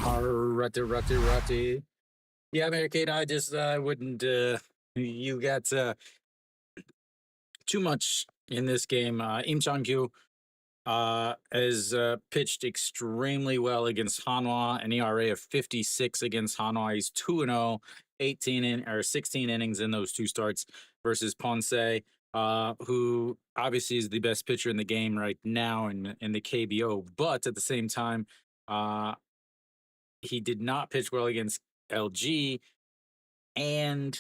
Rutty. Yeah, Mary Kate, I just wouldn't. You got too much in this game. Im Chang Kyu has pitched extremely well against Hanwha, an ERA of 56 against Hanwha. He's 2-0, 16 innings in those two starts versus Ponce, who obviously is the best pitcher in the game right now in the KBO. But at the same time, uh, he did not pitch well against LG, and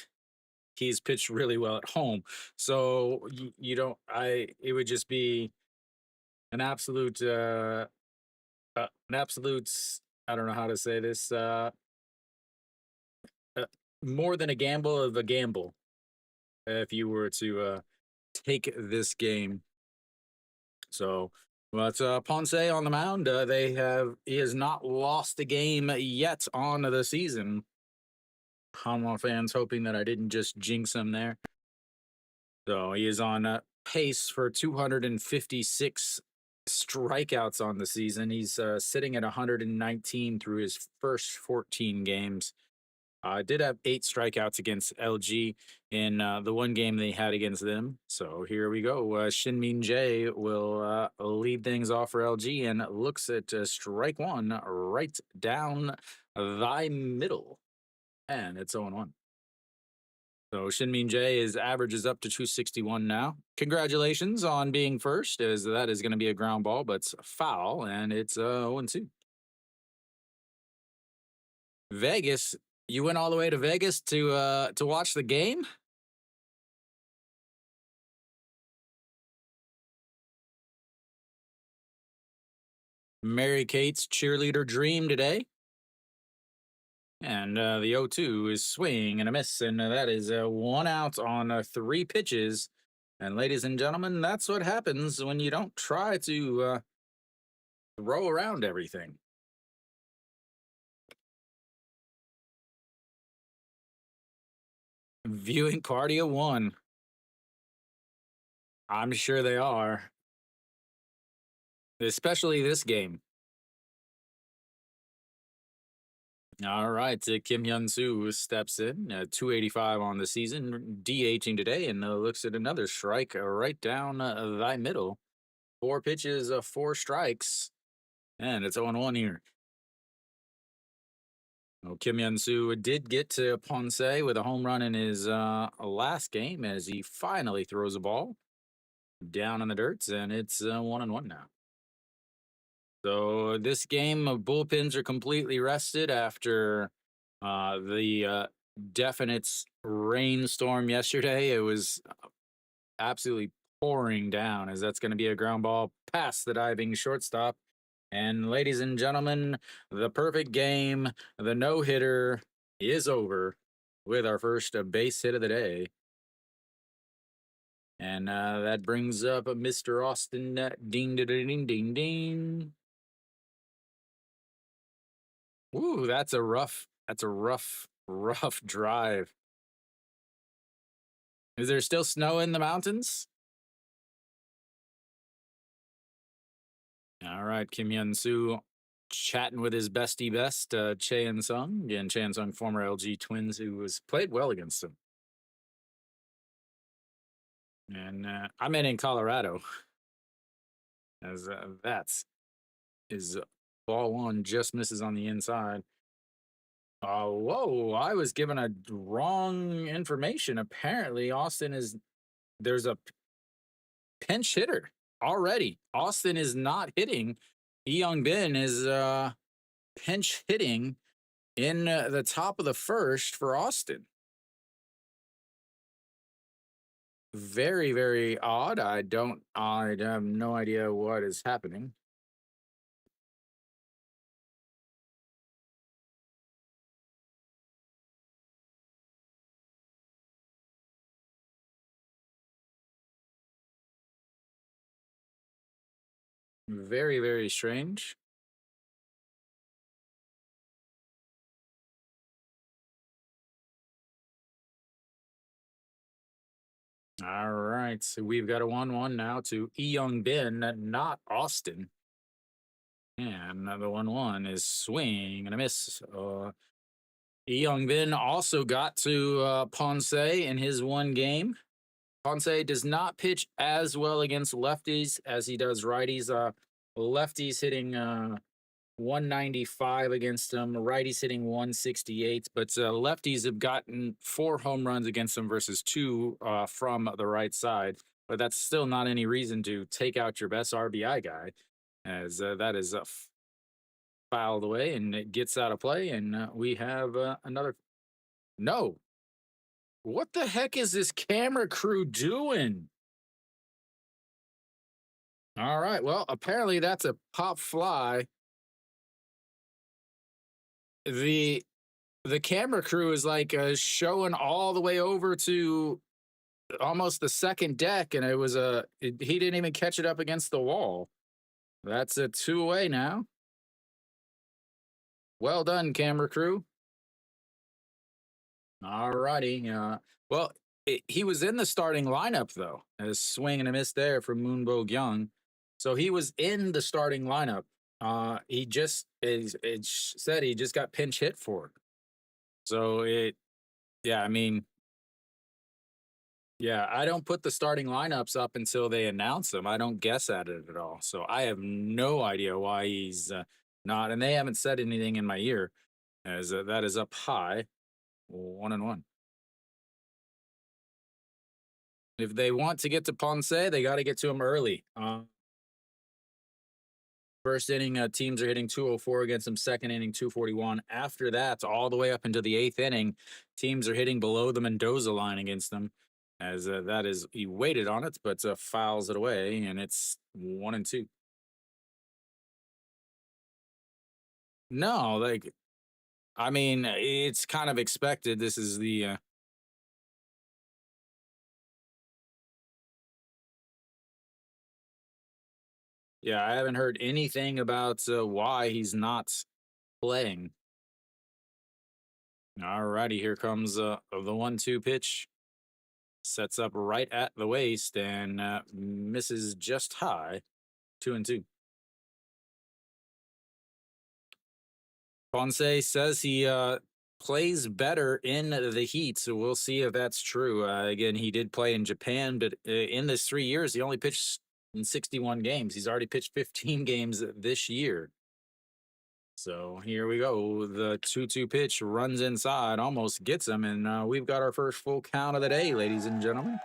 he's pitched really well at home. So you don't. It would just be an absolute, an absolute. I don't know how to say this. Uh, More than a gamble of a gamble if you were to take this game. So, but Ponce on the mound. He has not lost a game yet on the season. Hanwha fans hoping that I didn't just jinx him there. So he is on pace for 256 strikeouts on the season. He's sitting at 119 through his first 14 games. Did have 8 strikeouts against LG in the one game they had against them. So here we go. Shinmin Jae will lead things off for LG and looks at strike one right down thy middle. And it's 0-1. So Shinmin Jae, his average is up to 261 now. Congratulations on being first, as that is going to be a ground ball, but it's foul, and it's 0-2. Vegas, you went all the way to Vegas to watch the game? Mary Kate's cheerleader dream today. And the 0-2 is swing and a miss, and that is 1 out on 3 pitches. And ladies and gentlemen, that's what happens when you don't try to throw around everything. Viewing cardio 1. I'm sure they are. Especially this game. All right, Kim Hyun Soo steps in, 285 on the season, DHing today, and looks at another strike right down thy middle. 4 pitches, 4 strikes, and it's 0-1 here. Well, Kim Hyun Soo did get to Ponce with a home run in his last game as he finally throws a ball down in the dirt, and it's 1-1 now. So this game, bullpens are completely rested after the definite rainstorm yesterday. It was absolutely pouring down, as that's going to be a ground ball past the diving shortstop. And ladies and gentlemen, the perfect game, the no-hitter is over with our first base hit of the day. And that brings up Mr. Austin. Ding, ding, ding, ding, ding. Ooh, that's a rough drive. Is there still snow in the mountains? All right, Kim Hyun Soo chatting with his bestie best, Chae Sung. Again, Chae Sung, former LG Twins, who was played well against him. And I'm in Colorado, as that's is ball one just misses on the inside. Whoa! I was given a wrong information. Apparently, there's a pinch hitter already. Austin is not hitting. Young Bin is pinch hitting in the top of the first for Austin. Very, very odd. I have no idea what is happening. Very, very strange. All right. So we've got a 1-1 now to Young Bin, not Austin. And the 1-1 is swing and a miss. Lee Young-bin also got to Ponce in his one game. Ponce does not pitch as well against lefties as he does righties. Lefties hitting 195 against him, righties hitting 168, but lefties have gotten 4 home runs against him versus 2 from the right side. But that's still not any reason to take out your best RBI guy, as that is fouled away and it gets out of play. And we have another. No. What the heck is this camera crew doing? All right. Well, apparently that's a pop fly. The the camera crew is like showing all the way over to almost the second deck, and it was he didn't even catch it up against the wall. That's a 2 away now. Well done, camera crew. All righty. Well, he was in the starting lineup though. A swing and a miss there from Moonbo Young. So he was in the starting lineup. He just it said he just got pinch hit for it. So yeah, I mean, yeah, I don't put the starting lineups up until they announce them. I don't guess at it at all. So I have no idea why he's not, and they haven't said anything in my ear. As that is up high, 1-1. If they want to get to Ponce, they got to get to him early. First inning, teams are hitting 204 against him. Second inning, 241. After that, all the way up into the 8th inning, teams are hitting below the Mendoza line against them. As that is, he waited on it, but fouls it away, and it's 1-2. No, like, I mean, it's kind of expected. This is the yeah. I haven't heard anything about why he's not playing. All righty, here comes the 1-2 pitch. Sets up right at the waist and misses just high. 2-2. Ponce says he plays better in the heat, so we'll see if that's true. Again, he did play in Japan, but in this 3 years, he only pitched in 61 games. He's already pitched 15 games this year. So here we go. The 2-2 pitch runs inside, almost gets him, and we've got our first full count of the day, ladies and gentlemen.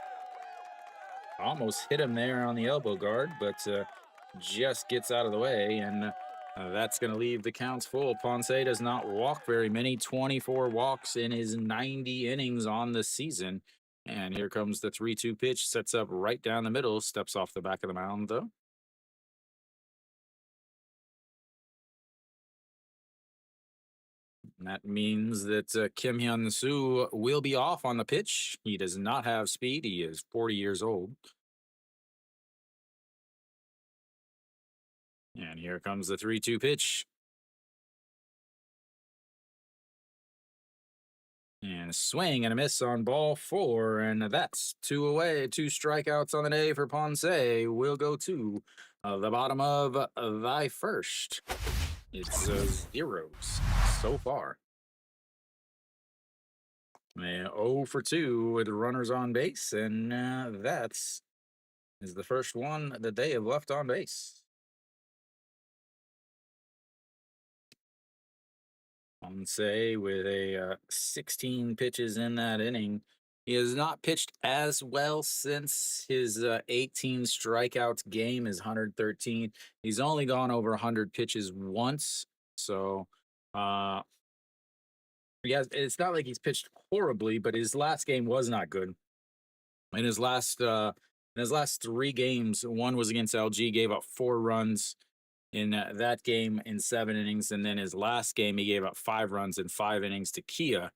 Almost hit him there on the elbow guard, but just gets out of the way, and that's going to leave the counts full. Ponce does not walk very many, 24 walks in his 90 innings on the season. And here comes the 3-2 pitch, sets up right down the middle, steps off the back of the mound, though. And that means that Kim Hyun-soo will be off on the pitch. He does not have speed. He is 40 years old. And here comes the 3-2 pitch. And a swing and a miss on ball 4. And that's 2 away. 2 strikeouts on the day for Ponce. We'll go to the bottom of thy first. It's zeros so far. 0 for 2 with runners on base. And that's is the first one that they have left on base. Ponce with a 16 pitches in that inning. He has not pitched as well since his 18 strikeouts game, is 113. He's only gone over 100 pitches once. So, yeah, it's not like he's pitched horribly, but his last game was not good. In his last 3 games, one was against LG, gave up 4 runs in that game in 7 innings, and then his last game he gave up 5 runs in 5 innings to Kia.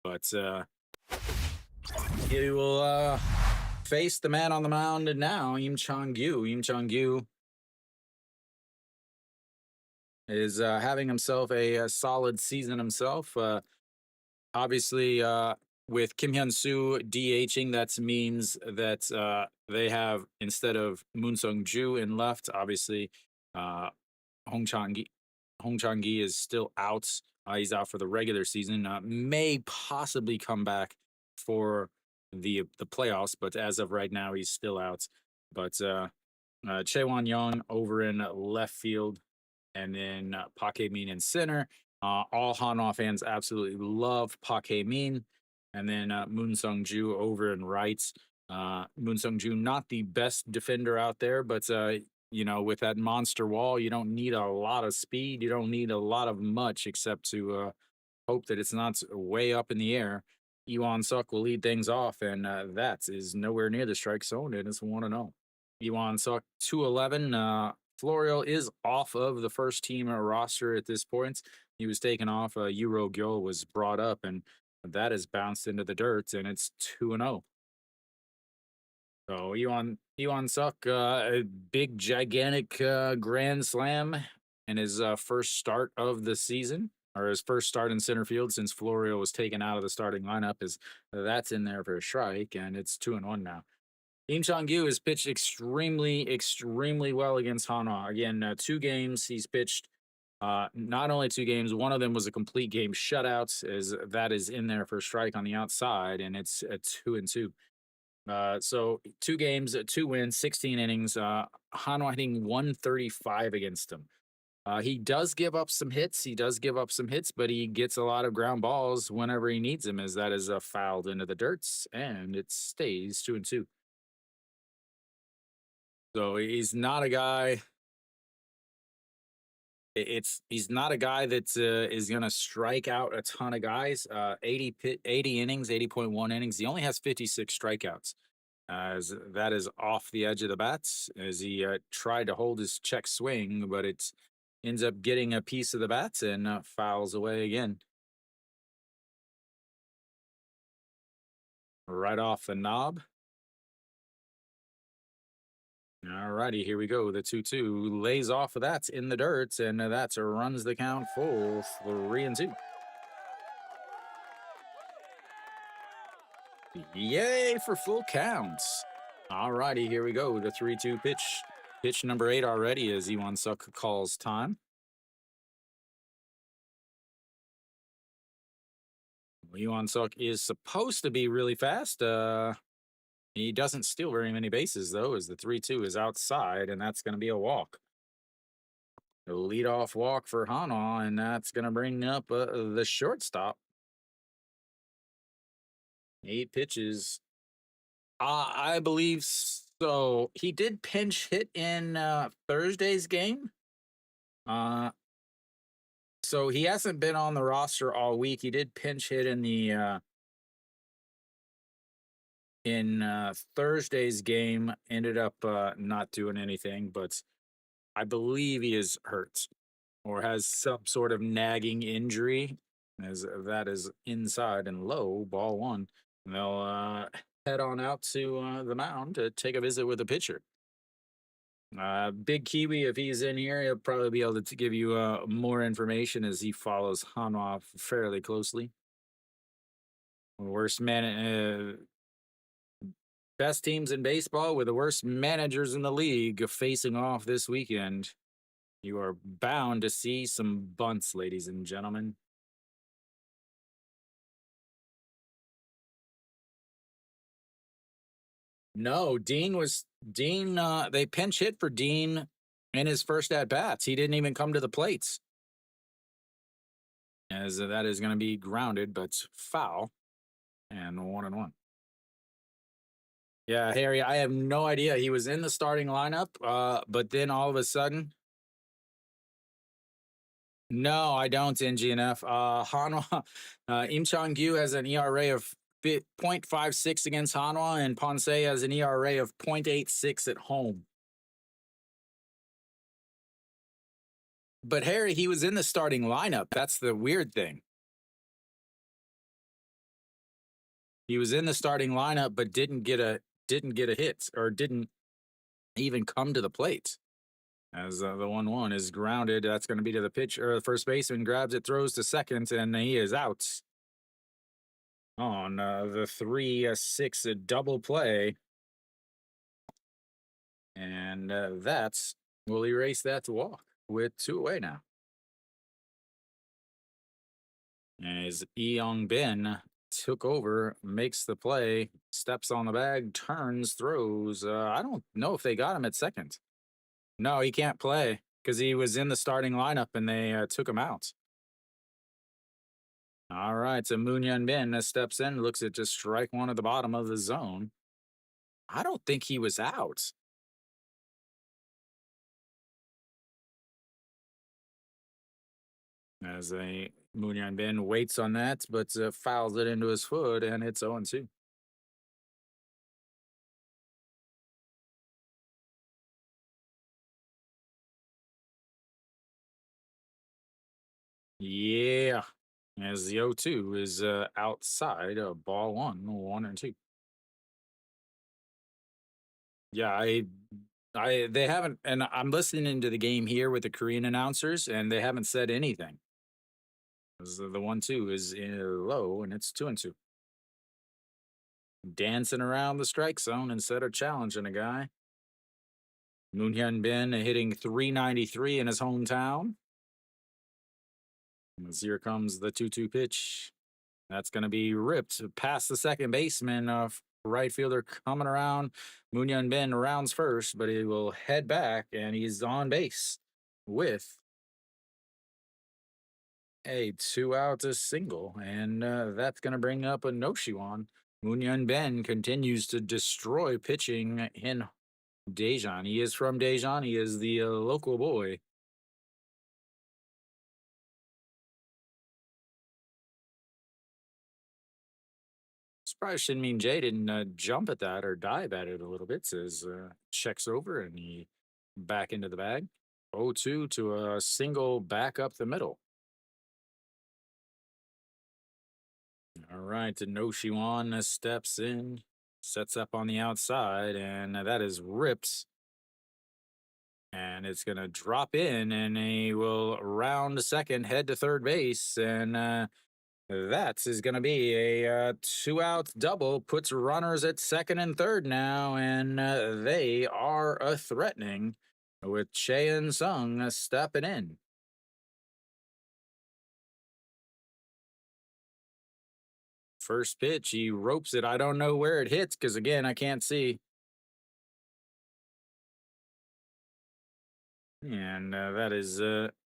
But he will face the man on the mound now, Im Chang-gyu. Im Chang-gyu is having himself a solid season himself. Obviously, with Kim Hyun-soo DHing, that means that they have, instead of Moon Sung-ju in left, obviously Hong Chang-gi. Hong Chang-gi is still out. He's out for the regular season. May possibly come back for the playoffs, but as of right now, he's still out. But Chaewon Young over in left field, and then Park Hae-min in center. All Hanwha fans absolutely love Park Hae-min, and then Moon Sung-ju over in right. Moon Sung-ju, not the best defender out there, but with that monster wall, you don't need a lot of speed. You don't need a lot of much except to hope that it's not way up in the air. Iwan Suk will lead things off, and that is nowhere near the strike zone. It is 1-0. Iwan Suk 211. Florio is off of the first team roster at this point. He was taken off. Euro Gyo was brought up, and that is bounced into the dirt, and it's 2-0. So Iwan Suk, a big gigantic grand slam in his first start of the season, or his first start in center field since Florio was taken out of the starting lineup. Is that's in there for a strike, and it's 2-1 now. Im Chang-gyu has pitched extremely, extremely well against Hanwha. Again, 2 games he's pitched. Not only 2 games, one of them was a complete game shutout, as that is in there for a strike on the outside, and it's a 2-2. So 2 games, 2 wins, 16 innings. Hanwha hitting 135 against him. He does give up some hits. But he gets a lot of ground balls whenever he needs them, as that is fouled into the dirt, and it stays 2-2. So he's not a guy. He's not a guy that is going to strike out a ton of guys. 80 innings, 80.1 innings. He only has 56 strikeouts. As that is off the edge of the bats, as he tried to hold his check swing, but it ends up getting a piece of the bats and fouls away again. Right off the knob. All righty, here we go. The 2-2 lays off of that in the dirt, and that runs the count full 3-2. Yay for full counts. All righty, here we go. The 3-2 pitch. Pitch number 8 already as Iwan Suk calls time. Iwan Suk is supposed to be really fast. He doesn't steal very many bases, though, as the 3-2 is outside, and that's going to be a walk. A leadoff walk for Hanwha, and that's going to bring up the shortstop. 8 pitches. I believe so. He did pinch hit in Thursday's game. So he hasn't been on the roster all week. He did pinch hit in the Thursday's game. Ended up not doing anything, but I believe he is hurt or has some sort of nagging injury, as that is inside and low, ball 1. And they'll head on out to the mound to take a visit with the pitcher. Big Kiwi, if he's in here, he'll probably be able to give you more information as he follows Hanwha fairly closely. Best teams in baseball with the worst managers in the league facing off this weekend. You are bound to see some bunts, ladies and gentlemen. No, they pinch hit for Dean in his first at bats. He didn't even come to the plates. As that is going to be grounded, but foul, and 1-1. Yeah, Harry, I have no idea. He was in the starting lineup, but then all of a sudden, no, I don't, NGNF. Hanwha, Im Chang-gyu has an ERA of 0.56 against Hanwha, and Ponce has an ERA of 0.86 at home. But Harry, he was in the starting lineup. That's the weird thing. He was in the starting lineup, but didn't get a hit, or didn't even come to the plate. As the 1-1 is grounded, that's going to be to the pitcher. The first baseman grabs it, throws to second, and he is out on the 3-6 double play. And that will erase that to walk. with two away now. As Eong Bin took over, makes the play, steps on the bag, turns, throws. I don't know if they got him at second. No, he can't play because he was in the starting lineup and they took him out. All right, so Moon Bin steps in, looks at just strike one at the bottom of the zone. I don't think he was out. As a Moon Bin waits on that, but fouls it into his foot, and it's 0-2. Yeah, as the 0-2 is outside ball one, 1-2. Yeah, they haven't, and I'm listening to the game here with the Korean announcers, and they haven't said anything. 'Cause the 1-2 is low, and it's 2-2. Dancing around the strike zone instead of challenging a guy. Moon Hyun Bin hitting 393 in his hometown. As here comes the 2-2 pitch. That's going to be ripped past the second baseman. Right fielder coming around. Moon Hyun Bin rounds first, but he will head back, and he's on base with a 2-out single. And that's going to bring up a no-show. Moon Hyun Bin continues to destroy pitching in Daejeon. He is from Daejeon. He is the local boy. Surprised Shin Min Jae didn't jump at that or dive at it a little bit. Says checks over and he back into the bag. 0-2 to a single back up the middle. All right, No Shiwan steps in, sets up on the outside, and that is ripped. And it's going to drop in, and he will round second, head to third base, and that is going to be a 2-out double, puts runners at second and third now, and they are threatening with Chaeun Sung stepping in. First pitch, he ropes it. I don't know where it hits because, again, I can't see. And that is,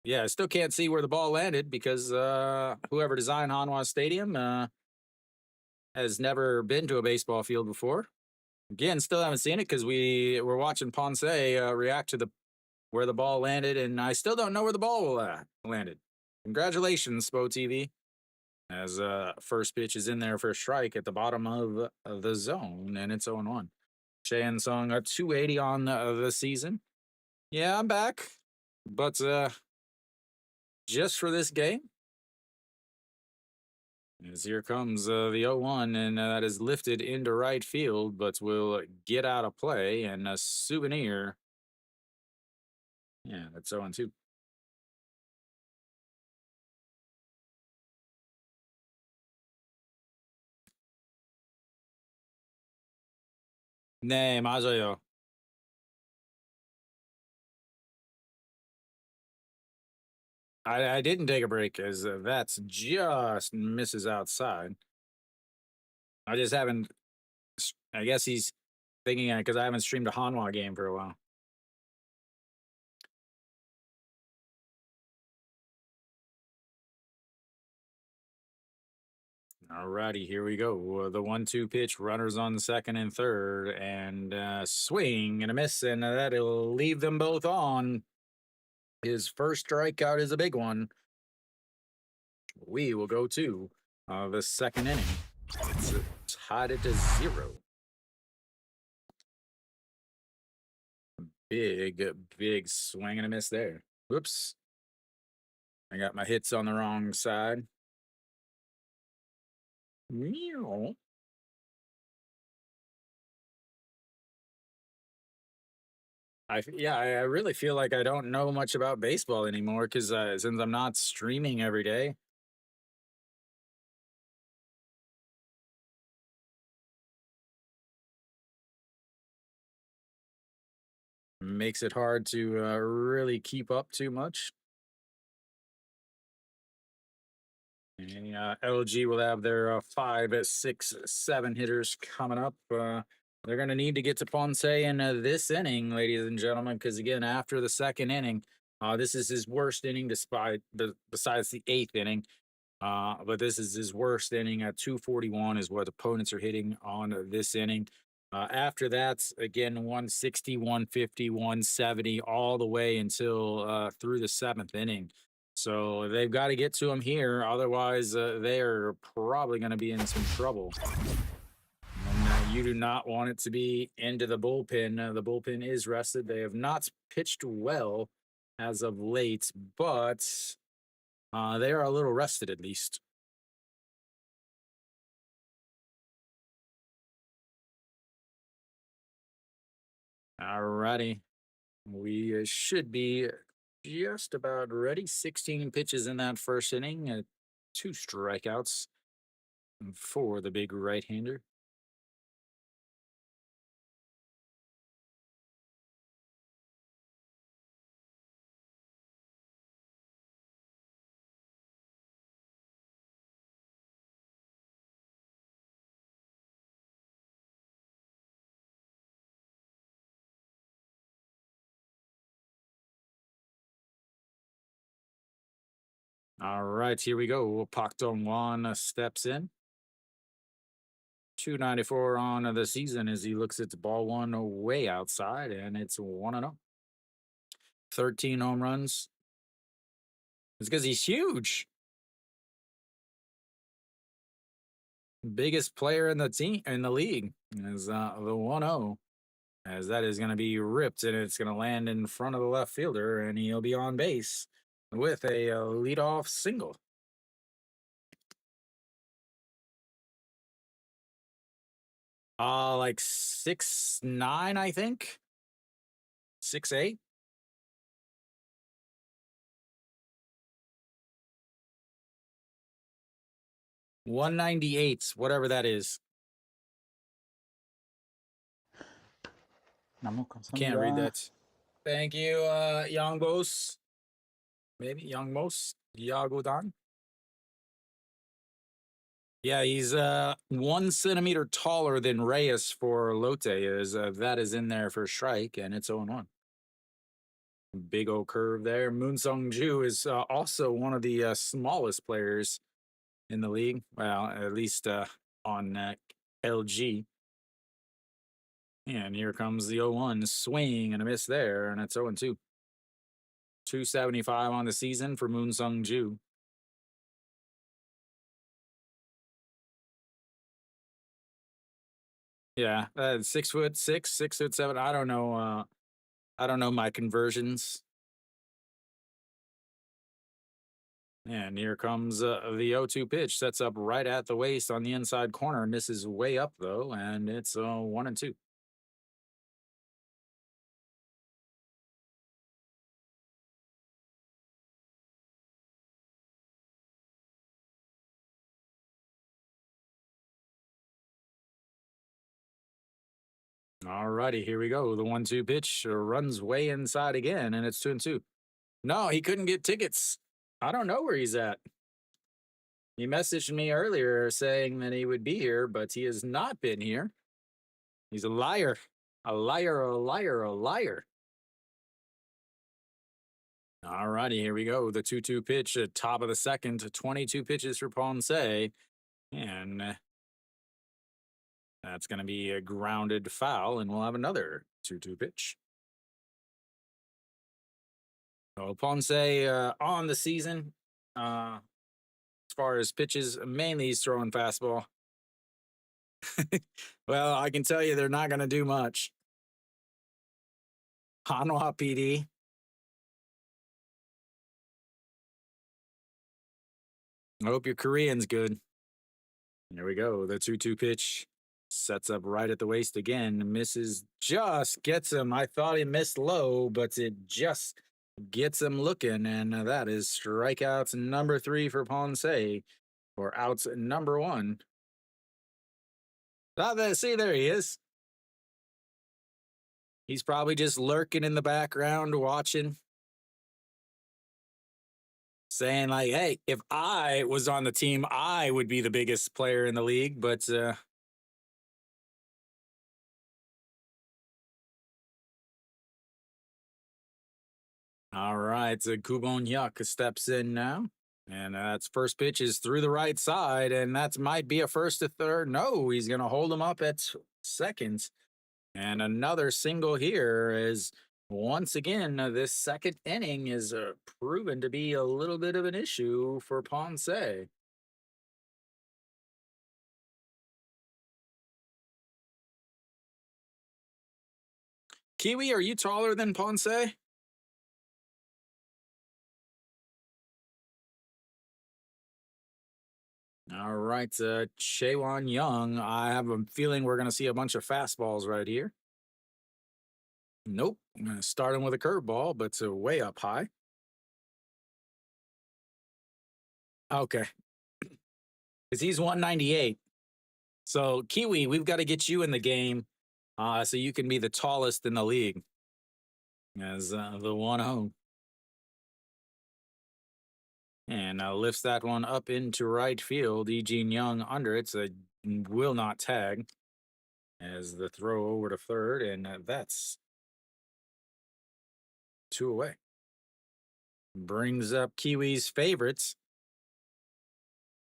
yeah, I still can't see where the ball landed because whoever designed Hanwha Stadium has never been to a baseball field before. Again, still haven't seen it because we were watching Ponce react to the where the ball landed, and I still don't know where the ball landed. Congratulations, Spo TV. As first pitch is in there for a strike at the bottom of the zone, and it's 0-1. Chaeun Sung a 280 on the season. Yeah, I'm back, but just for this game. As here comes the 0-1, and that is lifted into right field, but will get out of play. And a souvenir. Yeah, that's 0-2. 네, 맞아요. I didn't take a break as that's just misses outside. I just haven't. I guess he's thinking because I haven't streamed a Hanwha game for a while. Alrighty, here we go. The 1-2 pitch, runners on second and third, and swing and a miss, and that'll leave them both on. His first strikeout is a big one. We will go to the second inning. It's tied it to 0. Big swing and a miss there. Whoops. I got my hits on the wrong side. Meow. I really feel like I don't know much about baseball anymore because since I'm not streaming every day. Makes it hard to really keep up too much. And, LG will have their 5, 6, 7 hitters coming up. They're going to need to get to Ponce in this inning, ladies and gentlemen, because again, after the second inning, this is his worst inning despite besides the eighth inning. But this is his worst inning at 241 is what opponents are hitting on this inning. After that, again, 160, 150, 170, all the way until through the seventh inning. So they've got to get to him here. Otherwise, they are probably going to be in some trouble. And you do not want it to be into the bullpen. The bullpen is rested. They have not pitched well as of late, but they are a little rested at least. Alrighty. We should be just about ready. 16 pitches in that first inning, 2 strikeouts for the big right hander. All right, here we go. Pak Dong Wan steps in. 294 on the season as he looks at the ball one way outside, and it's 1 0. 13 home runs. It's because he's huge. Biggest player in the team in the league is the 1 0. As that is going to be ripped and it's going to land in front of the left fielder, and he'll be on base with a leadoff single. Like 6'9", I think. 6'8". 198, whatever that is. 너무 Can't read 감사합니다. that. Thank you, Young Boss. Maybe Young Mos Yagodan. Yeah, he's 1 centimeter taller than Reyes for Lotte. Is that is in there for strike, and it's 0-1. Big old curve there. Moon Sung Ju is also one of the smallest players in the league. Well, at least on LG. And here comes the 0-1 swing and a miss there, and it's 0-2. 275 on the season for Moon Sung Ju. Yeah, 6'6", 6'7". I don't know. I don't know my conversions. And here comes the 0-2 pitch. Sets up right at the waist on the inside corner. Misses way up though, and it's 1-2. All righty, here we go. The 1-2 pitch runs way inside again, and it's 2-2. No, he couldn't get tickets. I don't know where he's at. He messaged me earlier saying that he would be here, but he has not been here. He's a liar. A liar, a liar, a liar. All righty, here we go. The 2-2 pitch at top of the second. 22 pitches for Ponce. And that's going to be a grounded foul, and we'll have another 2-2 pitch. So Ponce on the season, as far as pitches, mainly he's throwing fastball. Well, I can tell you they're not going to do much. Hanwha PD. I hope your Korean's good. There we go. The 2-2 pitch sets up right at the waist again. Misses, just gets him. I thought he missed low, but it just gets him looking. And that is strikeouts number 3 for Ponce, or outs number 1. See, there he is. He's probably just lurking in the background watching, saying like, "Hey, if I was on the team, I would be the biggest player in the league." But all right, so Kubon Yuck steps in now. And that's first pitch is through the right side, and that might be a first to third. No, he's going to hold him up at second. And another single here is once again, this second inning is proven to be a little bit of an issue for Ponce. Kiwi, are you taller than Ponce? All right, Chaewon Young. I have a feeling we're going to see a bunch of fastballs right here. Nope. I'm going to start him with a curveball, but way up high. Okay. Because he's 198. So, Kiwi, we've got to get you in the game so you can be the tallest in the league as the 1-0. And lifts that one up into right field. Eugene Young under it, so will not tag as the throw over to third. And that's 2 away. Brings up Kiwi's favorites,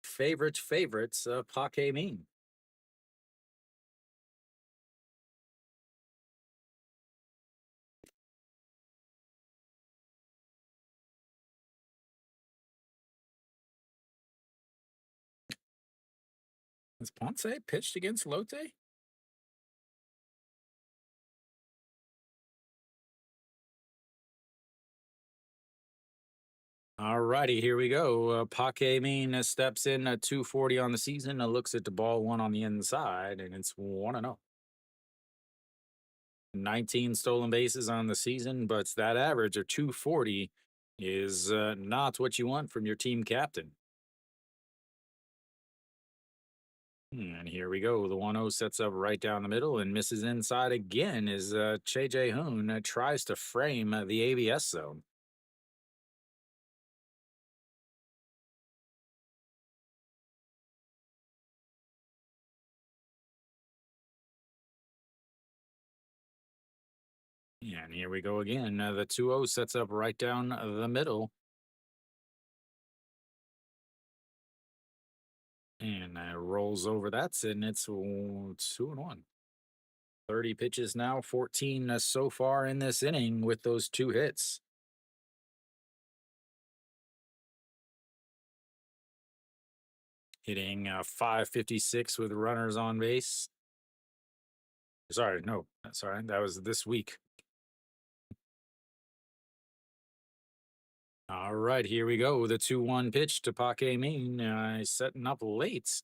Paque Mean. Has Ponce pitched against Lotte? All righty, here we go. Paque Mean steps in at 240 on the season, looks at the ball one on the inside, and it's 1-0. 19 stolen bases on the season, but that average of 240 is not what you want from your team captain. And here we go. The 1-0 sets up right down the middle and misses inside again as Che Jae Hoon tries to frame the ABS zone. And here we go again. The 2-0 sets up right down the middle. And rolls over that, and it's 2-1. 30 pitches now, 14 so far in this inning with those 2 hits. Hitting 556 with runners on base. Sorry, no, sorry, that was this week. All right, here we go. The 2-1 pitch to Paque Mean. Setting up late.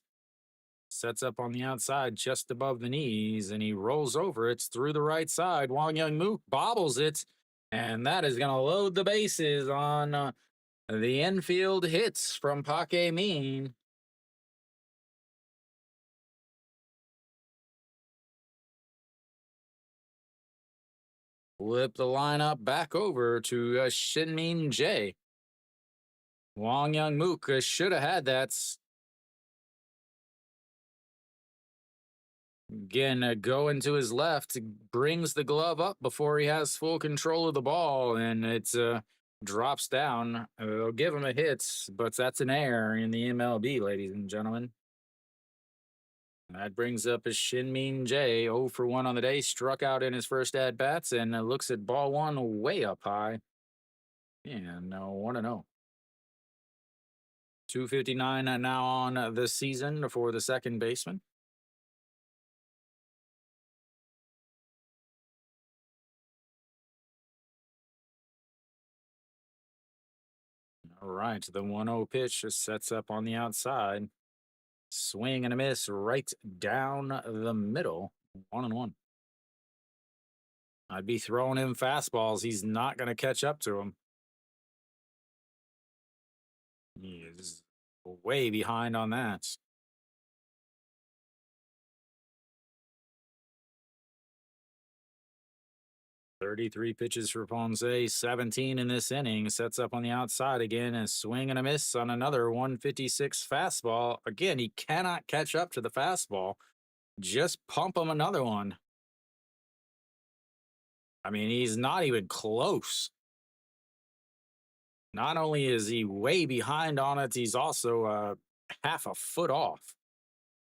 Sets up on the outside just above the knees, and he rolls over. It's through the right side. Wang Young Mook bobbles it, and that is going to load the bases on the infield hits from Paque Mean. Flip the lineup back over to Shinmin Jae. Wang Young Mook should have had that. Again, going to his left, brings the glove up before he has full control of the ball, and it drops down. They'll give him a hit, but that's an error in the MLB, ladies and gentlemen. That brings up a Shinmin Jae, 0 for 1 on the day, struck out in his first at bats, and looks at ball one way up high. And 1-0. 259 now on the season for the second baseman. All right, the 1-0 pitch just sets up on the outside. Swing and a miss right down the middle. 1-1. I'd be throwing him fastballs. He's not going to catch up to him. He is way behind on that. 33 pitches for Ponce, 17 in this inning. Sets up on the outside again, a swing and a miss on another 156 fastball. Again, he cannot catch up to the fastball. Just pump him another one. I mean, he's not even close. Not only is he way behind on it, he's also half a foot off.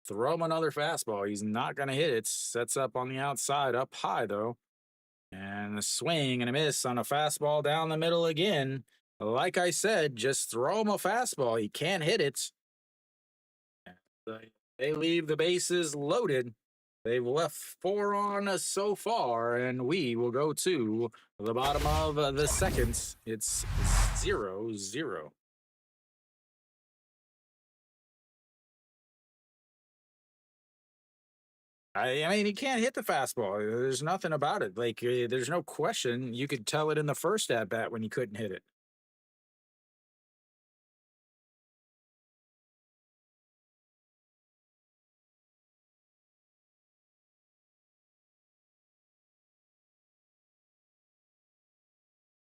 Throw him another fastball. He's not going to hit it. Sets up on the outside, up high though. And a swing and a miss on a fastball down the middle again. Like I said, just throw him a fastball. He can't hit it. They leave the bases loaded. They've left 4 on so far, and we will go to the bottom of the second. It's 0-0. I mean, he can't hit the fastball. There's nothing about it. Like, there's no question. You could tell it in the first at bat when he couldn't hit it.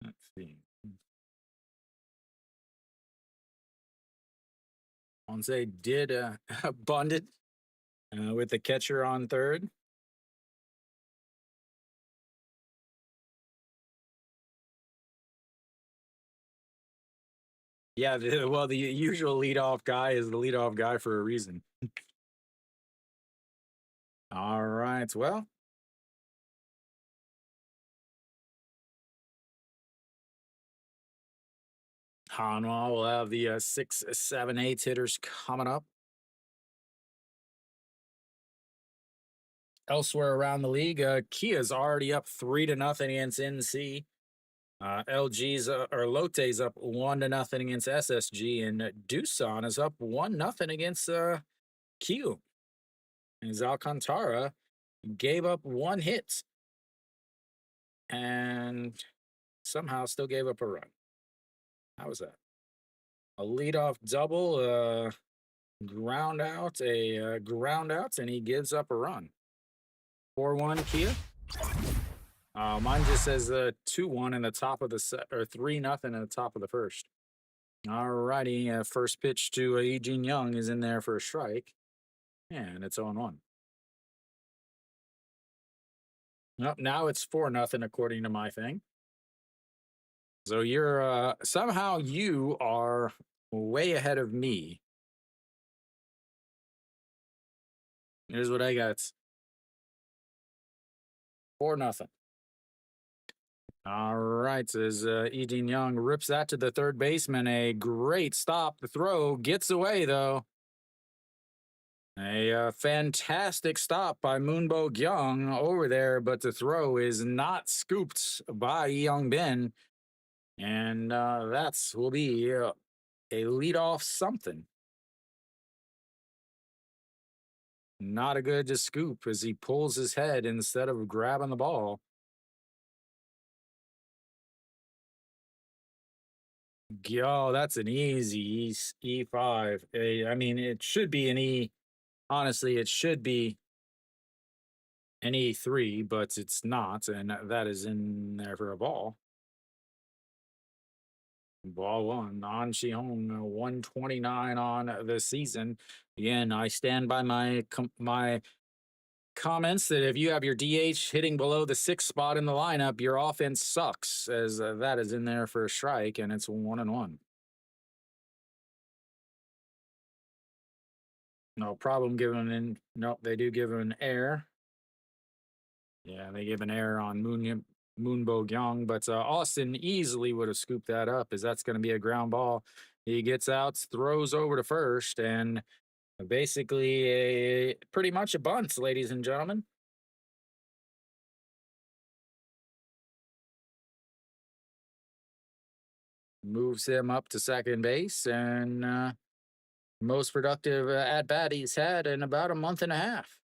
Let's see. Ponce did bunt it with the catcher on third. Yeah, well, the usual leadoff guy is the leadoff guy for a reason. All right, well. Hanwha will have the 6, 7, 8 hitters coming up. Elsewhere around the league, Kia's already up 3-0 against NC. LG's or Lotte's up 1-0 against SSG, and Doosan is up 1-0 against Q. And Alcantara gave up 1 hit and somehow still gave up a run. How was that? A leadoff double, ground out, and he gives up a run. 4-1 Kia. Mine just says 2-1 in the top of the set, or 3-0 in the top of the first. All righty, first pitch to Eugene Young is in there for a strike, and it's 0-1. Nope, now it's 4-0 according to my thing. So you're somehow you are way ahead of me. Here's what I got. 4-0. All right, as Eugene Young rips that to the third baseman, a great stop. The throw gets away though. A fantastic stop by Moonbo Young over there, but the throw is not scooped by Young Bin, and that's will be a leadoff something. Not a good scoop as he pulls his head instead of grabbing the ball. Oh, that's an easy E5. I mean, it should be an E. Honestly, it should be an E3, but it's not, and that is in there for a ball. Ball one on Hong, 129 on the season. Again, I stand by my comments that if you have your DH hitting below the 6th spot in the lineup, your offense sucks, as that is in there for a strike, and it's 1-1. No problem giving in. Nope, they do give an error. Yeah, they give an error on Moonbo Young, but Austin easily would have scooped that up, as that's going to be a ground ball. He gets out, throws over to first, and basically pretty much a bunt, ladies and gentlemen. Moves him up to second base, and most productive at bat he's had in about a month and a half.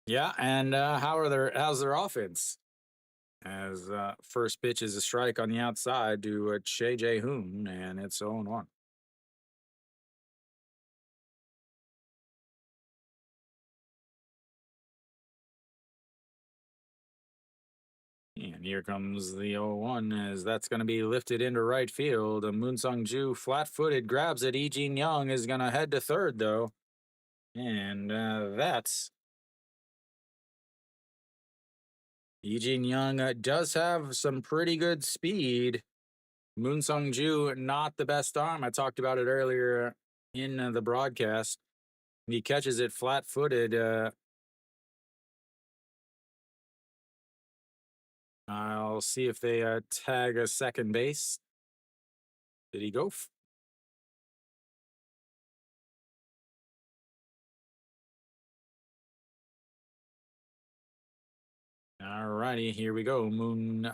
Yeah, and how's their offense? As first pitch is a strike on the outside to Che Jae Hoon, and it's 0-1. And here comes the 0-1 as that's going to be lifted into right field. Moon Sung Ju flat footed grabs it. Jin Young is going to head to third though. And that's Jin Young does have some pretty good speed. Moon Sung Ju, not the best arm. I talked about it earlier in the broadcast. He catches it flat footed. I'll see if they tag a second base. Did he go? All righty, here we go. Moon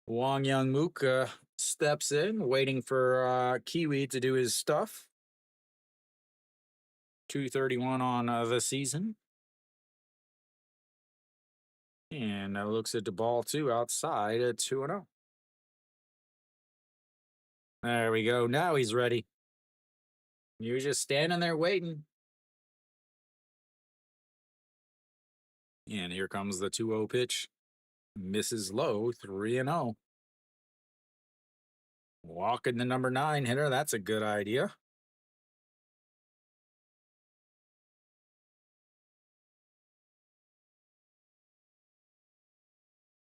Wong Young Mook steps in, waiting for Kiwi to do his stuff. 231 on the season. And looks at the ball too outside at 2-0. There we go. Now he's ready. You're just standing there waiting. And here comes the 2-0 pitch. Misses low, 3-0. Walking the number 9 hitter. That's a good idea.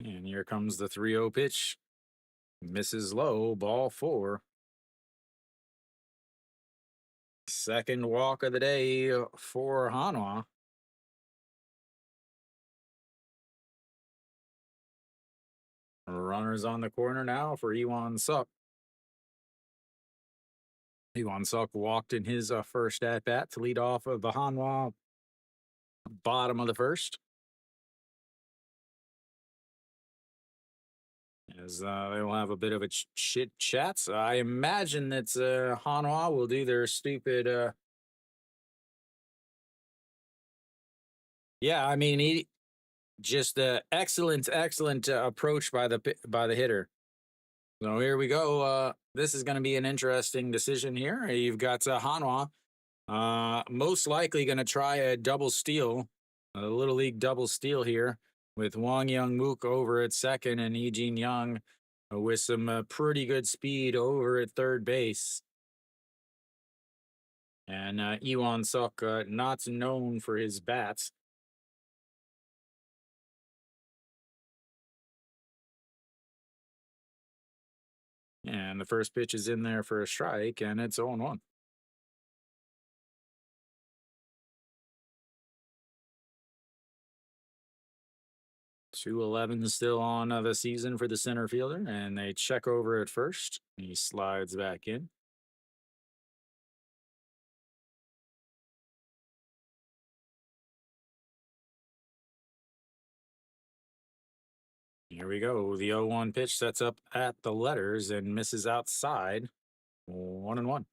And here comes the 3-0 pitch. Misses low, ball 4. Second walk of the day for Hanwha. Runners on the corner now for Iwan Suk. Iwan Suk walked in his first at bat to lead off of the Hanwha bottom of the first. As they will have a bit of a chit chat. So I imagine that Hanwha will do their stupid. Yeah, I mean, he just excellent approach by the hitter. So here we go. This is going to be an interesting decision here. You've got Hanwha, most likely going to try a double steal, a little league double steal here with Wong Young Mook over at second and Jin Young with some pretty good speed over at third base. And Iwan Suk, not known for his bats. And the first pitch is in there for a strike, and it's 0-1. .211 still on the season for the center fielder, and they check over at first. He slides back in. Here we go. The 0-1 pitch sets up at the letters and misses outside. 1-1.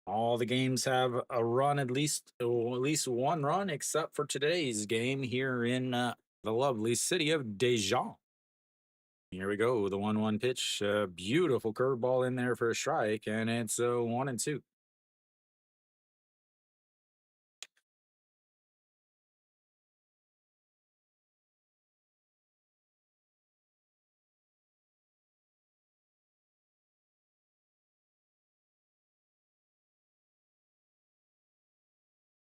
All the games have a run, at least one run, except for today's game here in the lovely city of Dijon. Here we go. The 1-1 pitch. Beautiful curveball in there for a strike, and it's 1-2.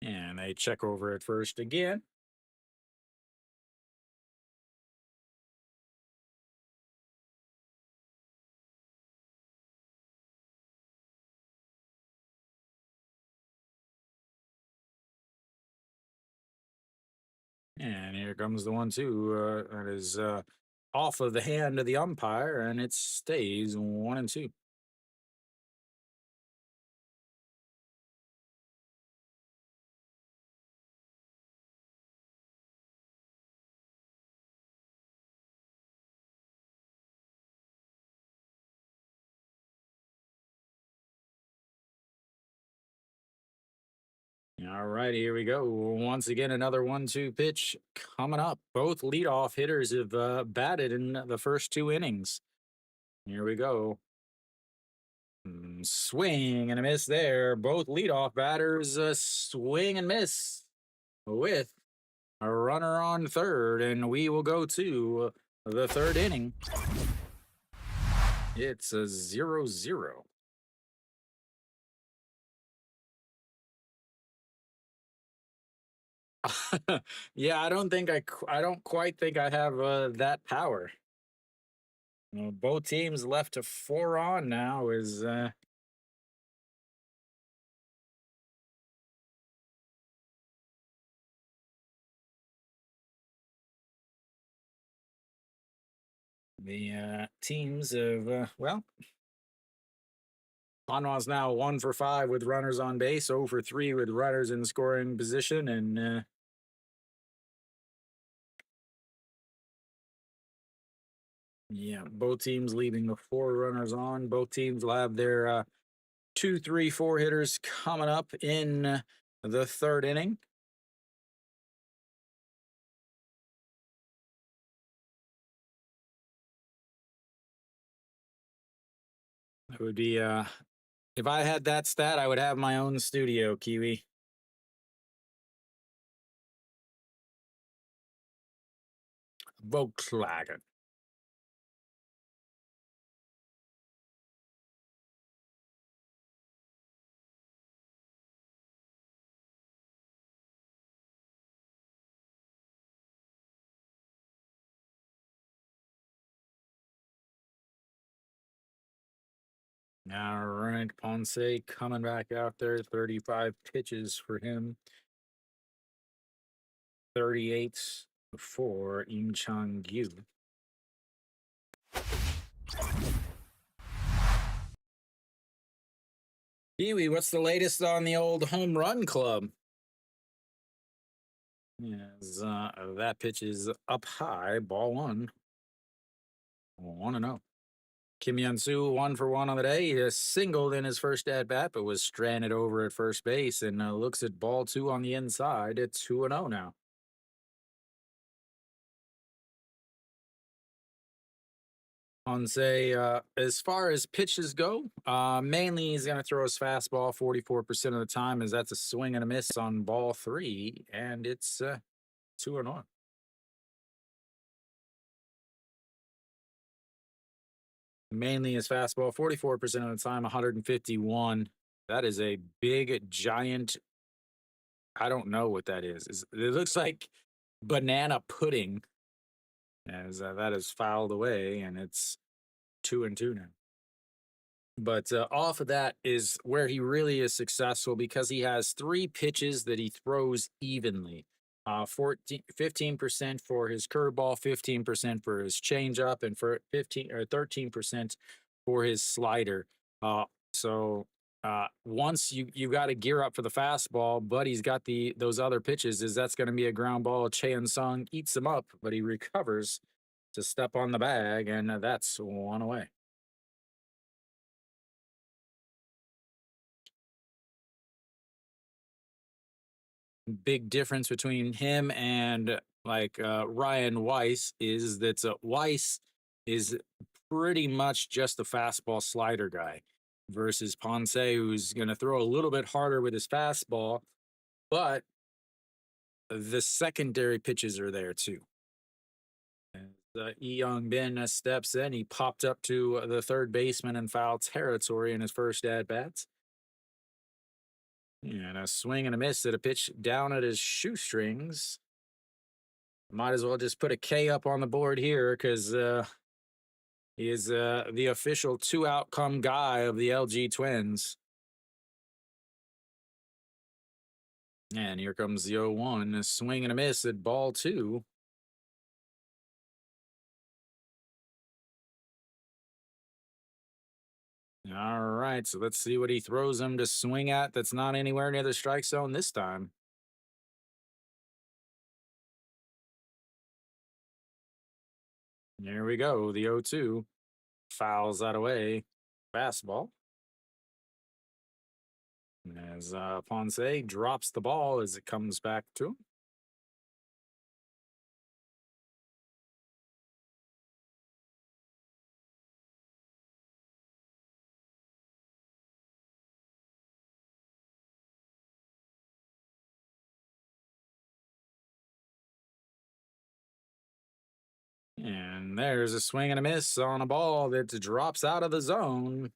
And they check over at first again. And here comes the 1-2. That is off of the hand of the umpire, and it stays 1-2. All right, here we go. Once again, another 1-2 pitch coming up. Both leadoff hitters have batted in the first 2 innings. Here we go. Swing and a miss there. Both leadoff batters swing and miss. with a runner on third, and we will go to the third inning. It's a 0-0. Yeah, I don't quite think I have that power. Both teams left to 4 on now is the teams of Hanwha's now 1 for 5 with runners on base, 0 for 3 with runners in scoring position, and yeah, both teams leaving the 4 runners on. Both teams will have their 2, 3, 4 hitters coming up in the third inning. It would be if I had that stat, I would have my own studio, Kiwi. Volkswagen. All right, Ponce coming back out there. 35 pitches for him. 38 for Im Chang Gyu. Kiwi, what's the latest on the old home run club? Yes, that pitch is up high, ball one. 1-0. Kim Yun Soo 1 for 1 on the day. He singled in his first at bat, but was stranded over at first base and looks at ball two on the inside. It's 2-0 now. Ponce, as far as pitches go, mainly he's going to throw his fastball 44% of the time, as that's a swing and a miss on ball three, and it's 2-0. Mainly his fastball 44% of the time, 151. That is a big, giant. I don't know what that is. It looks like banana pudding, as that is fouled away, and it's 2-2 now. But off of that is where he really is successful, because he has 3 pitches that he throws evenly. 15% for his curveball, 15% for his changeup, and for 15 or 13% for his slider. Once you got to gear up for the fastball, but he's got those other pitches. That's going to be a ground ball. Cheon Sung eats him up, but he recovers to step on the bag, and that's 1 away. Big difference between him and like Ryan Weiss is that Weiss is pretty much just a fastball slider guy, versus Ponce, who's going to throw a little bit harder with his fastball, but the secondary pitches are there too. As Lee Young Bin steps in, he popped up to the third baseman in foul territory in his first at bats. And a swing and a miss at a pitch down at his shoestrings. Might as well just put a K up on the board here, because he is the official 2 outcome guy of the LG Twins. And here comes the 0-1. A swing and a miss at ball two. All right, so let's see what he throws him to swing at that's not anywhere near the strike zone this time. There we go. The 0-2 fouls that away. Fastball. As Ponce drops the ball as it comes back to him. And there's a swing and a miss on a ball that drops out of the zone.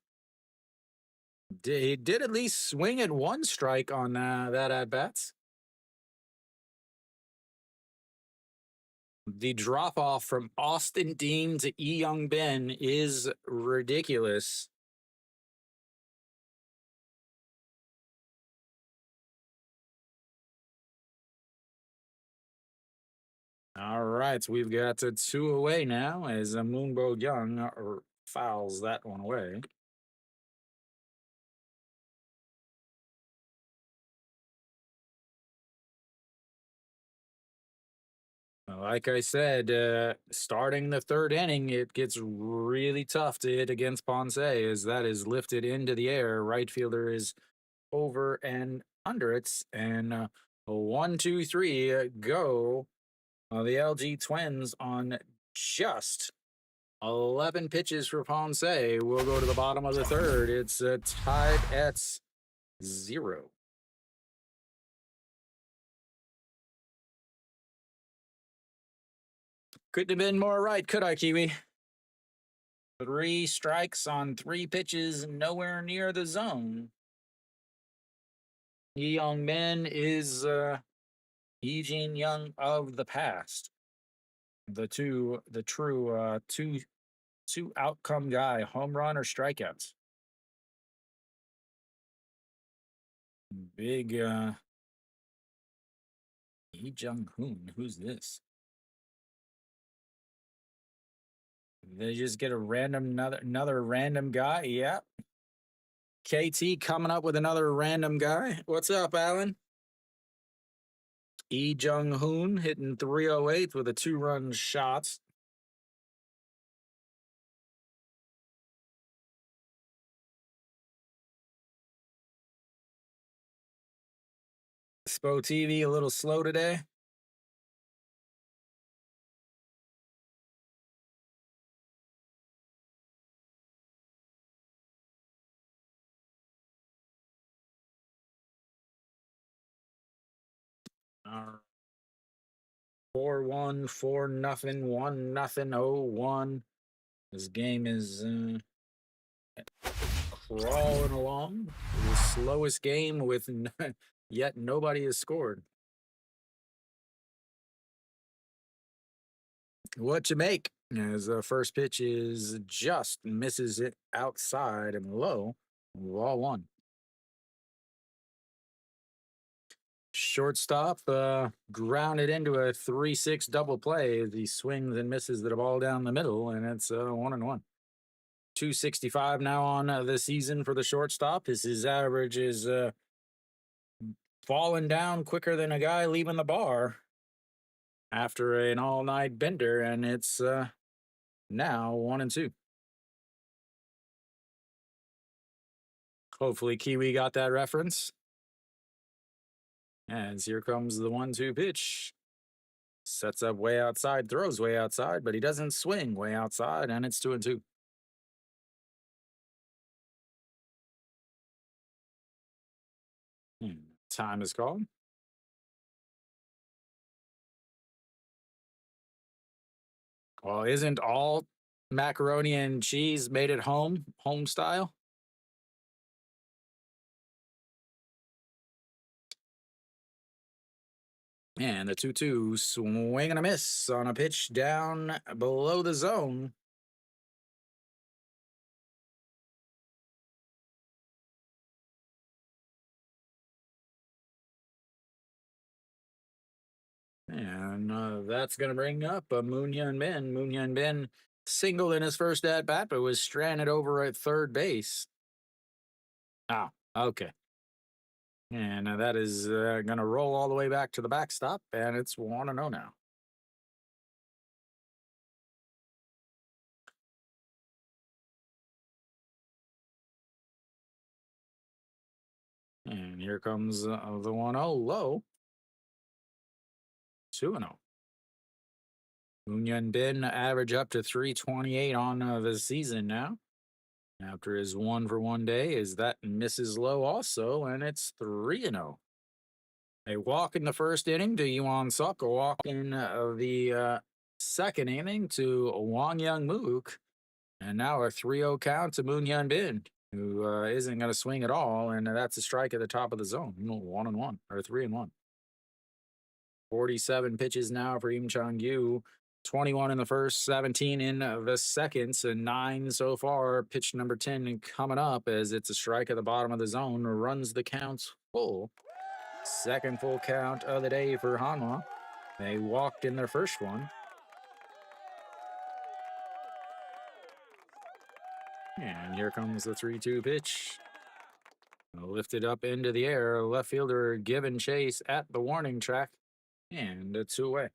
He did at least swing at one strike on that at bats. The drop off from Austin Dean to Young Ben is ridiculous. All right, we've got two away now as Moonbo Young fouls that one away. Like I said, starting the third inning, it gets really tough to hit against Ponce as that is lifted into the air. Right fielder is over and under it. And 1, 2, 3, go. The LG Twins on just 11 pitches for Ponce. We'll go to the bottom of the third. It's tied at 0. Couldn't have been more right, could I, Kiwi? 3 strikes on 3 pitches, nowhere near the zone. Young Ben is Eugene Young of the past. The true two outcome guy, home run or strikeouts. Big Lee Jung Hoon. Who's this? They just get a random another random guy. Yep. KT coming up with another random guy. What's up, Alan? Jung Hoon hitting 308 with a 2-run shot. Spo TV a little slow today. All right. 4-1, 4-0, 1-0, 0-1. This game is crawling along. The slowest game with yet nobody has scored. What you make? As the first pitch is just misses it outside and low. Ball 1. Shortstop grounded into a 3-6 double play as he swings and misses the ball down the middle, and it's 1-1. 265 now on the season for the shortstop. His average is falling down quicker than a guy leaving the bar after an all-night bender, and it's now 1-2. Hopefully Kiwi got that reference. As here comes the 1-2 pitch. Sets up way outside, throws way outside, but he doesn't swing way outside, and it's 2-2. Time is called. Well, isn't all macaroni and cheese made at home style? And the 2-2 swing and a miss on a pitch down below the zone. And that's going to bring up Moon Hyun Bin. Moon Hyun Bin singled in his first at bat, but was stranded over at third base. Oh, okay. And that is going to roll all the way back to the backstop, and it's 1-0 now. And here comes the 1-0 low. 2-0. Moon Hyun Bin average up to 328 on the season now. After his 1-for-1 day, is that misses low also, and it's 3-0. A walk in the first inning to Yuan Suk, a walk in the second inning to Wang Young Mook. And now a 3-0 count to Moon Hyun Bin, who isn't going to swing at all. And that's a strike at the top of the zone. 1-1 or 3-1. 47 pitches now for Im Chang Yu. 21 in the first, 17 in the second, so 9 so far. Pitch number 10 coming up as it's a strike at the bottom of the zone. Runs the counts full. Second full count of the day for Hanwha. They walked in their first one. And here comes the 3-2 pitch. Lifted up into the air. Left fielder giving chase at the warning track. And a 2 away.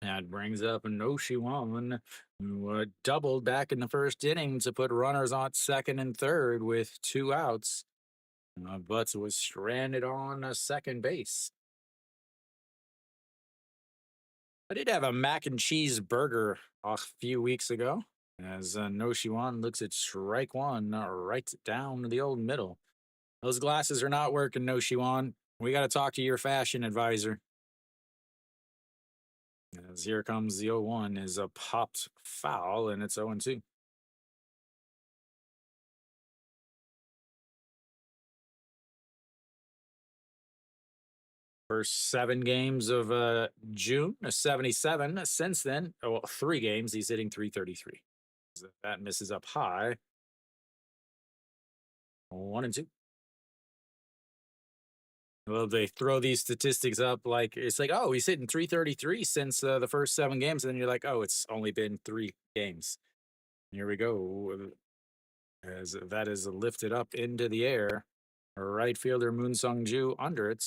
That brings up Noshiwan, who doubled back in the first inning to put runners on second and third with 2 outs. Butts was stranded on second base. I did have a mac and cheese burger a few weeks ago as Noshiwan looks at strike one right down the old middle. Those glasses are not working, Noshiwan. We got to talk to your fashion advisor. As here comes the 0-1 is a popped foul, and it's 0-2. First 7 games of June, a 77. Since then, 3 games, he's hitting 333. So that misses up high. 1-2. Well, they throw these statistics up like it's like, oh, he's hitting 333 since the first 7 games. And then you're like, oh, it's only been 3 games. Here we go. As that is lifted up into the air. Right fielder Moon Sung Ju under it.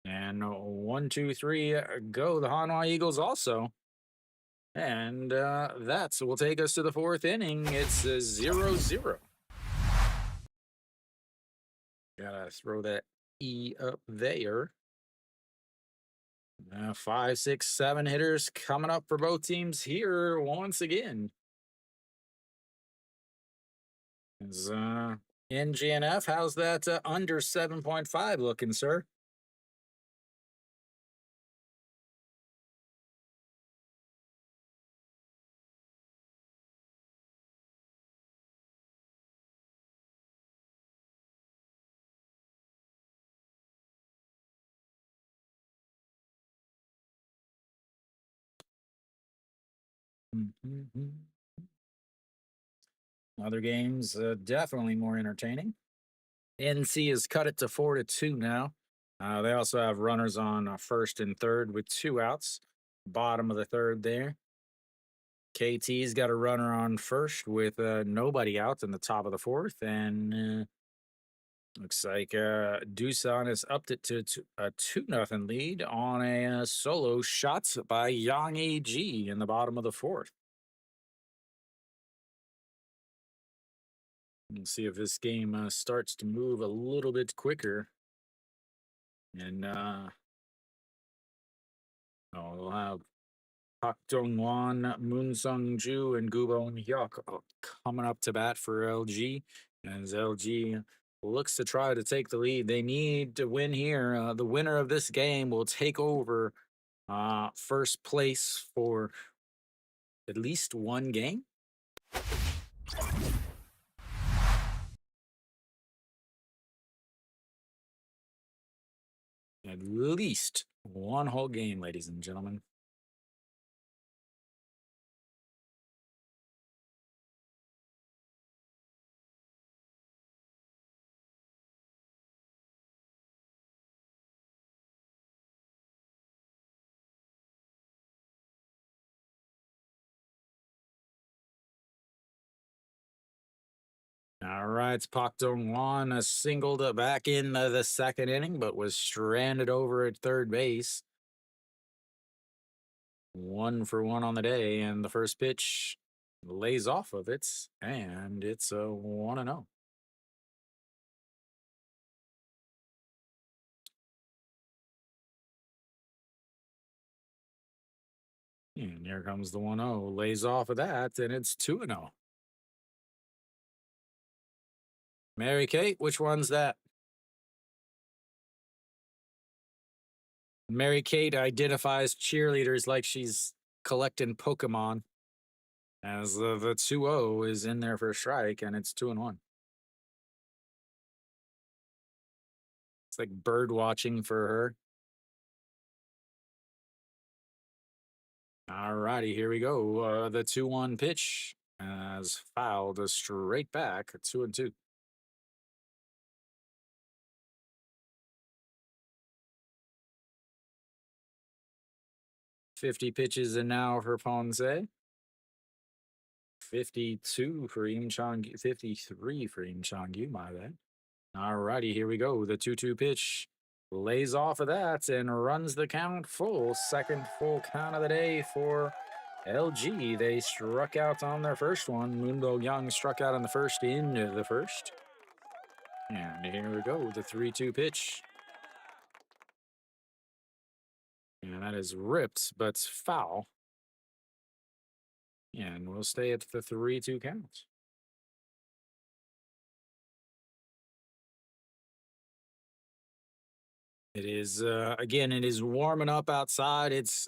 And 1, 2, 3 go. The Hanwha Eagles also. And that's will take us to the 4th inning. It's 0-0. Gotta throw that E up there. 5, 6, 7 hitters coming up for both teams here once again. Is NGNF, how's that under 7.5 looking, sir? Other games definitely more entertaining. NC has cut it to 4-2 now. They also have runners on first and third with 2 outs. Bottom of the third there. KT's got a runner on first with nobody out in the top of the 4th. And looks like Doosan has upped it to a 2-0 lead on a solo shot by Yang E.G. in the bottom of the 4th. Let's see if this game starts to move a little bit quicker. And we'll have Park Dong-won, Moon Sung-ju, and Gubon Hyuk coming up to bat for LG. As LG looks to try to take the lead. They need to win here. The winner of this game will take over first place for at least 1 game. At least 1 whole game, ladies and gentlemen. All right, Pak Dong-won singled back in the 2nd inning, but was stranded over at third base. 1 for 1 on the day, and the first pitch lays off of it, and it's a 1-0. And here comes the 1-0, lays off of that, and it's 2-0. Mary Kate, which one's that? Mary Kate identifies cheerleaders like she's collecting Pokemon, as the 2-0 is in there for a strike, and it's 2-1. It's like bird watching for her. All righty, here we go. The 2-1 pitch as fouled straight back, 2-2. 50 pitches and now for Ponce. 52 for Im Chong, 53 for Im Chong Yu, my bad. All righty, here we go. The 2-2 pitch lays off of that and runs the count full. Second full count of the day for LG. They struck out on their first one. Moonbo Young struck out on the first in the first. And here we go. The 3-2 pitch. And that is ripped, but foul. And we'll stay at the 3-2 count. It is again, it is warming up outside. It's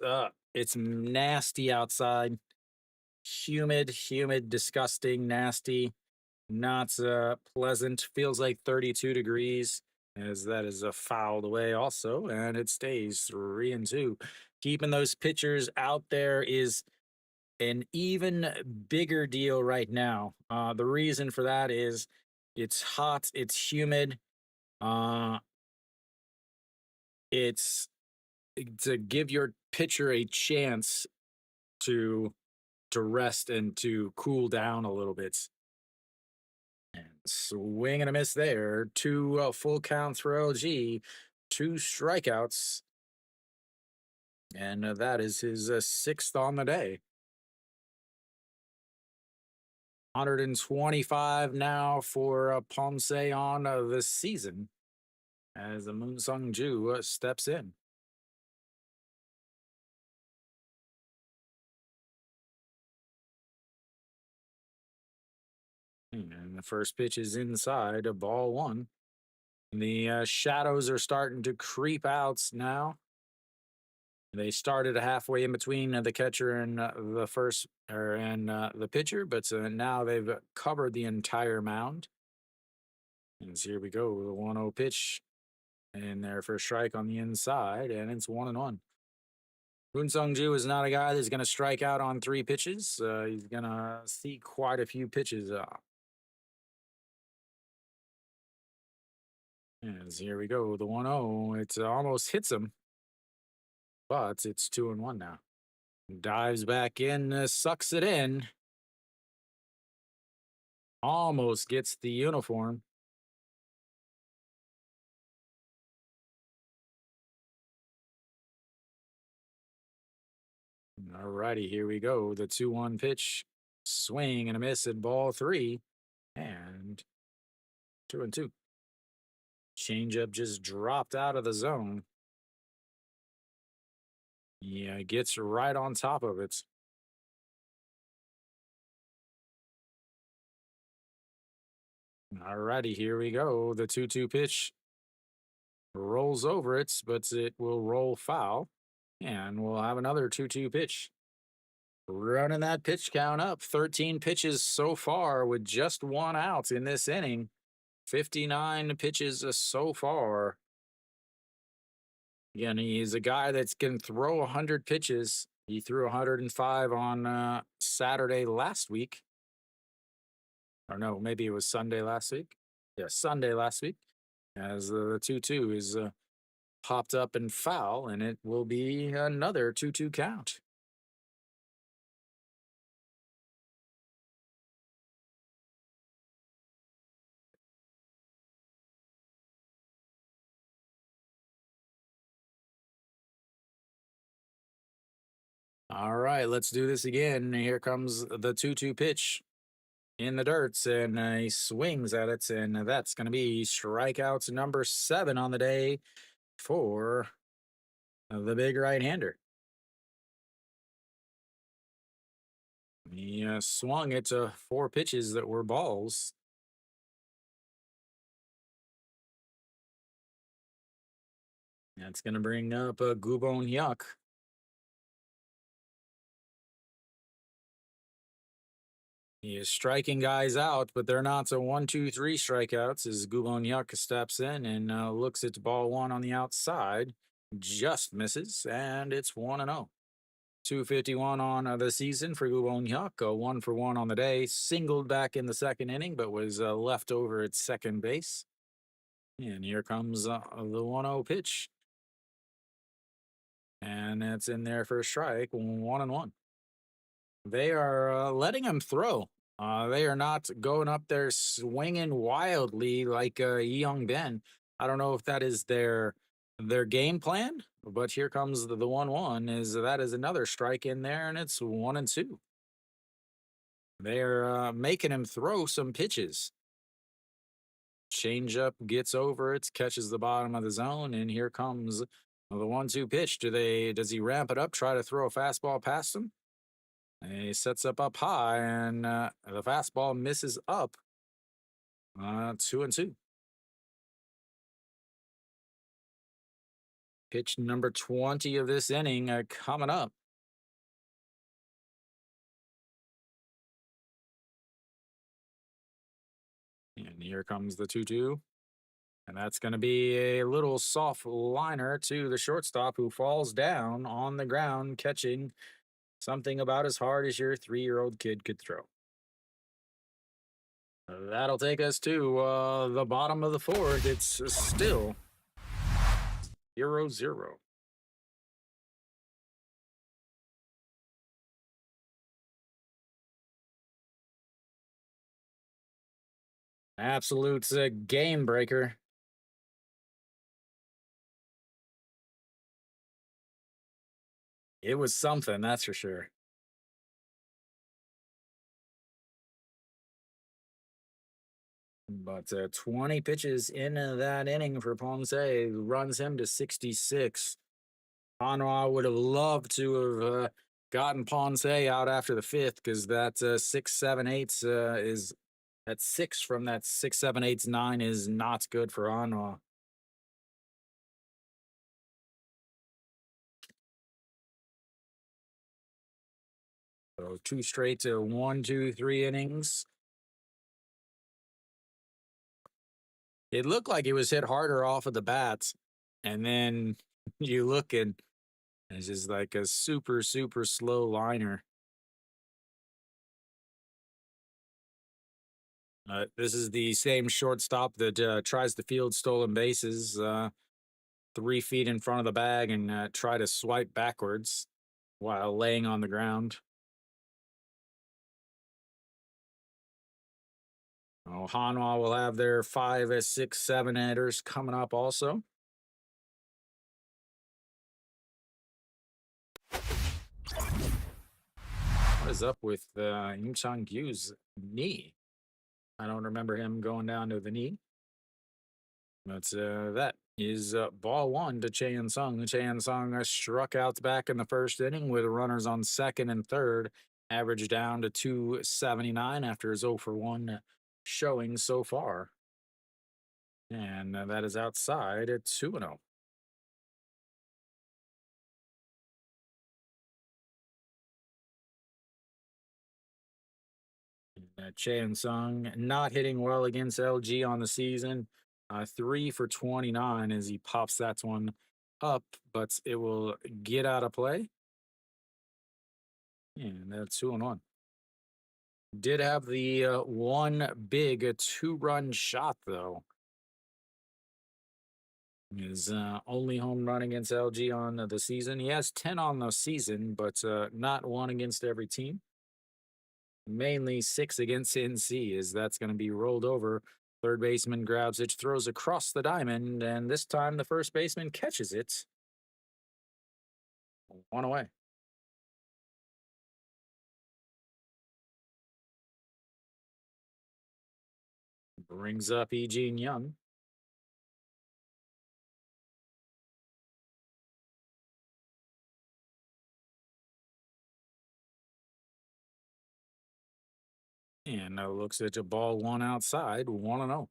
nasty outside. Humid, disgusting, nasty, not pleasant. Feels like 32 degrees, as that is fouled away also, and it stays 3-2. Keeping those pitchers out there is an even bigger deal right now. The reason for that is it's hot, it's humid. Uh, it's to give your pitcher a chance to rest and to cool down a little bit. And swing and a miss there. Two full counts for LG, two strikeouts, and that is his sixth on the day. 125 now for Ponce on the season as Moon Sung Ju steps in. And the first pitch is inside, a ball one. And the shadows are starting to creep out now. They started halfway in between the catcher and the first or and the pitcher, but now they've covered the entire mound. And so here we go, the 1-0 pitch, and there for a strike on the inside, and it's 1-1. Moon Sung Ju is not a guy that's going to strike out on three pitches. He's going to see quite a few pitches. As here we go, the 1-0. It almost hits him, but it's 2-1 now. Dives back in, sucks it in. Almost gets the uniform. All righty, here we go. The 2-1 pitch, swing and a miss at ball three, and 2-2. Changeup just dropped out of the zone. Yeah, gets right on top of it. All righty, here we go. The 2-2 pitch rolls over it, but it will roll foul, and we'll have another 2-2 pitch. Running that pitch count up. 13 pitches so far with just one out in this inning. 59 pitches so far. Again, he's a guy that's can throw 100 pitches. He threw 105 on Saturday last week. Or no, maybe it was Sunday last week. Yeah, Sunday last week. As the 2-2 is popped up and foul, and it will be another 2-2 count. All right, let's do this again. Here comes the 2-2 pitch in the dirts, and he swings at it, and that's going to be strikeouts number 7 on the day for the big right-hander. He swung it to 4 pitches that were balls. That's going to bring up Gubon Yuck. He is striking guys out, but they're not a 1, 2, 3 strikeouts as Gubon Yuck steps in and looks at ball one on the outside. Just misses, and it's 1-0. 251 on the season for Gubon Yuck, 1 for 1 on the day. Singled back in the second inning, but was left over at second base. And here comes the 1-0 pitch. And that's in there for a strike, 1-1. They are letting him throw. They are not going up there swinging wildly like Young Ben. I don't know if that is their game plan, but here comes the 1-1. That is another strike in there, and it's 1-2. They're making him throw some pitches. Changeup gets over it, catches the bottom of the zone, and here comes the 1-2 pitch. Does he ramp it up, try to throw a fastball past him? And he sets up high, and the fastball misses up. 2-2. Pitch number 20 of this inning coming up. And here comes the 2-2. And that's going to be a little soft liner to the shortstop who falls down on the ground, catching something about as hard as your 3-year-old kid could throw. That'll take us to the bottom of the fourth. It's still 0-0. Absolute game breaker. It was something, that's for sure. But 20 pitches in that inning for Ponce runs him to 66. Hanwha would have loved to have gotten Ponce out after the fifth because that 6, 7, 8 is that 6 from that 6, 7, 8, 9 is not good for Hanwha. So 2 straight to 1, 2, 3 innings. It looked like it was hit harder off of the bats, and then you look and it's just like a super slow liner. This is the same shortstop that tries to field stolen bases 3 feet in front of the bag and try to swipe backwards while laying on the ground. Oh, Hanwha will have their 5, 6, 7 hitters coming up also. What is up with Im Chang-gyu's knee? I don't remember him going down to the knee. But that is ball one to Chan Sung. Chan Sung struck out back in the first inning with runners on second and third, average down to 279 after his 0-for-1 showing so far. And that is outside at 2-0. Chan Sung not hitting well against LG on the season. 3 for 29 as he pops that one up, but it will get out of play. And that's 2-1. Did have the one big 2-run shot, though. His only home run against LG on the season. He has 10 on the season, but not one against every team. Mainly 6 against NC, as that's going to be rolled over. Third baseman grabs it, throws across the diamond, and this time the first baseman catches it. 1 away. Brings up Eugene Young. And looks at a ball one outside, 1-0.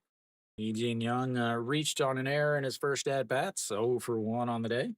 Eugene Young reached on an error in his first at bats, 0 for 1 on the day.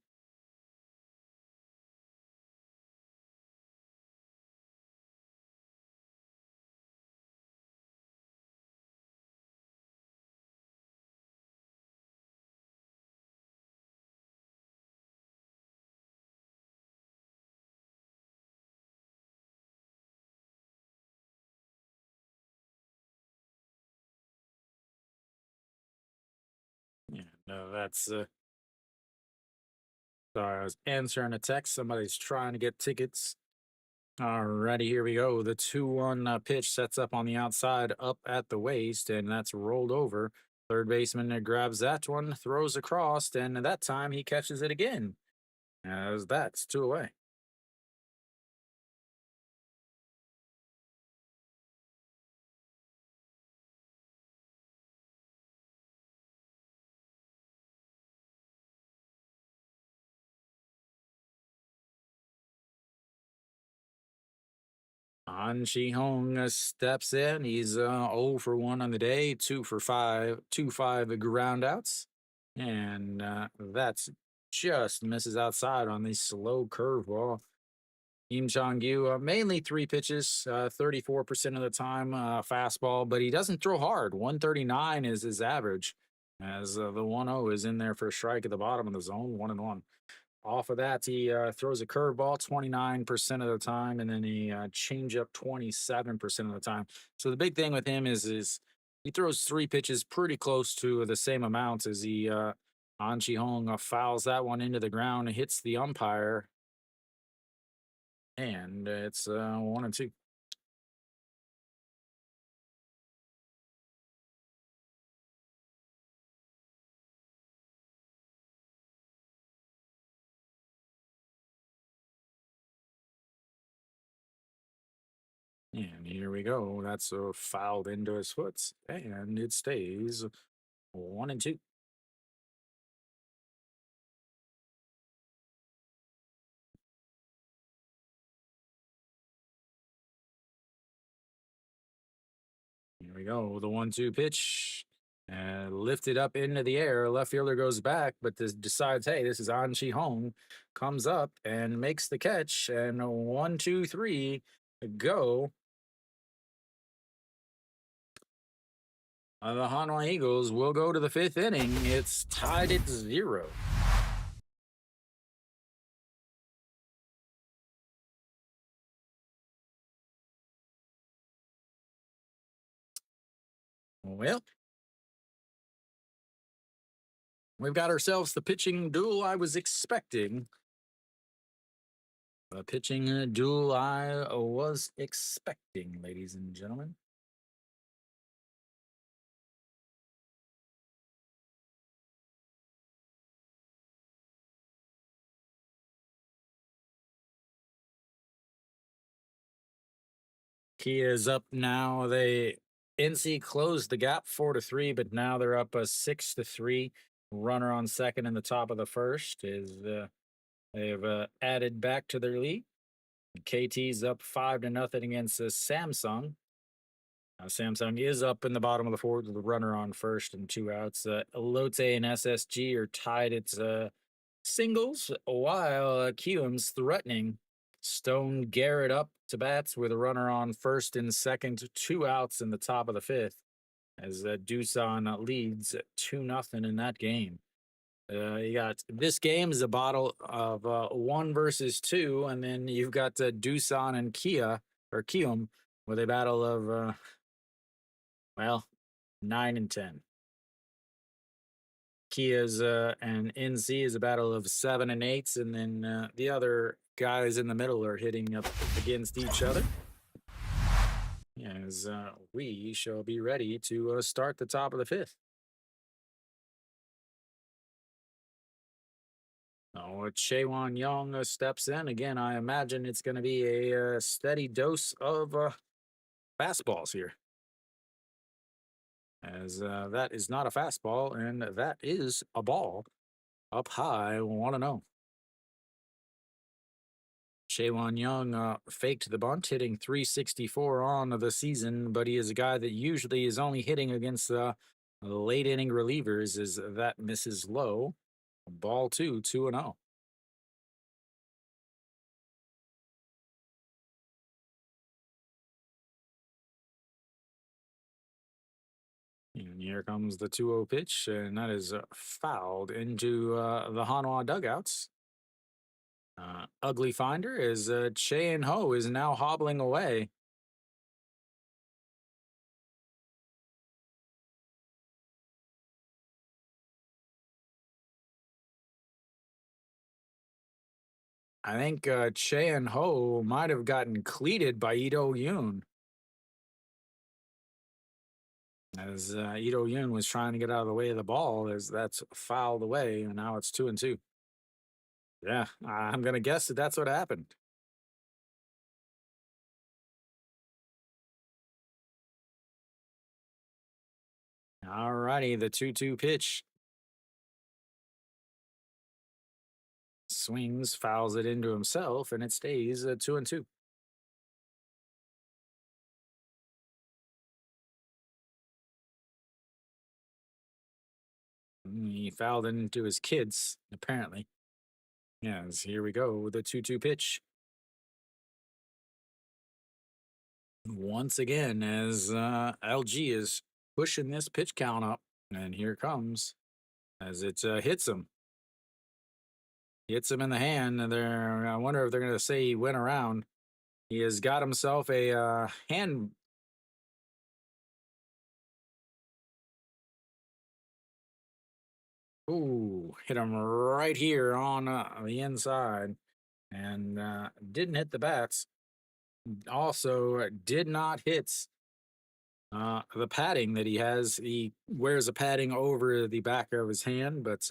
Yeah, no, that's sorry, I was answering a text. Somebody's trying to get tickets. Alrighty, here we go. The 2-1 pitch sets up on the outside, up at the waist, and that's rolled over. Third baseman grabs that one, throws across, and that time he catches it again. As that's 2 away. An Chi Hong steps in. He's 0 for 1 on the day, 2 for 5, 2-5 groundouts. And that's just misses outside on the slow curveball. Im Chong Yu, mainly 3 pitches, 34% of the time, fastball, but he doesn't throw hard. 139 is his average, as the 1-0 is in there for a strike at the bottom of the zone, 1-1. Off of that, he throws a curveball 29% of the time, and then he change up 27% of the time. So the big thing with him is he throws 3 pitches pretty close to the same amounts as he An Chi Hong fouls that one into the ground, hits the umpire, and it's 1-2. And here we go. That's fouled into his foot, and it stays 1-2. Here we go. The 1-2 pitch. Lifted up into the air. Left fielder goes back, but decides, hey, this is An Chi Hong. Comes up and makes the catch. And 1, 2, 3, go. The Hanwha Eagles will go to the 5th inning. It's tied at 0. Well, we've got ourselves the pitching duel I was expecting. The pitching duel I was expecting, ladies and gentlemen. Kia is up now. They NC closed the gap 4-3, but now they're up a 6-3. Runner on second in the top of the first is they've added back to their lead. KT's up 5-0 against Samsung. Samsung is up in the bottom of the fourth with a runner on first and 2 outs. Elote and SSG are tied at singles, while Kium's threatening. Stone Garrett up to bats with a runner on first and second, 2 outs in the top of the fifth, as Doosan leads 2-0 in that game. You got this game is a battle of 1 versus 2, and then you've got Doosan and Kium with a battle of well, 9 and 10. Kia's and NC is a battle of 7 and 8s, and then the other guys in the middle are hitting up against each other. As we shall be ready to start the top of the fifth. Oh, Chaewon Young steps in again. I imagine it's going to be a steady dose of fastballs here, as that is not a fastball, and that is a ball up high. 1-0. Chaewon Young faked the bunt, hitting 364 on the season, but he is a guy that usually is only hitting against late inning relievers is that misses low. Ball two, 2-0. And here comes the 2-0 pitch, and that is fouled into the Hanwha dugouts. Ugly finder is Che and Ho is now hobbling away. I think Che and Ho might have gotten cleated by Ito Yoon as Ito Yoon was trying to get out of the way of the ball as that's fouled away, and now it's 2-2. Yeah, I'm gonna guess that that's what happened. All righty, the 2-2 pitch swings, fouls it into himself, and it stays 2-2. He fouled it into his kids, apparently. Yes, here we go with the 2-2 pitch. Once again, as LG is pushing this pitch count up, and here comes as it hits him. Hits him in the hand, and I wonder if they're going to say he went around. He has got himself a hand. Ooh, hit him right here on the inside, and didn't hit the bats. Also, did not hit the padding that he has. He wears a padding over the back of his hand, but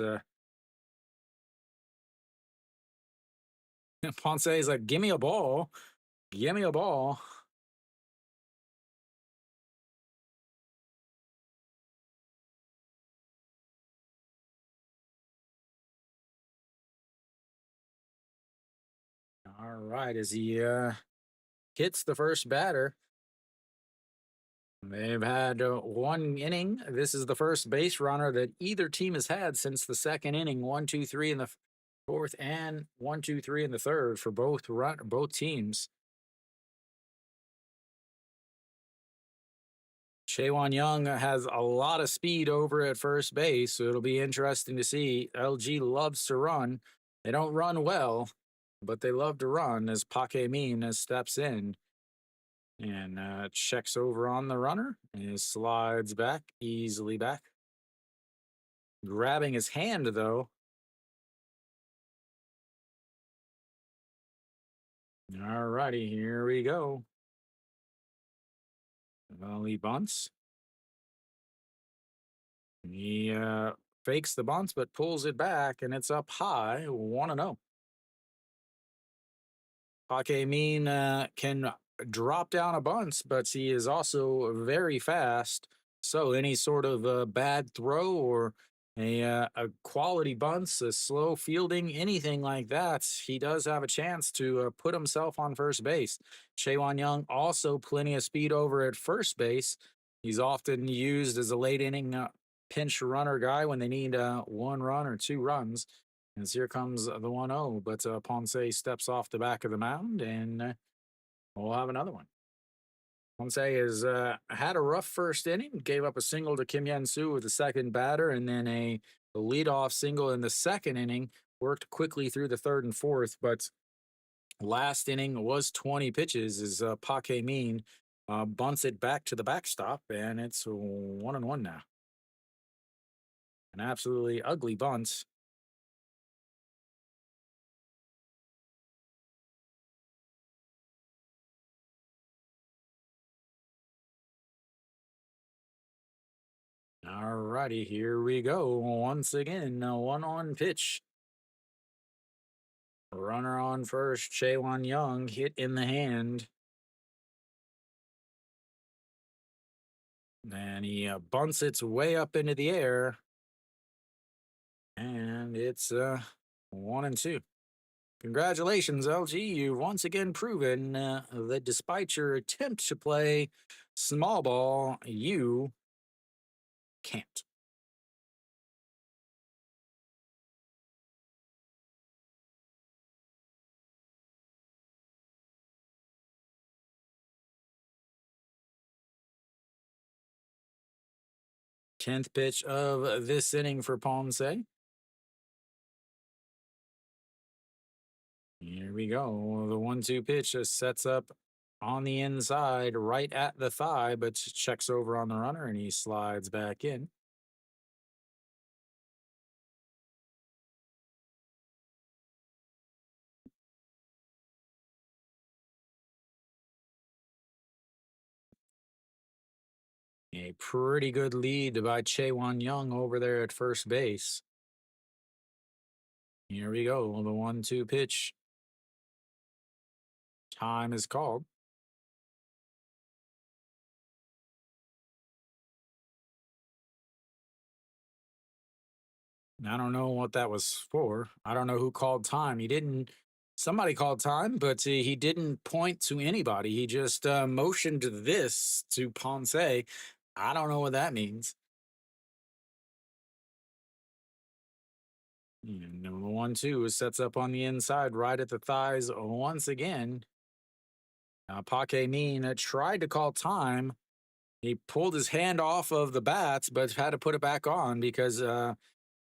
Ponce is like, "Give me a ball, give me a ball." All right, as he hits the first batter, they've had one inning. This is the first base runner that either team has had since the second inning. 1, 2, 3 in the fourth, and 1, 2, 3 in the third for both teams. Shaewon Young has a lot of speed over at first base, so it'll be interesting to see. LG loves to run. They don't run well, but they love to run as Pake Min steps in and checks over on the runner and slides back, easily back. Grabbing his hand, though. All righty, here we go. Well, he bunts. He fakes the bunts, but pulls it back, and it's up high, 1-0. Min can drop down a bunt, but he is also very fast. So any sort of bad throw or a quality bunts, a slow fielding, anything like that, he does have a chance to put himself on first base. Shaewon Young also plenty of speed over at first base. He's often used as a late inning pinch runner guy when they need one run or two runs. As here comes the 1-0, but Ponce steps off the back of the mound, and we'll have another one. Ponce has had a rough first inning, gave up a single to Kim Yen Soo with the second batter, and then a leadoff single in the second inning. Worked quickly through the third and fourth, but last inning was 20 pitches as Pake Min bunts it back to the backstop, and it's 1-1 now. An absolutely ugly bunt. All righty, here we go. Once again, a 1-on pitch. Runner on first, Shaewon Young hit in the hand. And he bunts it way up into the air. And it's 1-2. Congratulations, LG. You've once again proven that despite your attempt to play small ball, you can't. 10th pitch of this inning for Ponce. Here we go. The 1-2 pitch just sets up on the inside, right at the thigh, but checks over on the runner and he slides back in. A pretty good lead by Chaewon Young over there at first base. Here we go. The 1-2 pitch. Time is called. I don't know what that was for. I don't know who called time. He didn't. Somebody called time, but he didn't point to anybody. He just motioned this to Ponce. I don't know what that means. Number 1-2 sets up on the inside, right at the thighs once again. Paque Min tried to call time. He pulled his hand off of the bats, but had to put it back on because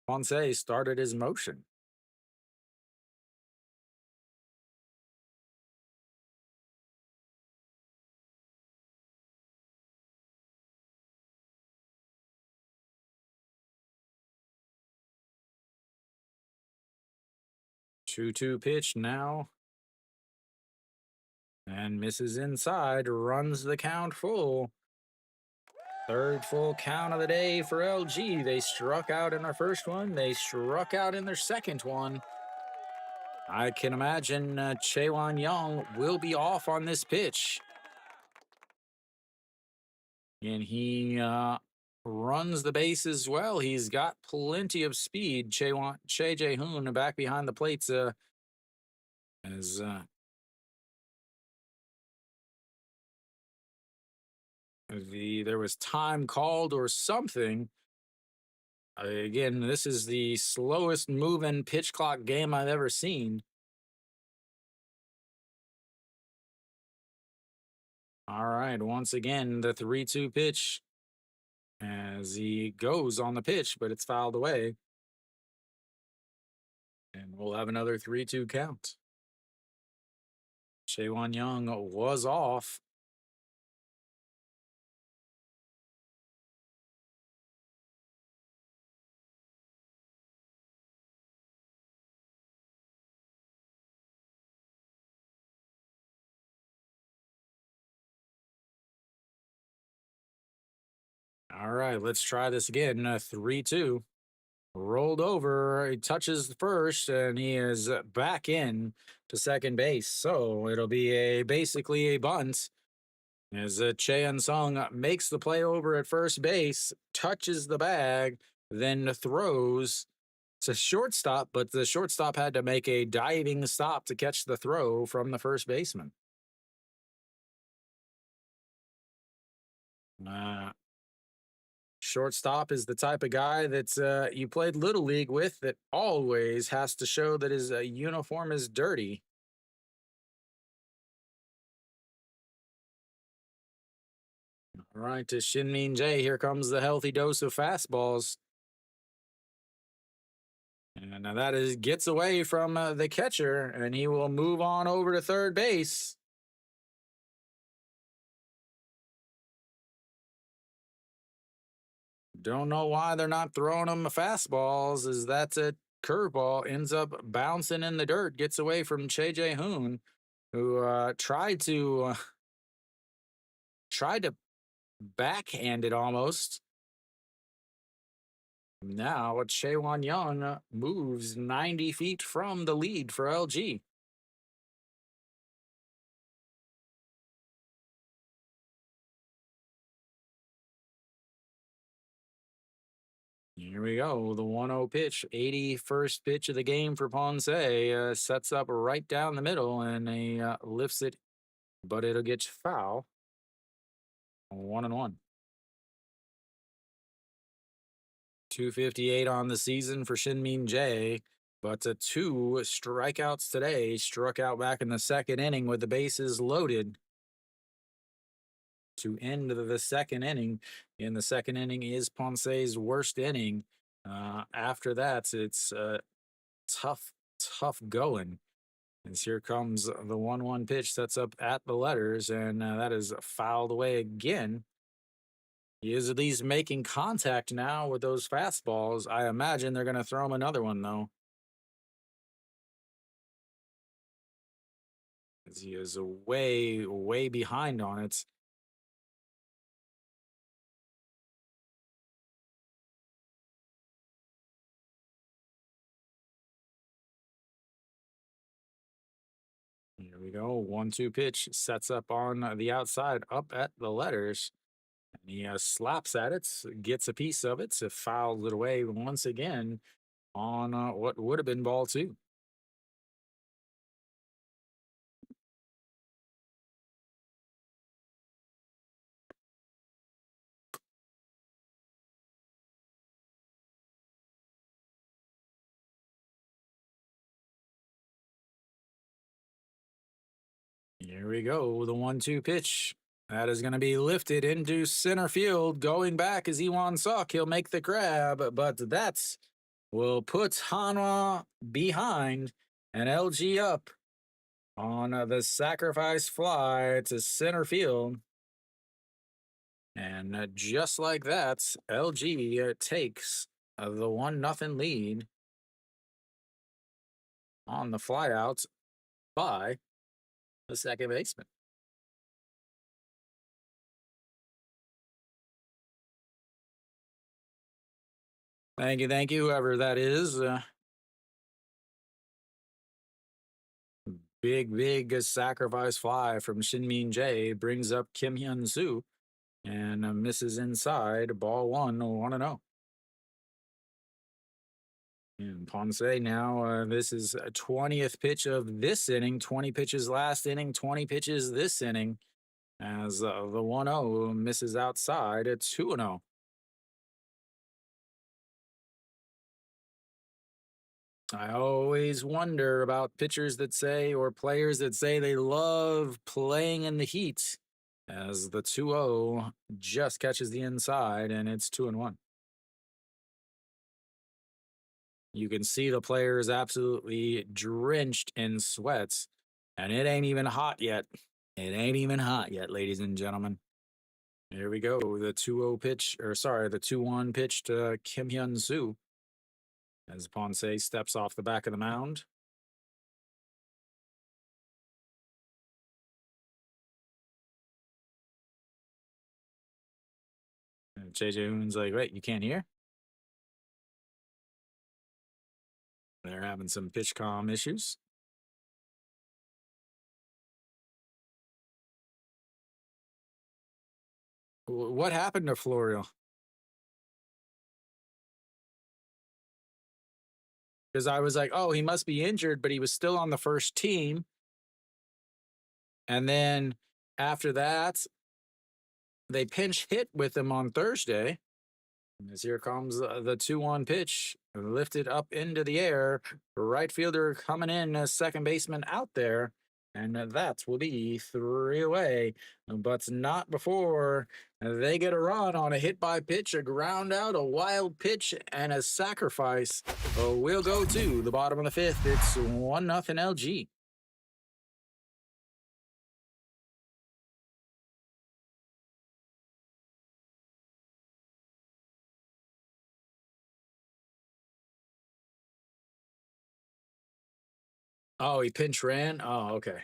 Ponce started his motion. Two pitch now. And misses inside, runs the count full. Third full count of the day for LG. They struck out in their first one. They struck out in their second one. I can imagine Chaewon Young will be off on this pitch. And he runs the bases well. He's got plenty of speed. Che Jae-hoon back behind the plates as there was time called or something. Again, this is the slowest moving pitch clock game I've ever seen. All right, once again, the 3-2 pitch as he goes on the pitch, but it's fouled away. And we'll have another 3-2 count. Chaewon Young was off. All right, let's try this again. 3-2. Rolled over. He touches the first, and he is back in to second base. So it'll be basically a bunt as Cheon Sung makes the play over at first base, touches the bag, then throws to shortstop, but the shortstop had to make a diving stop to catch the throw from the first baseman. Uh, Shortstop is the type of guy that you played Little League with that always has to show that his uniform is dirty. All right, to Shinmin Jae, here comes the healthy dose of fastballs. And now that is gets away from the catcher, and he will move on over to third base. Don't know why they're not throwing him fastballs, as that's a curveball, ends up bouncing in the dirt, gets away from Che Jae-hoon, who tried to backhand it almost. Now, Chaewon Young moves 90 feet from the lead for LG. Here we go. The 1-0 pitch, 81st pitch of the game for Ponce. Sets up right down the middle and he lifts it, but it'll get foul. 1-1. 258 on the season for Shin Jae, but two strikeouts today. Struck out back in the second inning with the bases loaded to end the second inning. In the second inning is Ponce's worst inning. After that, it's tough, tough going. As here comes the 1-1 pitch, sets up at the letters, and that is fouled away again. He is at least making contact now with those fastballs. I imagine they're going to throw him another one, though. As he is way, way behind on it. Here we go. 1-2 pitch sets up on the outside, up at the letters. And he slaps at it, gets a piece of it, fouls it away once again on what would have been ball two. Here we go. The 1-2 pitch. That is going to be lifted into center field. Going back is Iwan Suk. He'll make the grab, but that's will put Hanwha behind and LG up on the sacrifice fly to center field. And just like that, LG takes the 1-0 lead on the flyout by the second baseman. Thank you, whoever that is. Big sacrifice fly from Shin Jae brings up Kim Hyun Soo and misses inside. Ball 1-0. And Ponce now, this is a 20th pitch of this inning, 20 pitches last inning, 20 pitches this inning, as the 1-0 misses outside at 2-0. I always wonder about pitchers that say, or players that say they love playing in the heat, as the 2-0 just catches the inside and it's 2-1. You can see the player is absolutely drenched in sweats, and it ain't even hot yet. It ain't even hot yet, ladies and gentlemen. Here we go. The 2-0 pitch, or sorry, the 2-1 pitch to Kim Hyun Soo as Ponce steps off the back of the mound. And JJ Hoon's like, wait, you can't hear? They're having some pitch comm issues. What happened to Florio? Because I was like, oh, he must be injured, but he was still on the first team. And then after that, they pinch hit with him on Thursday. As here comes the 2-1 pitch, lifted up into the air. Right fielder coming in, second baseman out there. And that will be 3 away, but not before they get a run on a hit by pitch, a ground out, a wild pitch, and a sacrifice. We'll go to the bottom of the fifth. It's 1-0 LG. Oh, he pinch ran? Oh, okay.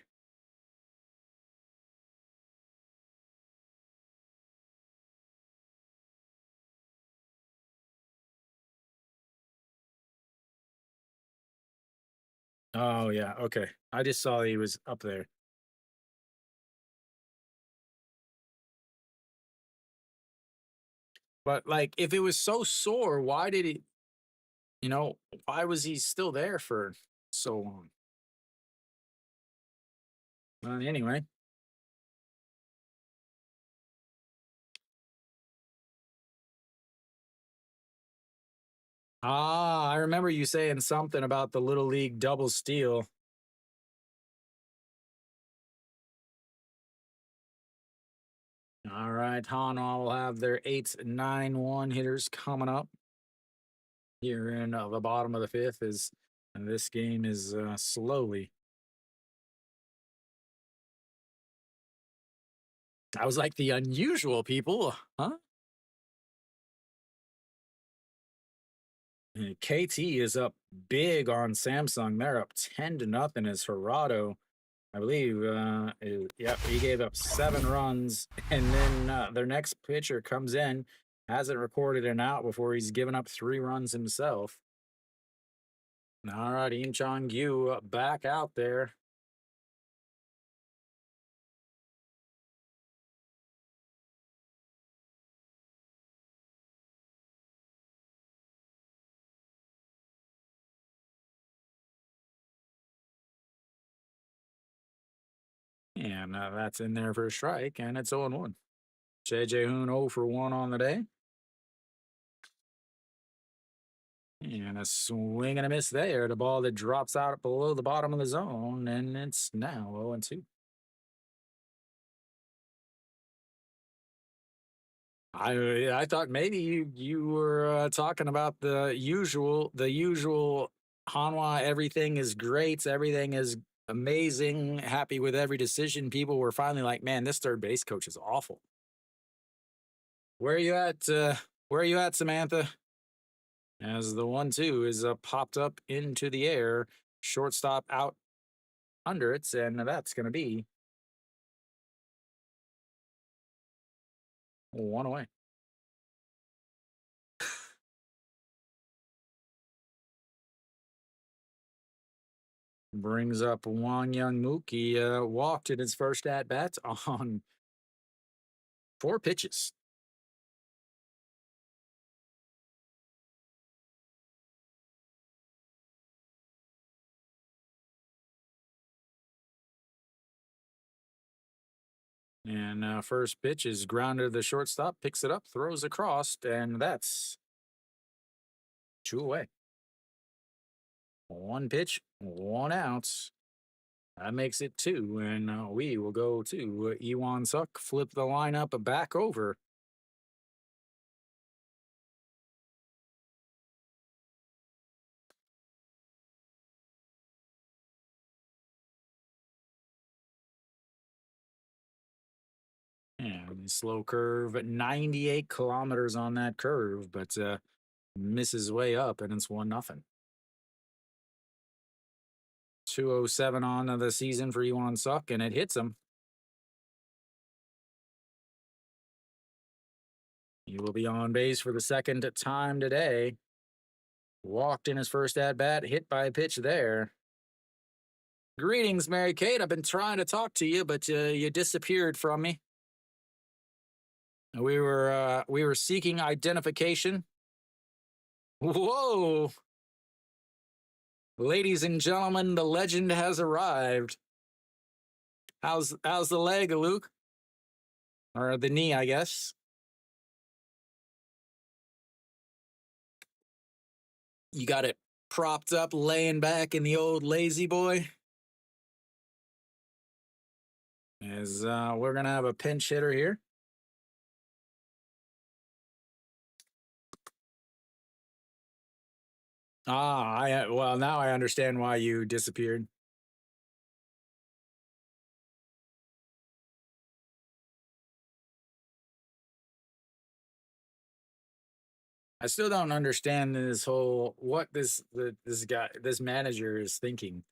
Oh, yeah. Okay. I just saw he was up there. But like, if it was so sore, why did he, why was he still there for so long? Anyway, Ah, I remember you saying something about the Little League double steal. All right, Hanwha will have their 8-9-1 hitters coming up here in the bottom of the fifth as this game is slowly. I was like the unusual people, huh? KT is up big on Samsung. They're up 10-0 as Gerardo, I believe. Yep, he gave up 7 runs, and then their next pitcher comes in, hasn't recorded an out before he's given up 3 runs himself. All right, Im Chong Yu back out there. And that's in there for a strike, and it's 0-1. JJ Hoon 0 for 1 on the day. And a swing and a miss there. The ball that drops out below the bottom of the zone, and it's now 0-2. I thought maybe you were talking about the usual Hanwha. Everything is great. Everything is amazing. Happy with every decision. People were finally like, man, this third base coach is awful. Where are you at? Where are you at, Samantha? As the 1-2 is popped up into the air, shortstop out under it, and that's going to be 1 away. Brings up Wang Young Mook. He walked in his first at bat on 4 pitches. And first pitch is grounded to the shortstop, picks it up, throws across, and that's 2 away. 1 pitch, 1 out. That makes it 2, and we will go to Iwan Suk, flip the lineup back over. And slow curve, 98 kilometers on that curve, but misses way up, and it's 1-0. 207 on the season for Iwan Suk, and it hits him. He will be on base for the second time today. Walked in his first at bat, hit by a pitch there. Greetings, Mary Kate. I've been trying to talk to you, but you disappeared from me. We were seeking identification. Whoa, ladies and gentlemen, the legend has arrived. How's the leg, Luke? Or the knee, I guess. You got it propped up, laying back in the old lazy boy. As we're gonna have a pinch hitter here. Well, now I understand why you disappeared. I still don't understand this whole what this manager is thinking,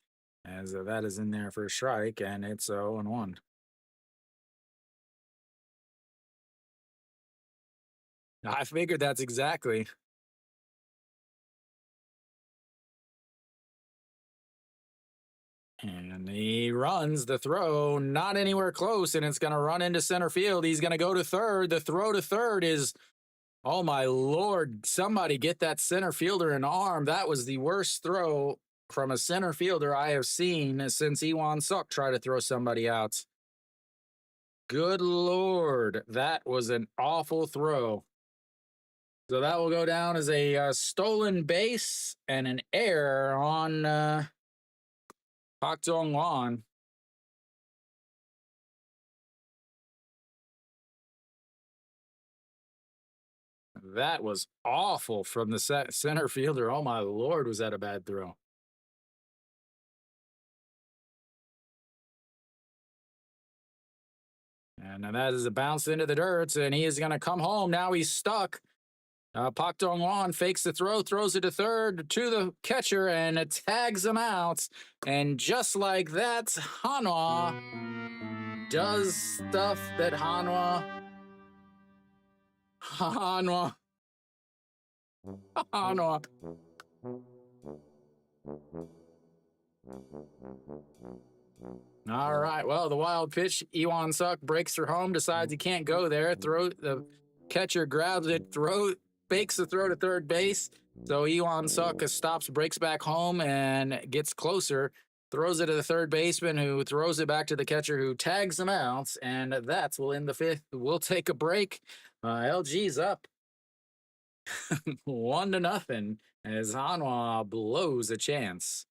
as that is in there for a strike, and it's 0-1. I figured that's exactly. And he runs the throw, not anywhere close, and it's going to run into center field. He's going to go to third. The throw to third is, oh my Lord, somebody get that center fielder an arm. That was the worst throw from a center fielder I have seen since Iwan Suk tried to throw somebody out. Good Lord, that was an awful throw. So that will go down as a stolen base and an error on Pak Dong Wan. That was awful from the center fielder. Oh my lord, was that a bad throw? And then that is a bounce into the dirt, and he is going to come home. Now he's stuck. Pak Dong Wan fakes the throw, throws it to third to the catcher, and it tags him out. And just like that, Hanwha does stuff that Hanwha, Hanwha. All right. Well, the wild pitch, Iwan Suk breaks her home, decides he can't go there. Throw the catcher grabs it, fakes the throw to third base. So Iwan Suk stops, breaks back home, and gets closer. Throws it to the third baseman, who throws it back to the catcher, who tags him out, and that will end the fifth. We'll take a break. LG's up 1-0 as Hanwha blows a chance.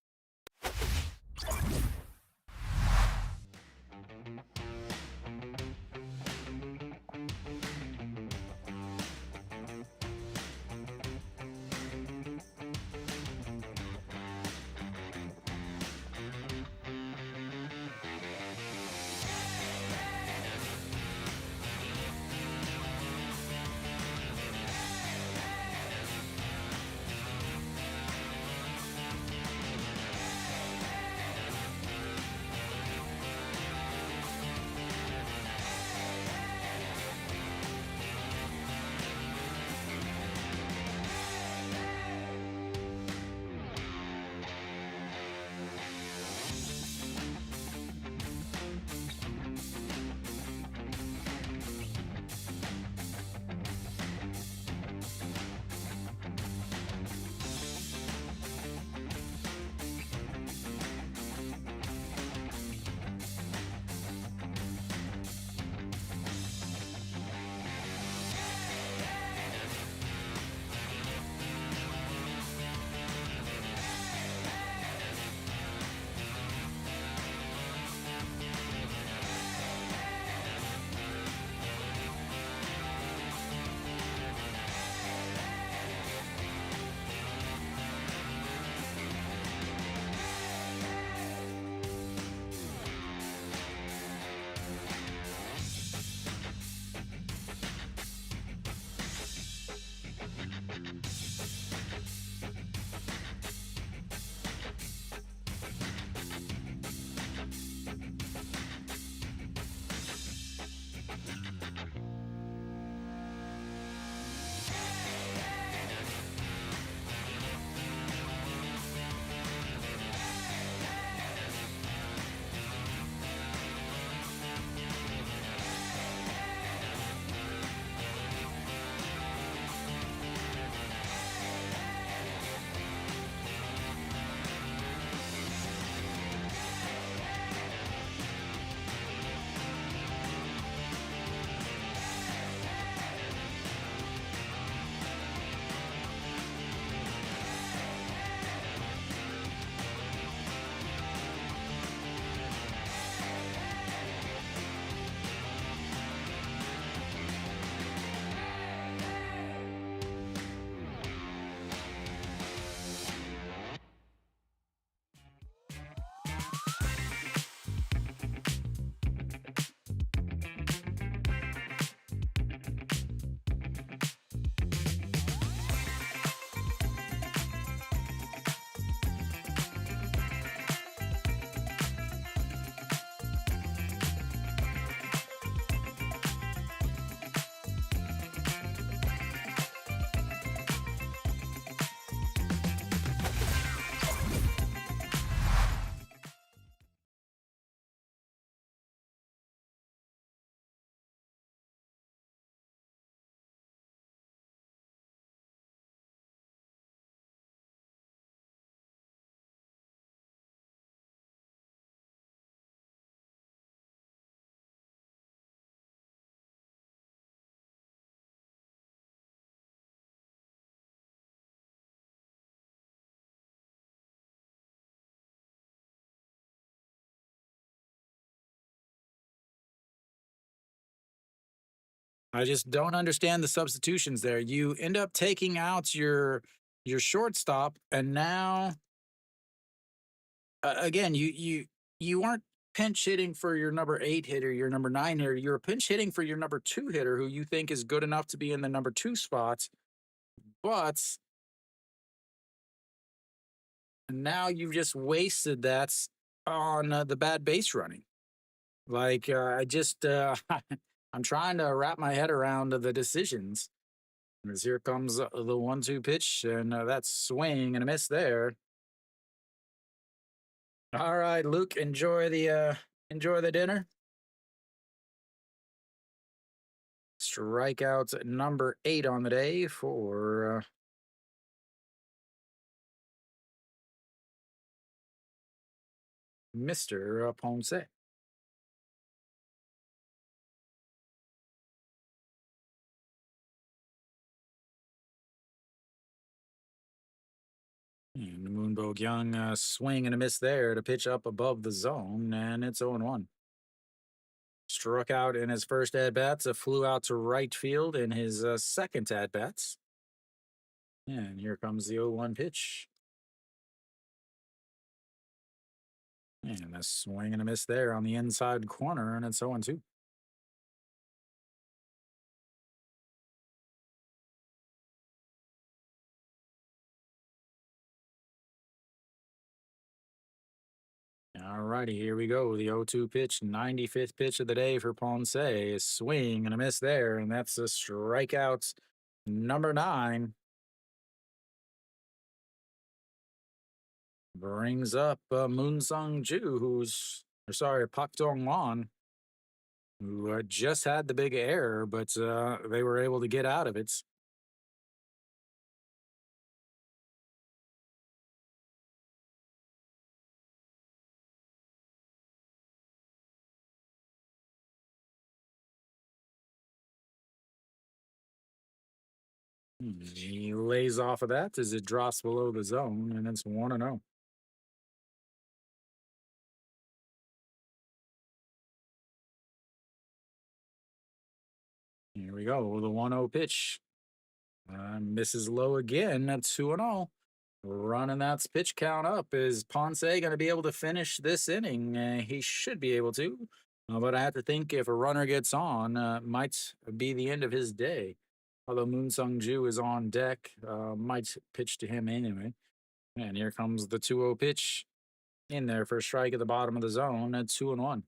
I just don't understand the substitutions there. You end up taking out your shortstop, and now again, you aren't pinch hitting for your number 8 hitter, your number 9 hitter. You're pinch hitting for your number 2 hitter, who you think is good enough to be in the number 2 spot. But now you've just wasted that on the bad base running. Like I just I'm trying to wrap my head around the decisions. As here comes the 1-2 pitch, and that swing and a miss there. All right, Luke, enjoy the dinner. Strikeout number 8 on the day for Mr. Ponce. And Moonboke Young swing and a miss there to pitch up above the zone, and it's 0-1. Struck out in his first at bats, flew out to right field in his second at bats. And here comes the 0-1 pitch. And a swing and a miss there on the inside corner, and it's 0-2. All righty, here we go. The 0-2 pitch, 95th pitch of the day for Ponce. A swing and a miss there, and that's a strikeout number 9. Brings up Moon Sung Ju, Pak Dong Wan, who just had the big error, but they were able to get out of it. He lays off of that as it drops below the zone, and it's 1-0. Here we go. The 1-0 pitch. Misses low again at 2-0. Running that pitch count up. Is Ponce going to be able to finish this inning? He should be able to. But I have to think if a runner gets on, might be the end of his day. Although Moon Sung Ju is on deck, might pitch to him anyway. And here comes the 2-0 pitch in there for a strike at the bottom of the zone at 2-1.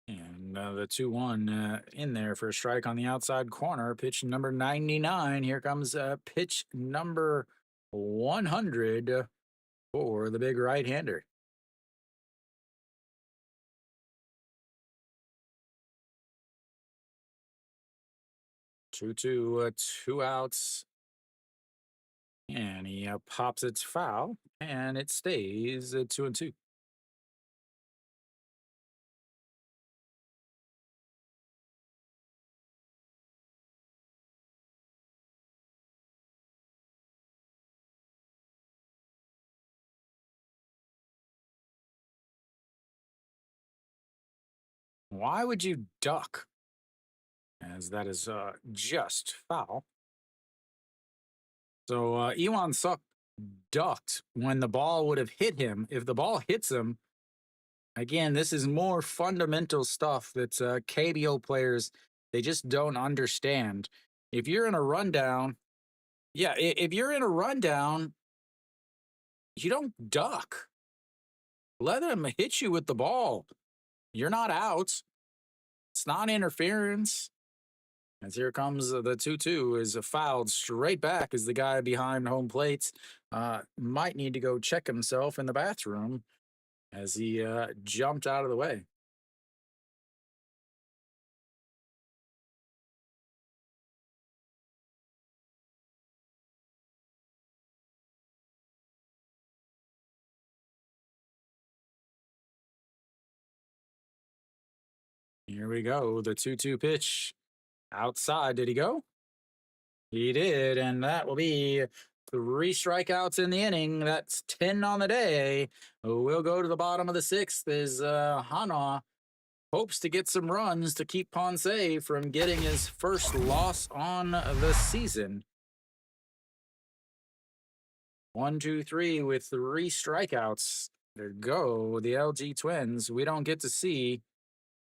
And the 2-1 in there for a strike on the outside corner. Pitch number 99. Here comes pitch number 100 for the big right hander. 2-2, 2 outs. And he pops its foul, and it stays at 2-2. Why would you duck? As that is just foul. So Iwan Suk ducked when the ball would have hit him. If the ball hits him, again, this is more fundamental stuff that KBO players, they just don't understand. If you're in a rundown, yeah, if you're in a rundown, you don't duck. Let them hit you with the ball. You're not out. It's not interference. As here comes the 2-2 is fouled straight back as the guy behind home plate might need to go check himself in the bathroom as he jumped out of the way. Here we go. The 2-2 pitch outside. Did he go? He did. And that will be 3 strikeouts in the inning. That's 10 on the day. We'll go to the bottom of the sixth as Hanwha hopes to get some runs to keep Ponce from getting his first loss on the season. 1, 2, 3 with 3 strikeouts. There go the LG Twins. We don't get to see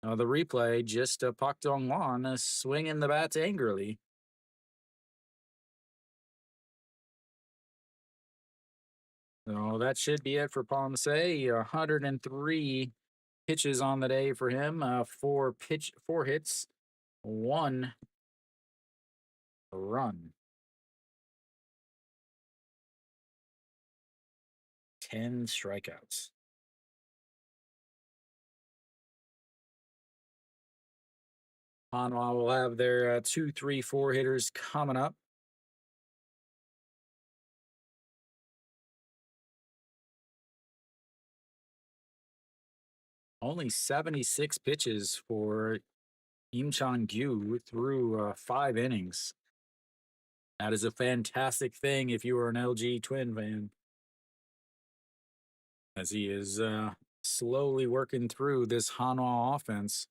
the replay. Just Pak Dong-won swinging the bats angrily. So that should be it for Ponce. 103 pitches on the day for him. 4 hits, 1 run, 10 strikeouts. Hanwha will have their 2, 3, 4 hitters coming up. Only 76 pitches for Im Chang-gyu through 5 innings. That is a fantastic thing if you are an LG Twin fan, as he is slowly working through this Hanwha offense.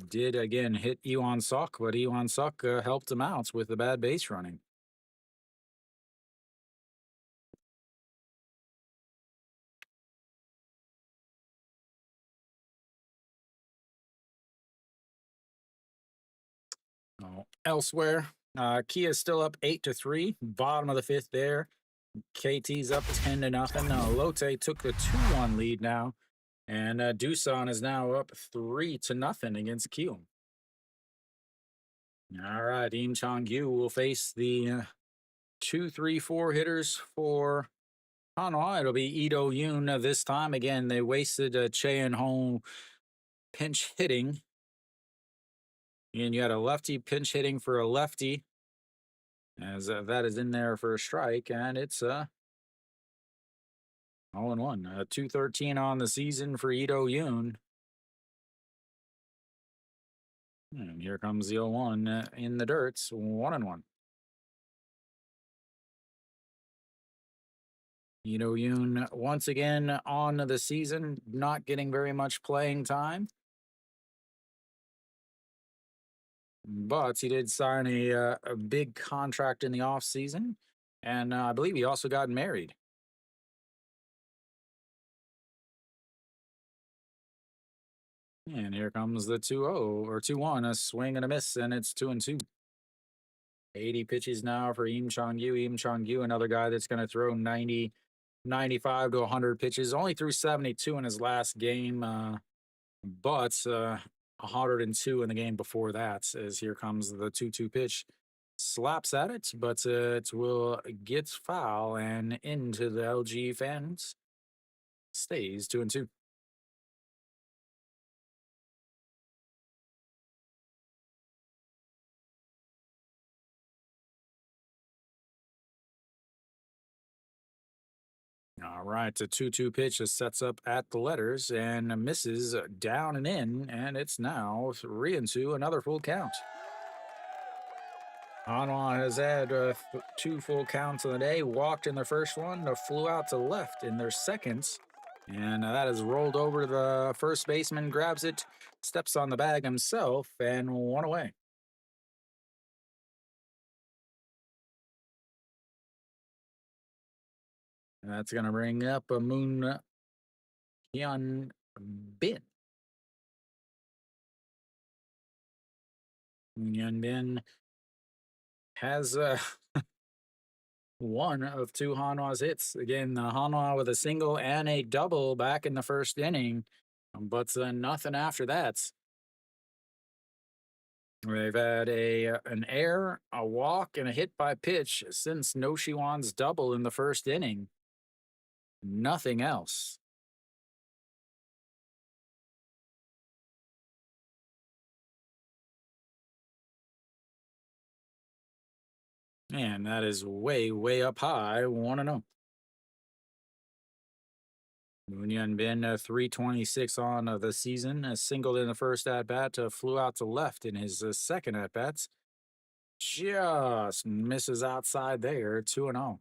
Did again hit Iwan Sok, but Iwan Sok helped him out with the bad base running. Elsewhere, Kia's still up 8-3, bottom of the 5th there. KT's up 10-0. Lotte took the 2-1 lead now, and Doosan is now up 3-0 against Kiel. All right, Im Chang-gyu will face the 2, 3, 4 hitters for Hanwha. It'll be Ito Yoon this time. Again, they wasted Che and Hong pinch hitting. And you had a lefty pinch hitting for a lefty, as that is in there for a strike, and it's 0-1. 213 on the season for Ito Yoon. And here comes the 0-1 in the dirts, 1-1. Ito Yoon once again on the season, not getting very much playing time. But he did sign a big contract in the offseason, and I believe he also got married. And here comes the 2-0 or 2-1, a swing and a miss, and it's 2-2. 80 pitches now for Im Chang-gyu. Im Chang-gyu, another guy that's going to throw 90, 95 to 100 pitches. Only threw 72 in his last game, but 102 in the game before that, as here comes the 2-2 pitch. Slaps at it, but it will get foul and into the LG fans. Stays 2-2. All right, the 2-2 pitch sets up at the letters and misses down and in, and it's now 3-2, another full count. Hanwha has had 2 full counts in the day, walked in their first one, flew out to left in their second, and that is rolled over to the first baseman, grabs it, steps on the bag himself, and 1 away. And that's going to bring up a Moon Hyun Bin. Moon Hyun Bin has 1 of 2 Hanwha's hits. Again, Hanwha with a single and a double back in the first inning, but nothing after that. They've had an error, a walk, and a hit by pitch since No Shiwan's double in the first inning. Nothing else. And that is way, way up high. 1-0. Moon Hyun Bin 326 on the season, singled in the first at bat, flew out to left in his second at bats. just misses outside there, 2-0.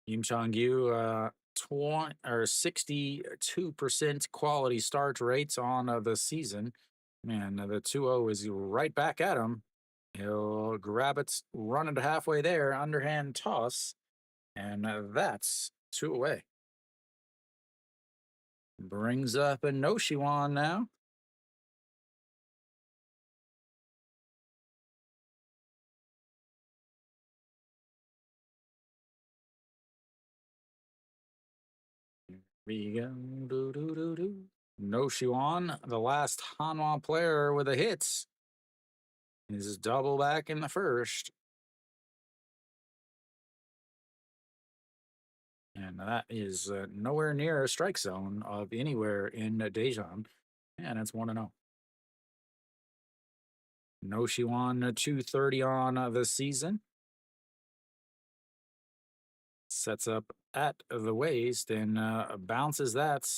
Kim Chong-yu, 20 or 62% quality start rates on the season. Man, the 2-0 is right back at him. He'll grab it, run it halfway there, underhand toss, and that's two away. Brings up a Noshiwan now. We go. Do, do, do, do. Noshiwan, the last Hanwha player with a hit, is double back in the first. And that is nowhere near a strike zone of anywhere in Daejeon. And it's 1 0. Noshiwan, 230 on the season. Sets up at the waist and bounces that.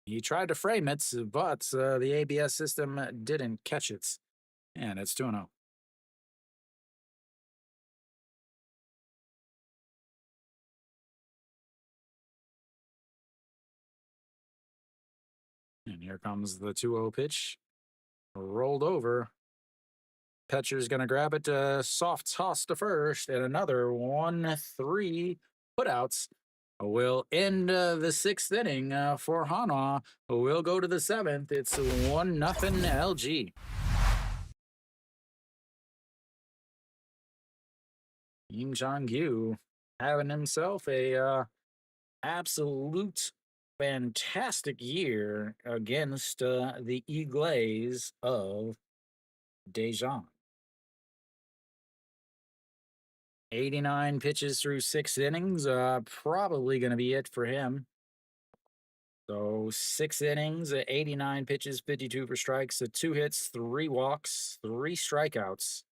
He tried to frame it, but the ABS system didn't catch it. And it's 2 0. And here comes the 2-0 pitch. Rolled over. Pitcher's going to grab it. Soft toss to first. And another 1-3 putouts will end the sixth inning for Hanwha. We'll go to the seventh. It's 1-0 LG. Kim Jong-yu having himself a absolute fantastic year against the Eagles of Daejeon. 89 pitches through 6 innings. Probably going to be it for him. So 6 innings, 89 pitches, 52 for strikes, 2 hits, 3 walks, 3 strikeouts.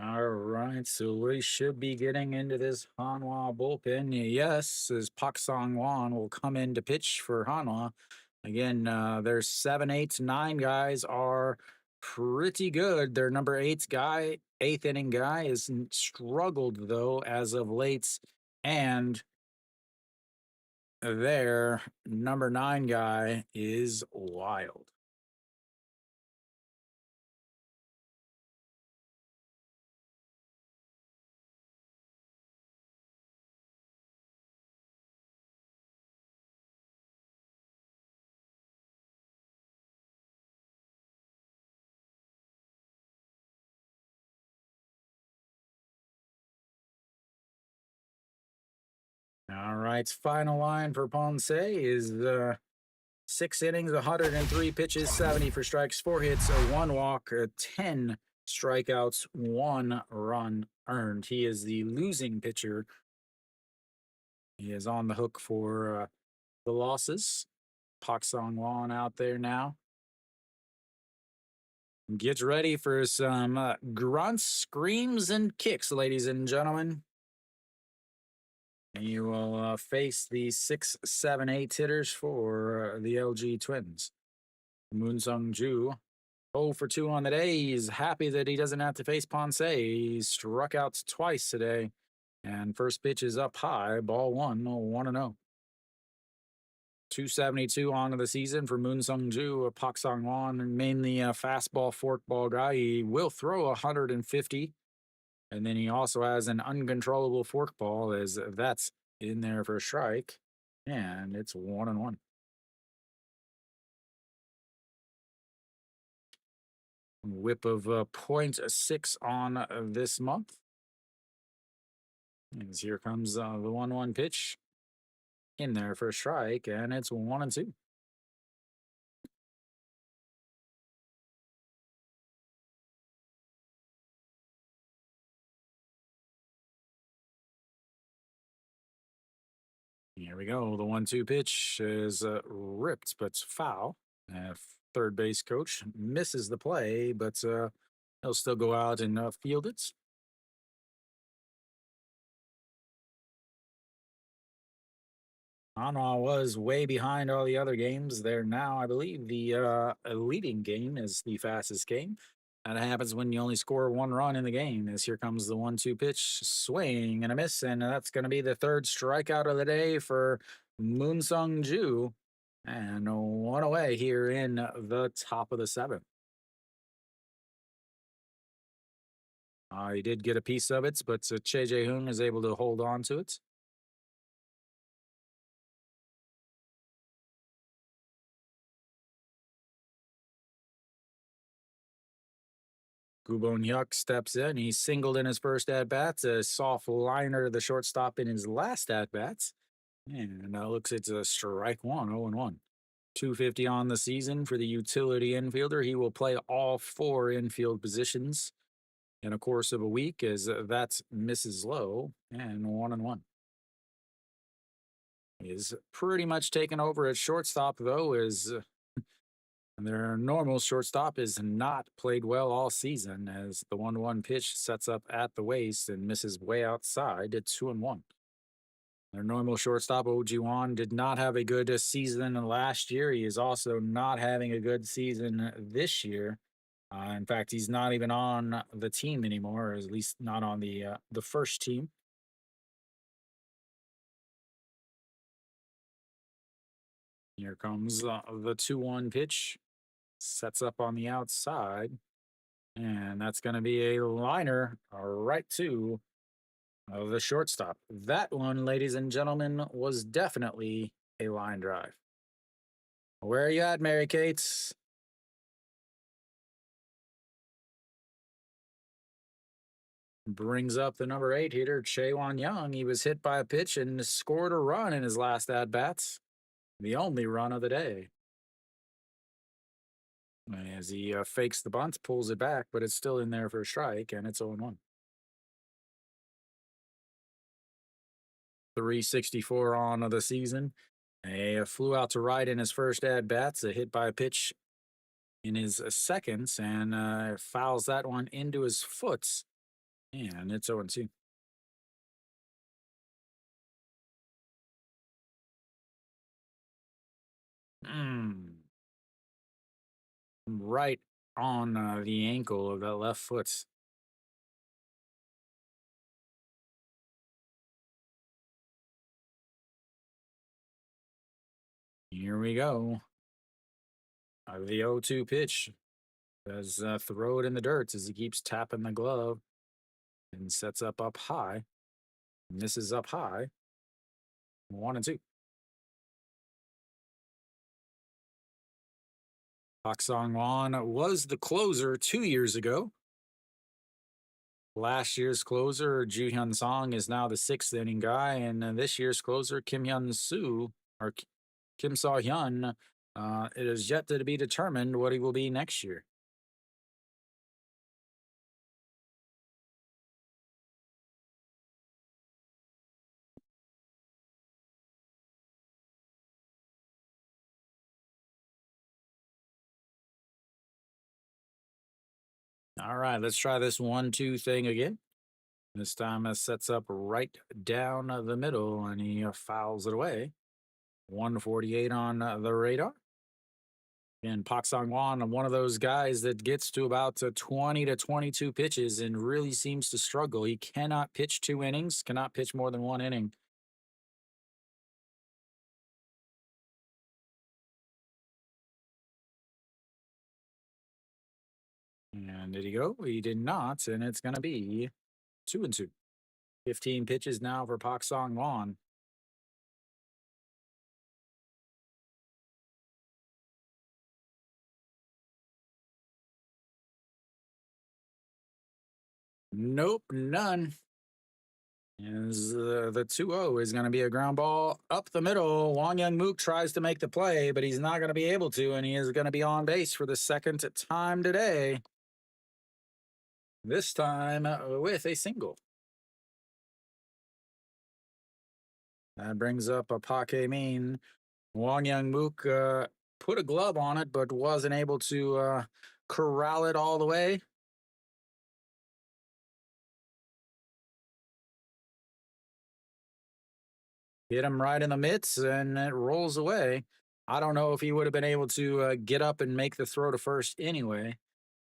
All right, so we should be getting into this Hanwha bullpen. Yes, as Pak Song Won will come in to pitch for Hanwha. Again, their 7, 8, 9 guys are pretty good. Their number 8 guy, 8th inning guy, has struggled though as of late, and their number 9 guy is wild. All right, final line for Ponce is 6 innings, 103 pitches, 70 for strikes, 4 hits, 1 walk, 10 strikeouts, 1 run earned. He is the losing pitcher. He is on the hook for the losses. Pak Song Won out there now. Get ready for some grunts, screams, and kicks, ladies and gentlemen. You will face the 6, 7, 8 hitters for the LG Twins. Moon Sung Ju, 0 for 2 on the day. He's happy that he doesn't have to face Ponce. He struck out twice today. And first pitch is up high, ball 1, 1-0. 272 on the season for Moon Sung Ju, Pak Song Won, mainly a fastball, forkball guy. He will throw 150. And then he also has an uncontrollable forkball, as that's in there for a strike. And it's 1-1. Whip of .6 on this month. As here comes the 1-1 pitch in there for a strike, and it's 1-2. Here we go. The 1-2 pitch is ripped, but it's foul. Third base coach misses the play, but he'll still go out and field it. Hanwha was way behind all the other games. They're now, I believe, the leading game is the fastest game. That happens when you only score one run in the game. As here comes the 1-2 pitch, swing and a miss, and that's going to be the third strikeout of the day for Moonsung Ju, and one away here in the top of the seventh. He did get a piece of it, but Che Jae-hoon is able to hold on to it. Gubon Hyuk steps in. He singled in his first at bats, a soft liner to the shortstop in his last at bats. And now looks it's a strike one, 0 1. 250 on the season for the utility infielder. He will play all four infield positions in a course of a week, as that's Mrs. Lowe, and 1 1. Is pretty much taken over at shortstop, though, as their normal shortstop is not played well all season, as the 1 pitch sets up at the waist and misses way outside at 2 1. Their normal shortstop, Ojiwan, did not have a good season last year. He is also not having a good season this year. In fact, he's not even on the team anymore, or at least not on the first team. Here comes the 2 1 pitch, sets up on the outside, and that's going to be a liner right to the shortstop. That one, ladies and gentlemen, was definitely a line drive. Where are you at, Mary Kate? Brings up the number 8 hitter, Chaewon Young. He was hit by a pitch and scored a run in his last at bats, the only run of the day. As he fakes the bunt, pulls it back, but it's still in there for a strike, and it's 0 1. 364 on the season. Flew out to right in his first at bats, a hit by a pitch in his seconds, and fouls that one into his foot, and it's 0 2. Right on the ankle of that left foot. Here we go. The 0-2 pitch. Does throw it in the dirt as he keeps tapping the glove and sets up high. Misses up high. 1 2. Park Song-won was the closer 2 years ago. Last year's closer, Ju Hyun Song, is now the sixth inning guy, and this year's closer, Kim Hyun Soo, or Kim Saw Hyun, it is yet to be determined what he will be next year. All right, let's try this 1-2 thing again. This time it sets up right down the middle, and he fouls it away. 148 on the radar. And Pak Sang-won, one of those guys that gets to about 20 to 22 pitches and really seems to struggle. He cannot pitch 2 innings, cannot pitch more than 1 inning. And did he go? He did not, and it's going to be 2-2. 15 pitches now for Pak Sang-won. Nope, none. As the 2-0 is going to be a ground ball up the middle. Wang Young Mook tries to make the play, but he's not going to be able to, and he is going to be on base for the second time today. This time with a single. That brings up a Pake Mean. Wang Young Mook put a glove on it, but wasn't able to corral it all the way. hit him right in the mitts, and it rolls away. I don't know if he would have been able to get up and make the throw to first anyway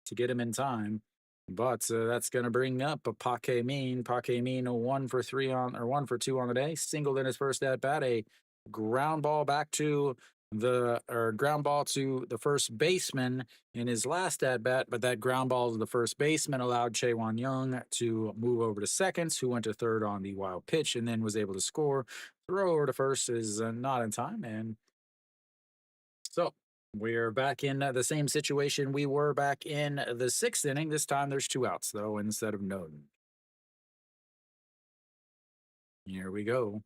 to get him in time. But that's going to bring up a Paque Mean. Paque Mean, a 1 for 3 on, or 1 for 2 on the day. Singled in his first at bat, a ground ball back to ground ball to the first baseman in his last at bat, but that ground ball to the first baseman allowed Chaewon Young to move over to seconds, who went to third on the wild pitch and then was able to score. Throw over to first is not in time, and so we're back in the same situation we were back in the 6th inning. This time there's 2 outs though instead of none. Here we go,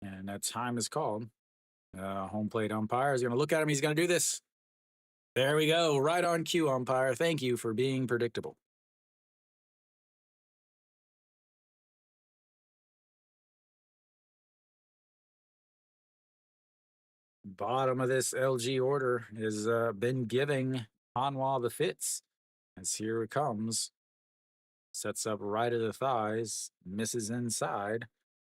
and that time is called. Home plate umpire is going to look at him. He's going to do this. There we go. Right on cue, umpire. Thank you for being predictable. Bottom of this LG order has been giving Hanwha the fits. As here it comes. Sets up right at the thighs. Misses inside.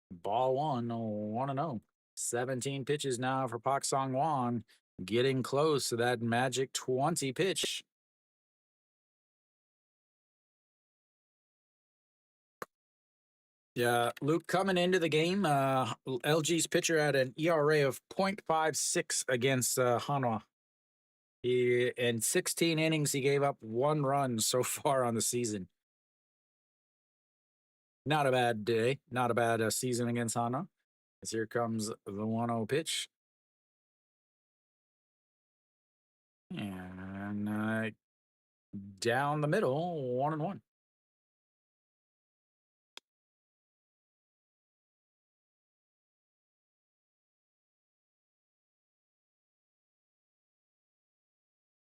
Ball 1-0. 17 pitches now for Pak Song Wan. Getting close to that magic 20 pitch. Yeah, Luke, coming into the game, LG's pitcher had an ERA of 0.56 against Hanwha. In 16 innings, he gave up 1 run so far on the season. Not a bad day, not a bad season against Hanwha. As here comes the 1-0 pitch. And down the middle, 1-1.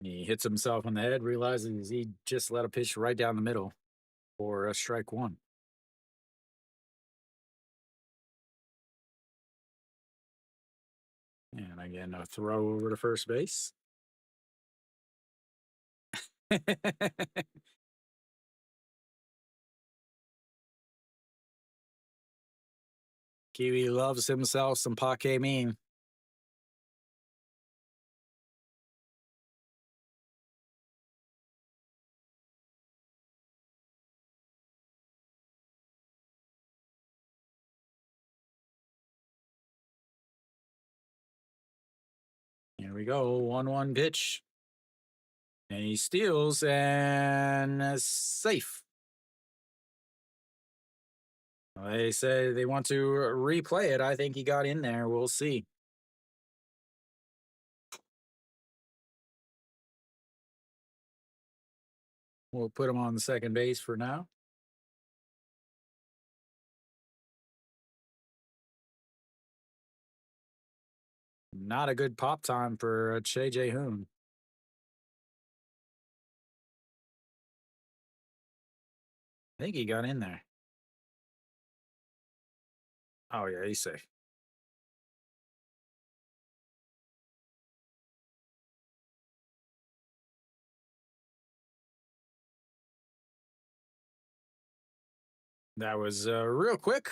He hits himself on the head, realizes he just let a pitch right down the middle for a strike 1. And again, a throw over to first base. Kiwi loves himself some Paque Mean. Here we go, 1-1 pitch. And he steals and safe. They say they want to replay it. I think he got in there. We'll see. We'll put him on the second base for now. Not a good pop time for Che Jae-hoon. I think he got in there. Oh, yeah, he's safe. That was real quick.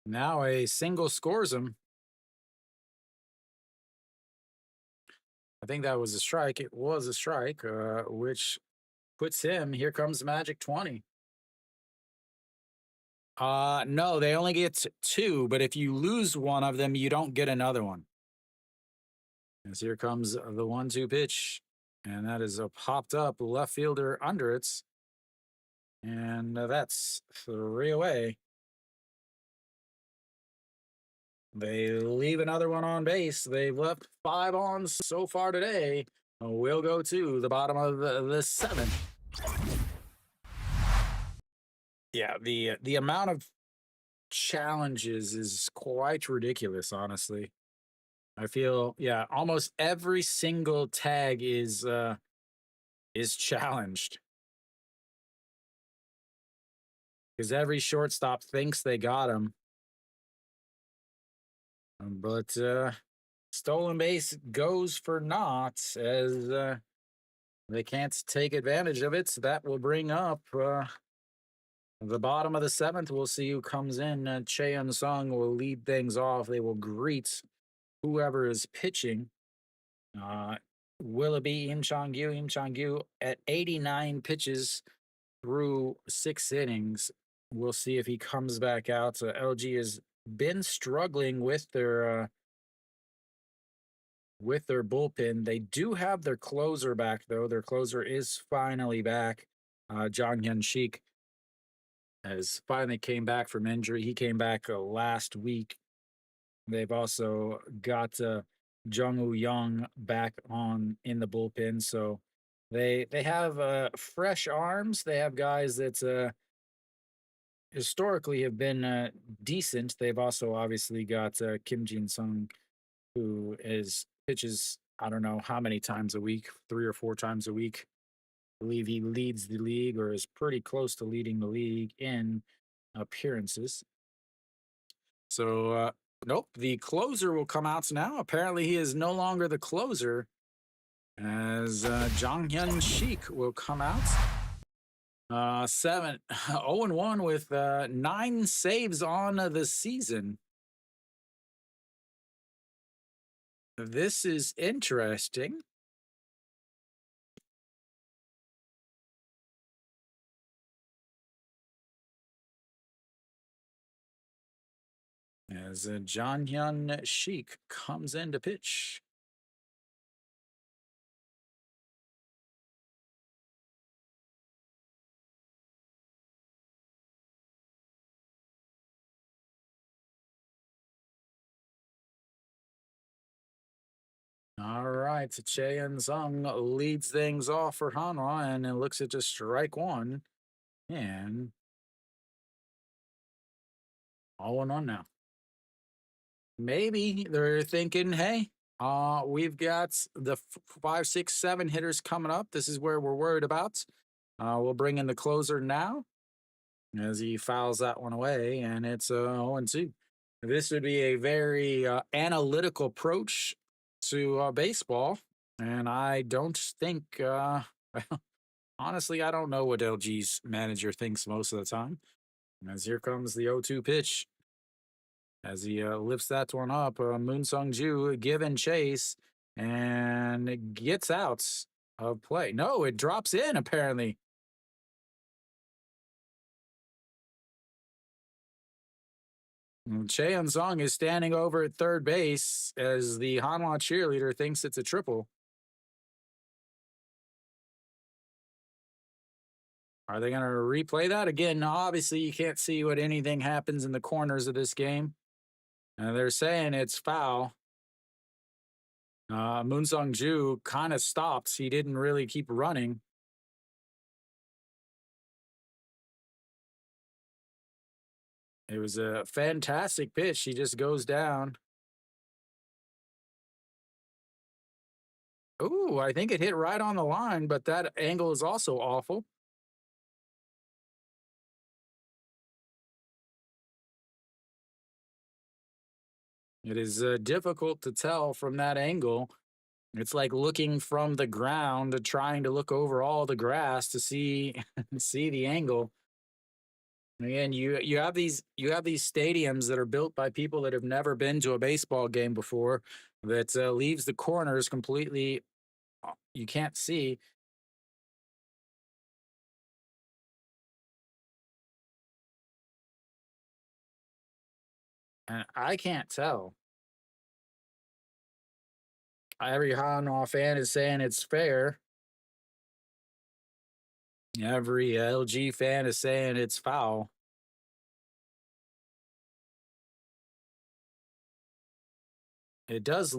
Now a single scores him. I think that was a strike. It was a strike, which puts him. Here comes Magic 20. No, they only get 2, but if you lose one of them, you don't get another one. As here comes the 1-2 pitch, and that is a popped up left fielder under it. And that's 3 away. They leave another one on base. They've left 5 on so far today. We'll go to the bottom of the 7th. Yeah, the amount of challenges is quite ridiculous, honestly. I feel, yeah, almost every single tag is challenged. Because every shortstop thinks they got him. But stolen base goes for naught as they can't take advantage of it. So that will bring up the bottom of the seventh. We'll see who comes in. Cheon Sung will lead things off. They will greet whoever is pitching. Uh, will it be Im Chong-gyu? Im Chong-gyu at 89 pitches through 6 innings. We'll see if he comes back out. So LG has been struggling with their bullpen. They do have their closer back though. Their closer is finally back. Jong Hyun Sheik has finally came back from injury. He came back last week. They've also got Jung Woo Young back on in the bullpen. So they have fresh arms. They have guys that historically have been decent. They've also obviously got Kim Jin Sung, who is pitches I don't know how many times a week, 3 or 4 times a week. I believe he leads the league or is pretty close to leading the league in appearances. So nope, the closer will come out now. Apparently, he is no longer the closer, as Jong Hyun Sheik will come out. 0-1 with 9 saves on the season. This is interesting. As Jong Hyun Sheik comes in to pitch. All right, Cheon Sung leads things off for Hanwha, and it looks at just strike one, and 0-1 now. Maybe they're thinking, hey, we've got the 5, 6, 7 hitters coming up. This is where we're worried about. We'll bring in the closer now as he fouls that one away, and it's 0-2. This would be a very analytical approach to baseball, and I don't think, honestly, I don't know what LG's manager thinks most of the time. As here comes the 0-2 pitch. As he lifts that one up, Moon Sung Ju given chase and gets out of play. No, it drops in apparently. Cheon Sung is standing over at third base as the Hanwha cheerleader thinks it's a triple. Are they going to replay that? Again, obviously, you can't see what anything happens in the corners of this game. They're saying it's foul. Moon Sung Ju kind of stopped. He didn't really keep running. It was a fantastic pitch. He just goes down. Ooh, I think it hit right on the line, but that angle is also awful. It is difficult to tell from that angle. It's like looking from the ground, trying to look over all the grass to see see the angle. Again, you have these stadiums that are built by people that have never been to a baseball game before. That leaves the corners completely. You can't see. And I can't tell. Every Hanwha fan is saying it's fair. Every LG fan is saying it's foul. It does,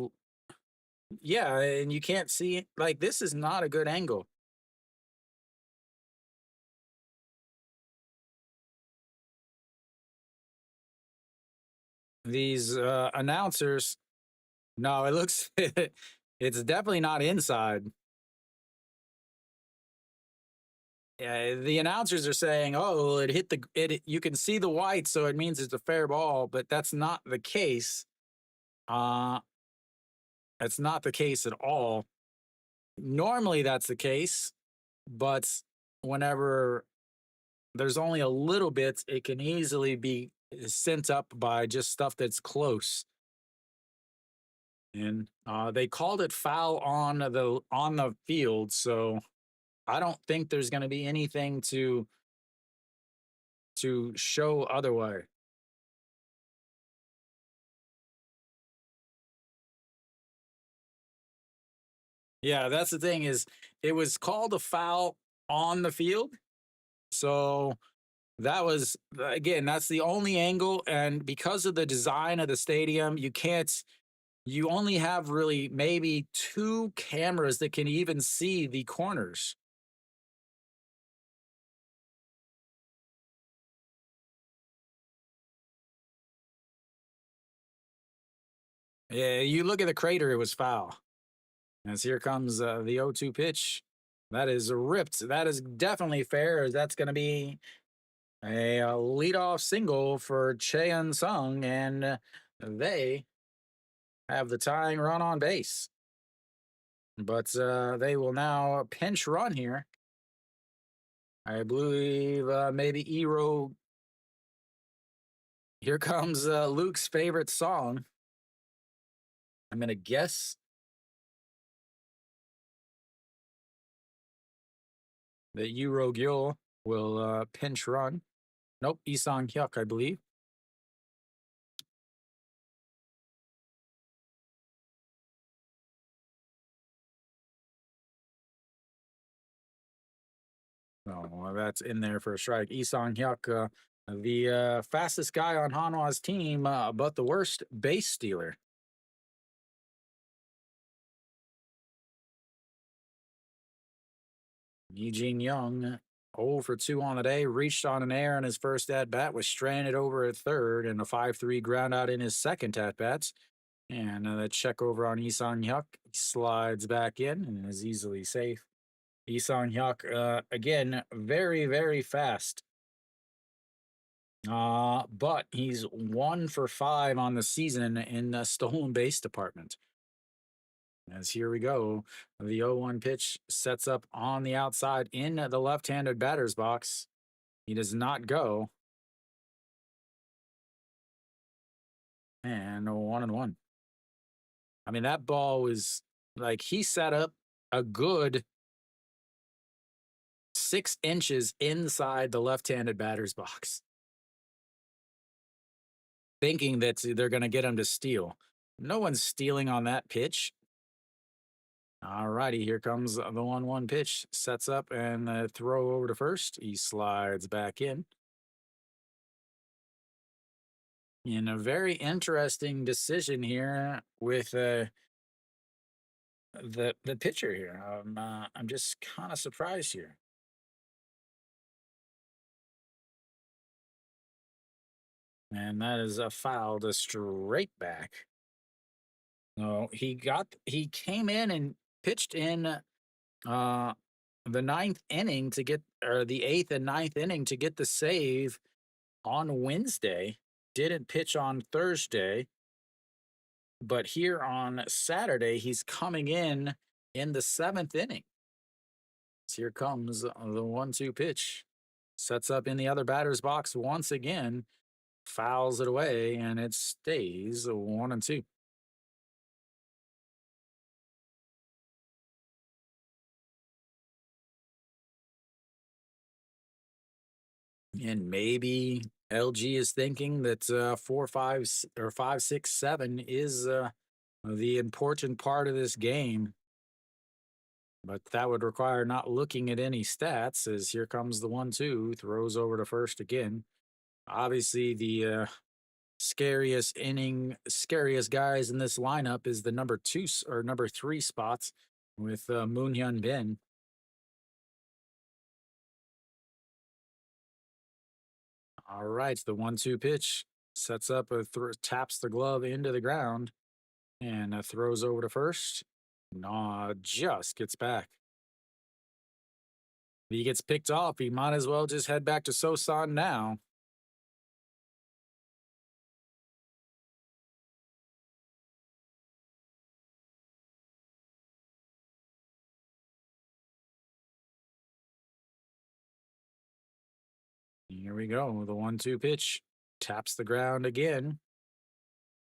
yeah, and you can't see it. Like, this is not a good angle. These announcers, no, it looks, it's definitely not inside. Yeah, the announcers are saying, "Oh, it hit the it. You can see the white, so it means it's a fair ball." But that's not the case. Uh, that's not the case at all. Normally that's the case, but whenever there's only a little bit, it can easily be sent up by just stuff that's close. And they called it foul on the field, so I don't think there's going to be anything to show otherwise. Yeah, that's the thing is it was called a foul on the field. So that was again, that's the only angle. And because of the design of the stadium, you only have really maybe two cameras that can even see the corners. Yeah, you look at the crater, it was foul. As here comes the 0-2 pitch. That is ripped. That is definitely fair. That's going to be a leadoff single for Cheon Sung, and they have the tying run on base. But they will now pinch run here. I believe maybe Ero. Here comes Luke's favorite song. I'm going to guess that Ero Gyo will pinch run. Nope, Isang Hyuk, I believe. Oh, well, that's in there for a strike. Isang Hyuk, the fastest guy on Hanwha's team, but the worst base stealer. Eugene Young, 0 for 2 on the day, reached on an air in his first at bat, was stranded over at third, and a 5-3 ground out in his second at bats. And that check over on Isang Hyuk slides back in and is easily safe. Isang Hyuk, again, very, very fast. But he's 1 for 5 on the season in the stolen base department. As here we go, the 0-1 pitch sets up on the outside in the left-handed batter's box. He does not go. And 1-1. I mean, that ball was like he set up a good 6 inches inside the left-handed batter's box, thinking that they're going to get him to steal. No one's stealing on that pitch. All righty, here comes the 1-1 pitch. Sets up and throw over to first. He slides back in a very interesting decision here with the pitcher here. I'm just kind of surprised here. And that is a foul to straight back. No, he came in and pitched in the ninth inning to get or the eighth and ninth inning to get the save on Wednesday. Didn't pitch on Thursday, but here on Saturday he's coming in the seventh inning. So here comes the 1-2 pitch. Sets up in the other batter's box once again, fouls it away, and it stays 1-2. And maybe LG is thinking that 5, 6, 7 is the important part of this game. But that would require not looking at any stats as here comes the 1-2, throws over to first again. Obviously, the scariest guys in this lineup is the number 2 or number 3 spots with Moon Hyun Bin. All right, the 1-2 pitch sets up taps the glove into the ground and throws over to first. Nah, just gets back. If he gets picked off, he might as well just head back to Sosan now. Here we go. The 1-2 pitch taps the ground again.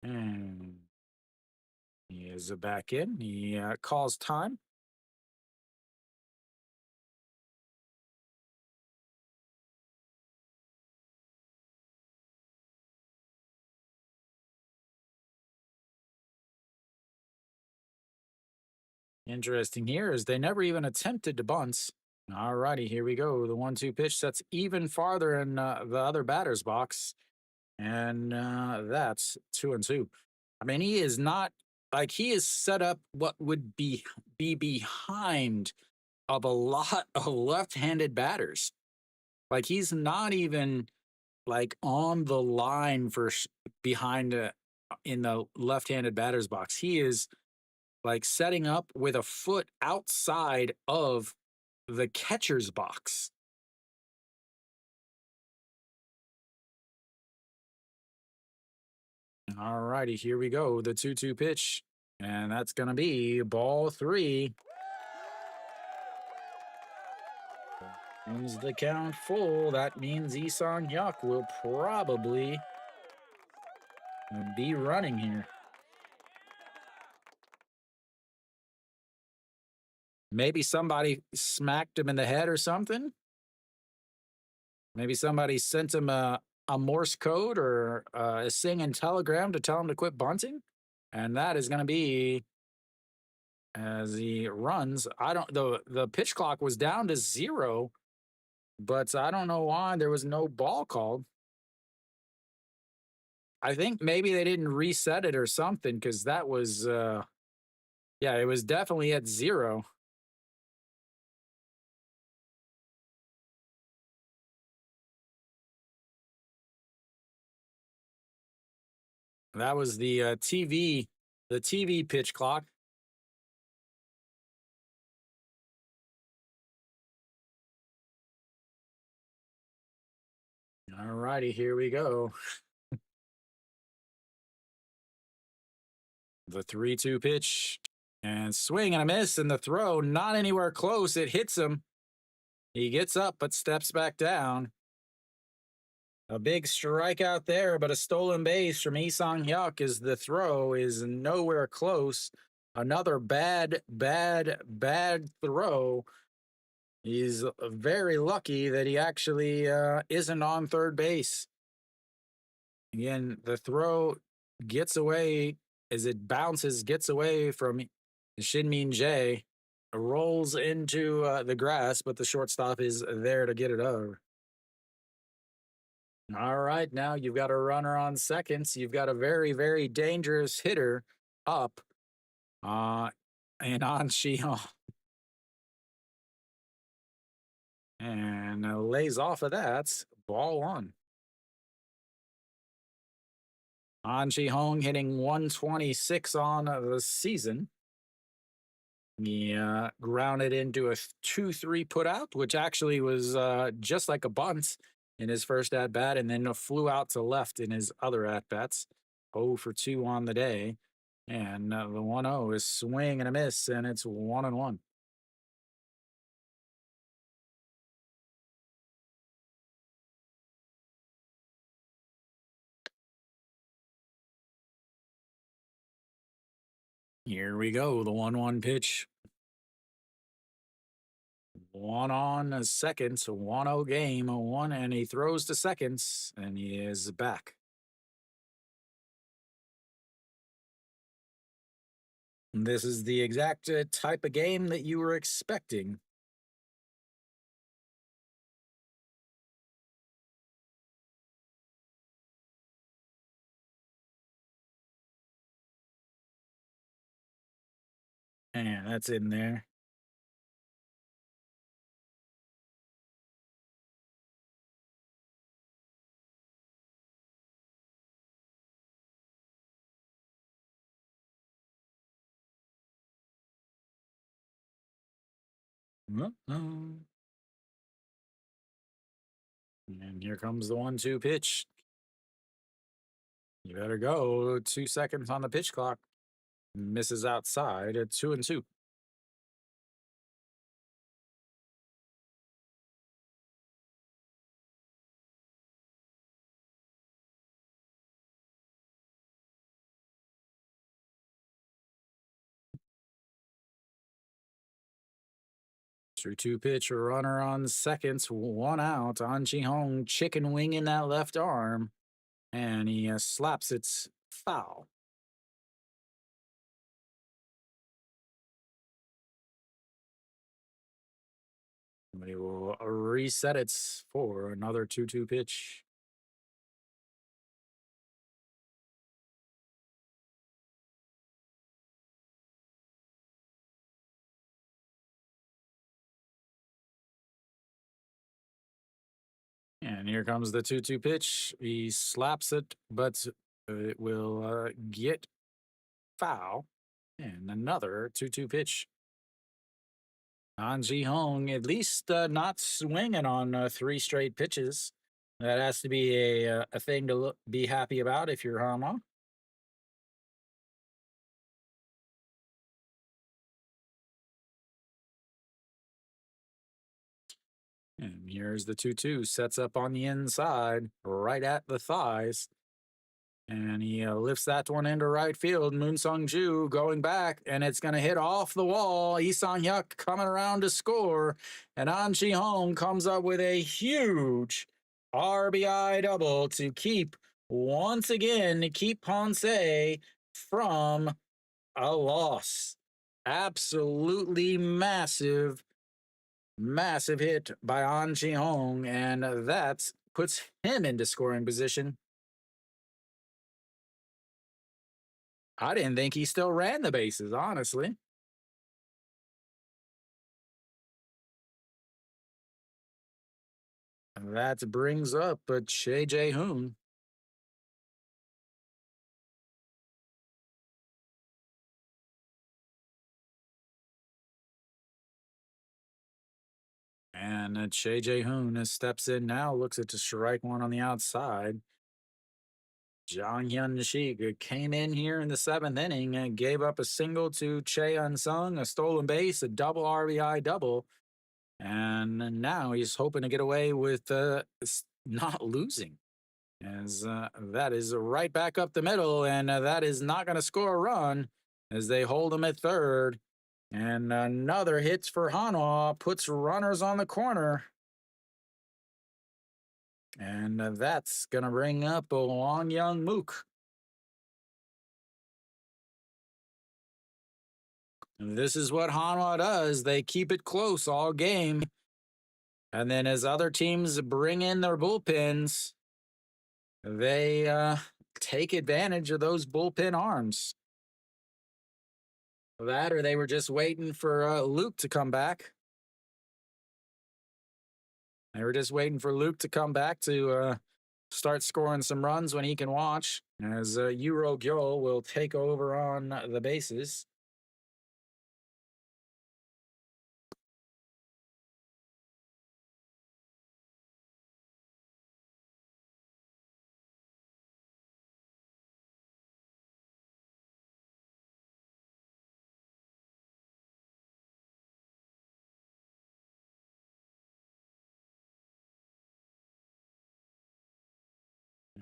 And he is back in. He calls time. Interesting here is they never even attempted to bunt. All righty, here we go. The 1-2 pitch that's even farther in the other batter's box. And that's 2-2. I mean, he is not like he is set up what would be behind of a lot of left-handed batters. Like he's not even like on the line for behind in the left-handed batter's box. He is like setting up with a foot outside of the catcher's box. All righty, here we go. The 2-2 pitch. And that's going to be ball 3. Owns the count full. That means Isang Hyuk will probably be running here. Maybe somebody smacked him in the head or something. Maybe somebody sent him a Morse code or a singing telegram to tell him to quit bunting. And that is going to be as he runs. I don't the pitch clock was down to 0, but I don't know why there was no ball called. I think maybe they didn't reset it or something because that was yeah, it was definitely at 0. That was the TV pitch clock. All righty, here we go. The 3-2 pitch and swing and a miss, and the throw not anywhere close. It hits him. He gets up but steps back down. A big strikeout there, but a stolen base from Isang Hyuk as the throw is nowhere close. Another bad throw. He's very lucky that he actually isn't on third base. Again, the throw gets away as it bounces, gets away from Shin-Min Jae, rolls into the grass, but the shortstop is there to get it over. All right, now you've got a runner on seconds. You've got a very, very dangerous hitter up, and on Shion, and lays off of that. Ball 1. An Chi-hong hitting 126 on the season. He grounded into a 2-3 put out, which actually was just like a bunt in his first at bat, and then flew out to left in his other at bats. 0 for 2 on the day. And the 1-0 is swing and a miss, and it's 1-1. Here we go. The 1-1 pitch. 1 on seconds, 1-0 game, 1, and he throws to seconds, and he is back. This is the exact type of game that you were expecting. And that's in there. And here comes the 1-2 pitch. You better go. 2 seconds on the pitch clock. Misses outside at 2-2. 2-2 pitch, runner on second, one out. An Ji Hong chicken wing in that left arm, and he slaps it foul. Somebody will reset it for another 2-2 pitch. And here comes the 2-2 pitch. He slaps it, but it will get foul. And another 2-2 pitch. An Ji Hong at least not swinging on 3 straight pitches. That has to be a thing to be happy about if you're Hanwha. And here's the 2-2. Sets up on the inside, right at the thighs. And he lifts that one into right field. Moon Sung Ju going back, and it's going to hit off the wall. Lee Sang Hyuk coming around to score. And An Ji Hong comes up with a huge RBI double to keep, once again, to keep Ponce from a loss. Absolutely massive, massive hit by An Ji Hong, and that puts him into scoring position. I didn't think he still ran the bases, honestly. And that brings up Che Jae-hoon. And Che Jae-hoon steps in now, looks at the strike one on the outside. Jang Hyun-shik came in here in the 7th inning and gave up a single to Che Unsung, a stolen base, a double RBI double. And now he's hoping to get away with not losing. As that is right back up the middle, and that is not going to score a run as they hold him at third. And another hits for Hanwha, puts runners on the corner. And that's going to bring up Wang Young Mook. This is what Hanwha does. They keep it close all game. And then as other teams bring in their bullpens, they take advantage of those bullpen arms. That or they were just waiting for Luke to come back. They were just waiting for Luke to come back to start scoring some runs when he can watch, as Euro Gyo will take over on the bases.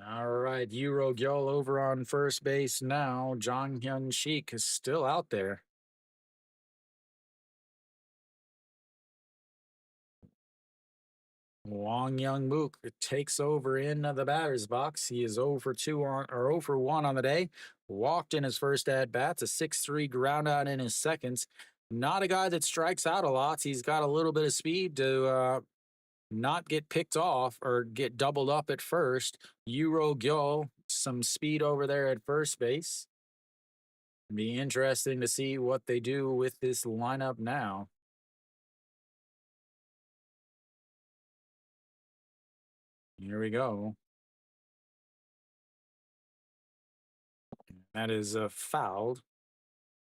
All right, Euro Gyo over on first base now. Jang Hyun-shik is still out there. Wang Young Mook takes over in the batter's box. He is 0 for 2 on or 0 for 1 on the day. Walked in his first at bats, a 6-3 ground out in his seconds. Not a guy that strikes out a lot. He's got a little bit of speed to not get picked off or get doubled up at first. Euro Gyo, some speed over there at first base. Be interesting to see what they do with this lineup now. Here we go. That is fouled.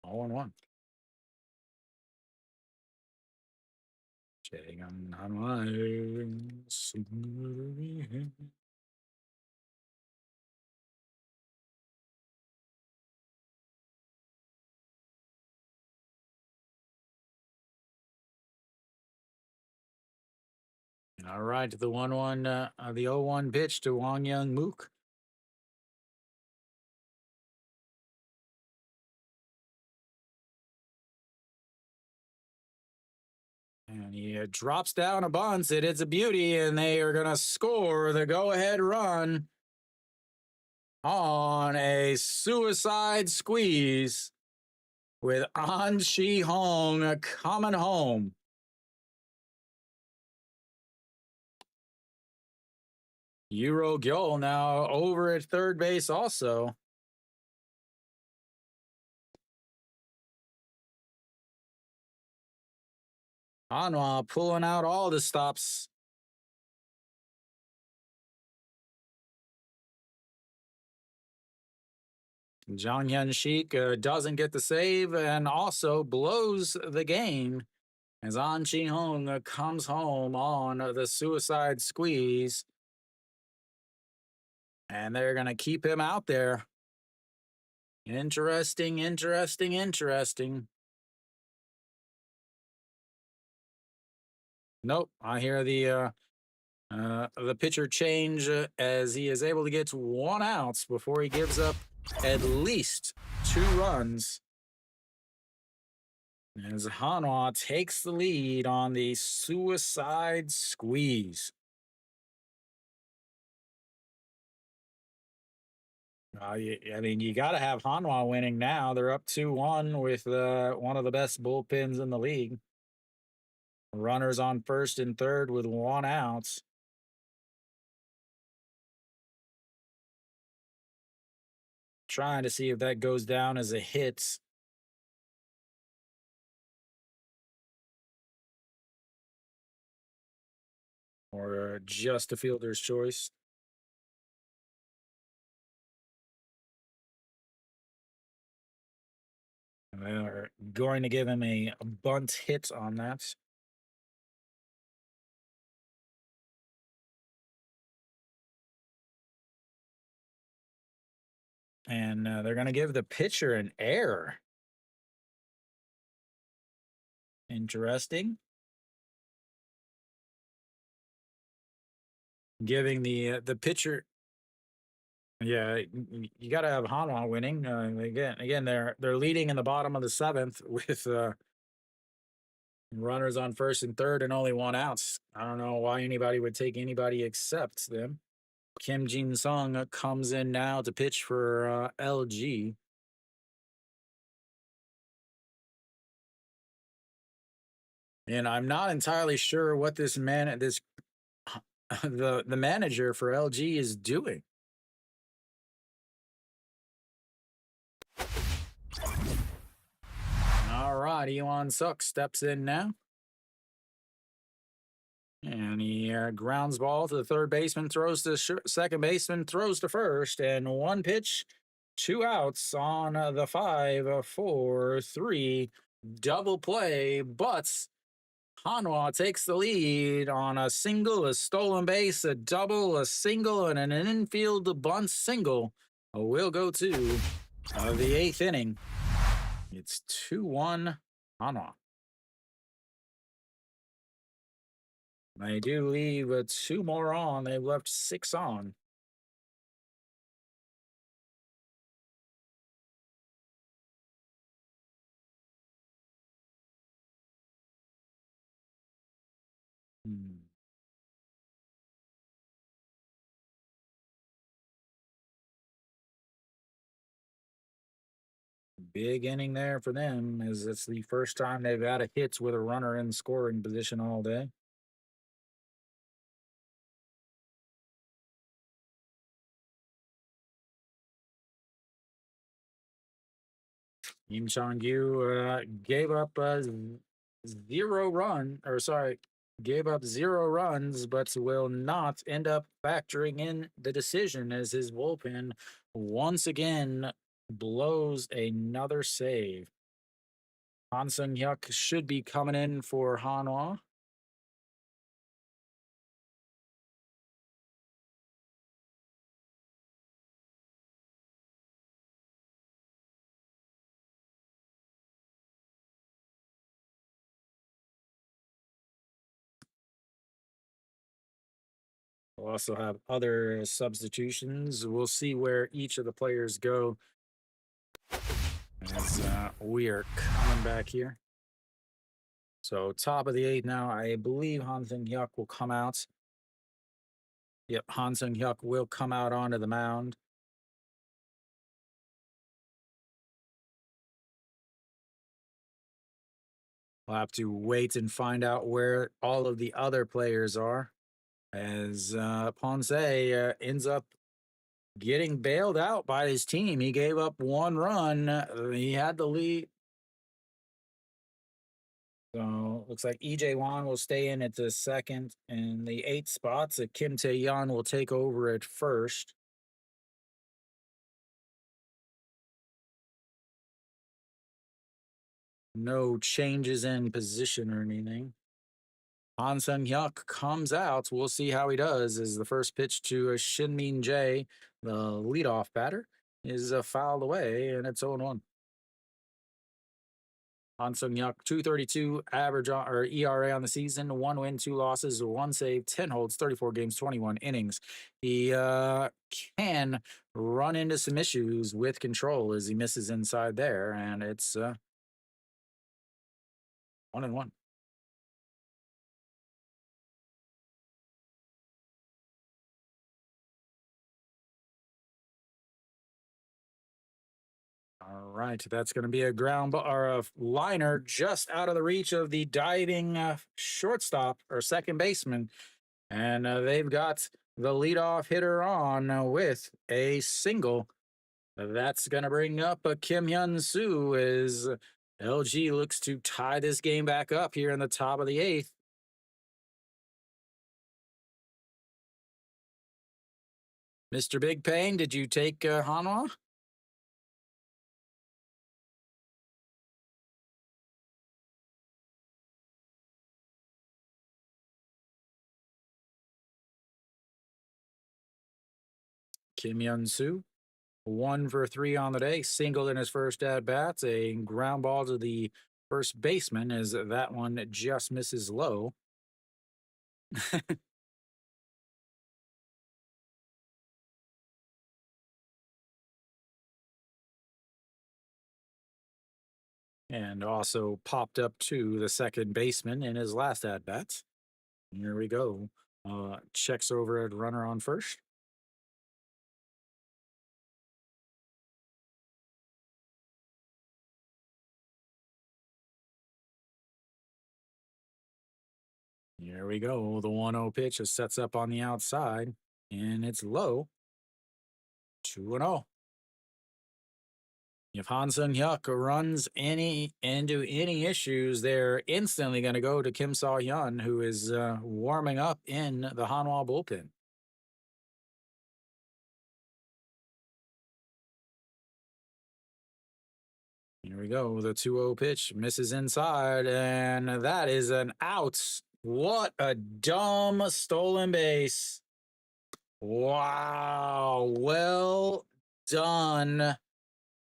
0-1. All right, the 1-1, the 0-1 pitch to Wang Young Mook. And he drops down a bunt. It's a beauty, and they are going to score the go-ahead run on a suicide squeeze with An Shi Hong coming home. Euro Gyo now over at third base also. Hanwha pulling out all the stops. Jang Hyun Shik doesn't get the save and also blows the game as An Chi Hong comes home on the suicide squeeze. And they're going to keep him out there. Interesting. Nope, I hear the pitcher change as he is able to get 1 out before he gives up at least 2 runs. As Hanwha takes the lead on the suicide squeeze. I mean, you got to have Hanwha winning now. They're up 2-1 with one of the best bullpens in the league. Runners on first and third with 1 out. Trying to see if that goes down as a hit. Or just a fielder's choice. They're going to give him a bunt hit on that. And they're going to give the pitcher an error. Interesting. Giving the pitcher. Yeah, you got to have Hanwha winning. Again, they're leading in the bottom of the 7th with runners on first and third and only 1 out. I don't know why anybody would take anybody except them. Kim Jin Sung comes in now to pitch for LG. And I'm not entirely sure what the manager for LG is doing. All right, Elon Suk steps in now. And he grounds ball to the third baseman, throws to second baseman, throws to first, and 1 pitch, 2 outs on the 5-4-3 double play. But Hanwha takes the lead on a single, a stolen base, a double, a single, and an infield bunt single. We'll go to the 8th inning. It's 2-1 Hanwha. They do leave 2 more on. They've left 6 on. Big inning there for them, as it's the first time they've had a hit with a runner in scoring position all day. Kim Chong-gyu gave up 0 runs, but will not end up factoring in the decision as his bullpen once again blows another save. Han Sung-hyuk should be coming in for Hanwha. We'll also have other substitutions. We'll see where each of the players go as we are coming back here. So top of the eighth now. I believe Han Sung Hyuk will come out. Yep, Han Sung Hyuk will come out onto the mound. We'll have to wait and find out where all of the other players are, as Ponce ends up getting bailed out by his team. He gave up one run. He had the lead. So looks like EJ Wan will stay in at the second, and the eighth spots. Kim Tae-yeon will take over at first. No changes in position or anything. Han Sung Hyuk comes out. We'll see how he does. As the first pitch to Shin Min Jae, the leadoff batter, is fouled away, and it's 0-1. Han Sung Hyuk, 232 average or ERA on the season, 1 win, 2 losses, 1 save, 10 holds, 34 games, 21 innings. He can run into some issues with control as he misses inside there, and it's 1-1. All right, that's going to be a ground ball or a liner just out of the reach of the diving shortstop or second baseman, and they've got the leadoff hitter on with a single. That's going to bring up Kim Hyun Soo as LG looks to tie this game back up here in the top of the eighth. Mr. Big Pain, did you take Hanwha? Kim Hyun Soo, 1 for 3 on the day, singled in his first at bats, a ground ball to the first baseman as that one just misses low. And also popped up to the second baseman in his last at bats. Here we go. Checks over at runner on first. Here we go. The 1-0 pitch sets up on the outside, and it's low. 2-0. If Han Sung Hyuk runs into any issues, they're instantly going to go to Kim Saw Hyun, who is warming up in the Hanwha bullpen. Here we go. The 2-0 pitch misses inside, and that is an out. What a dumb stolen base. Wow. Well done,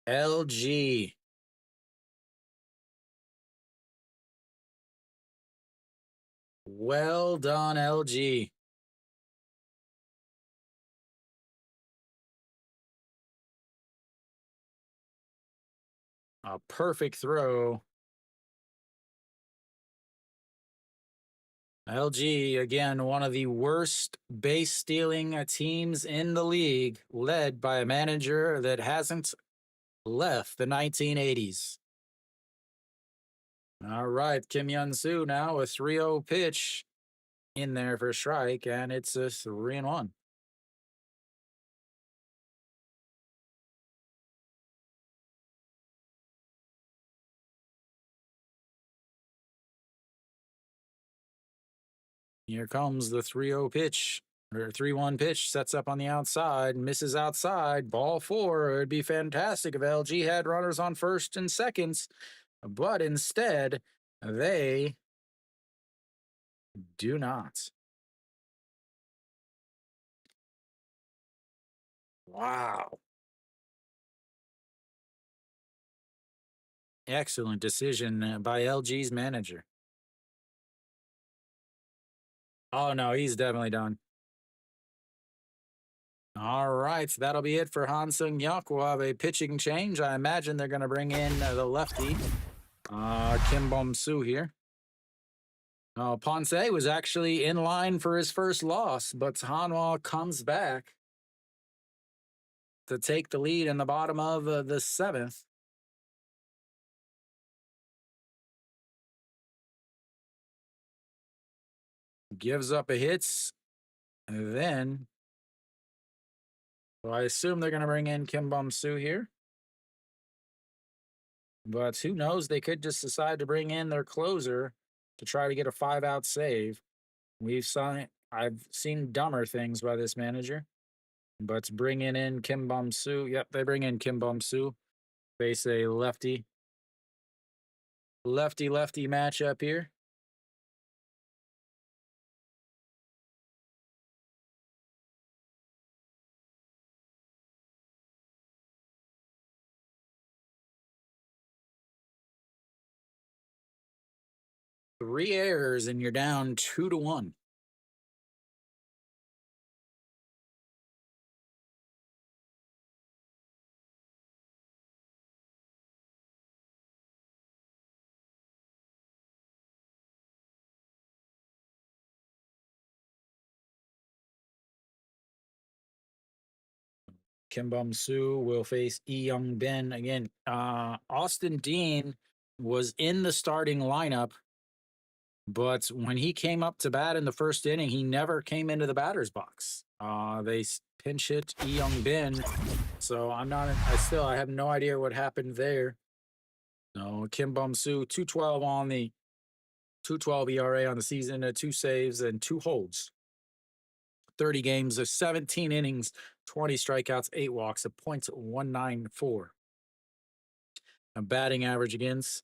LG. Well done, LG. A perfect throw. LG, again, one of the worst base stealing teams in the league, led by a manager that hasn't left the 1980s. All right, Kim Hyun Soo now a 3-0 pitch in there for a strike, and it's a 3-1. Here comes the 3-0 pitch. Or 3-1 pitch, sets up on the outside, misses outside, ball 4. It would be fantastic if LG had runners on first and seconds, but instead, they do not. Wow. Excellent decision by LG's manager. Oh, no, he's definitely done. All right, so that'll be it for Han Sung Hyuk. We'll have a pitching change. I imagine they're going to bring in the lefty, Kim Bom Soo here. Ponce was actually in line for his first loss, but Hanwha comes back to take the lead in the bottom of the seventh. Gives up a hits, and then I assume they're going to bring in Kim Bum Soo here. But who knows? They could just decide to bring in their closer to try to get a 5-out save. I've seen dumber things by this manager. But bringing in Kim Bum Soo. Yep, they bring in Kim Bum Soo. Face a lefty matchup here. Three errors and you're down 2-1. Kim Bum Soo will face Young Bin again. Austin Dean was in the starting lineup, but when he came up to bat in the first inning, he never came into the batter's box. They pinch hit Young Bin, so I have no idea what happened there. No, Kim Bum Soo, 2.12 on the 2.12 ERA on the season, 2 saves and 2 holds. 30 games, 17 innings, 20 strikeouts, 8 walks, a .194. A batting average against.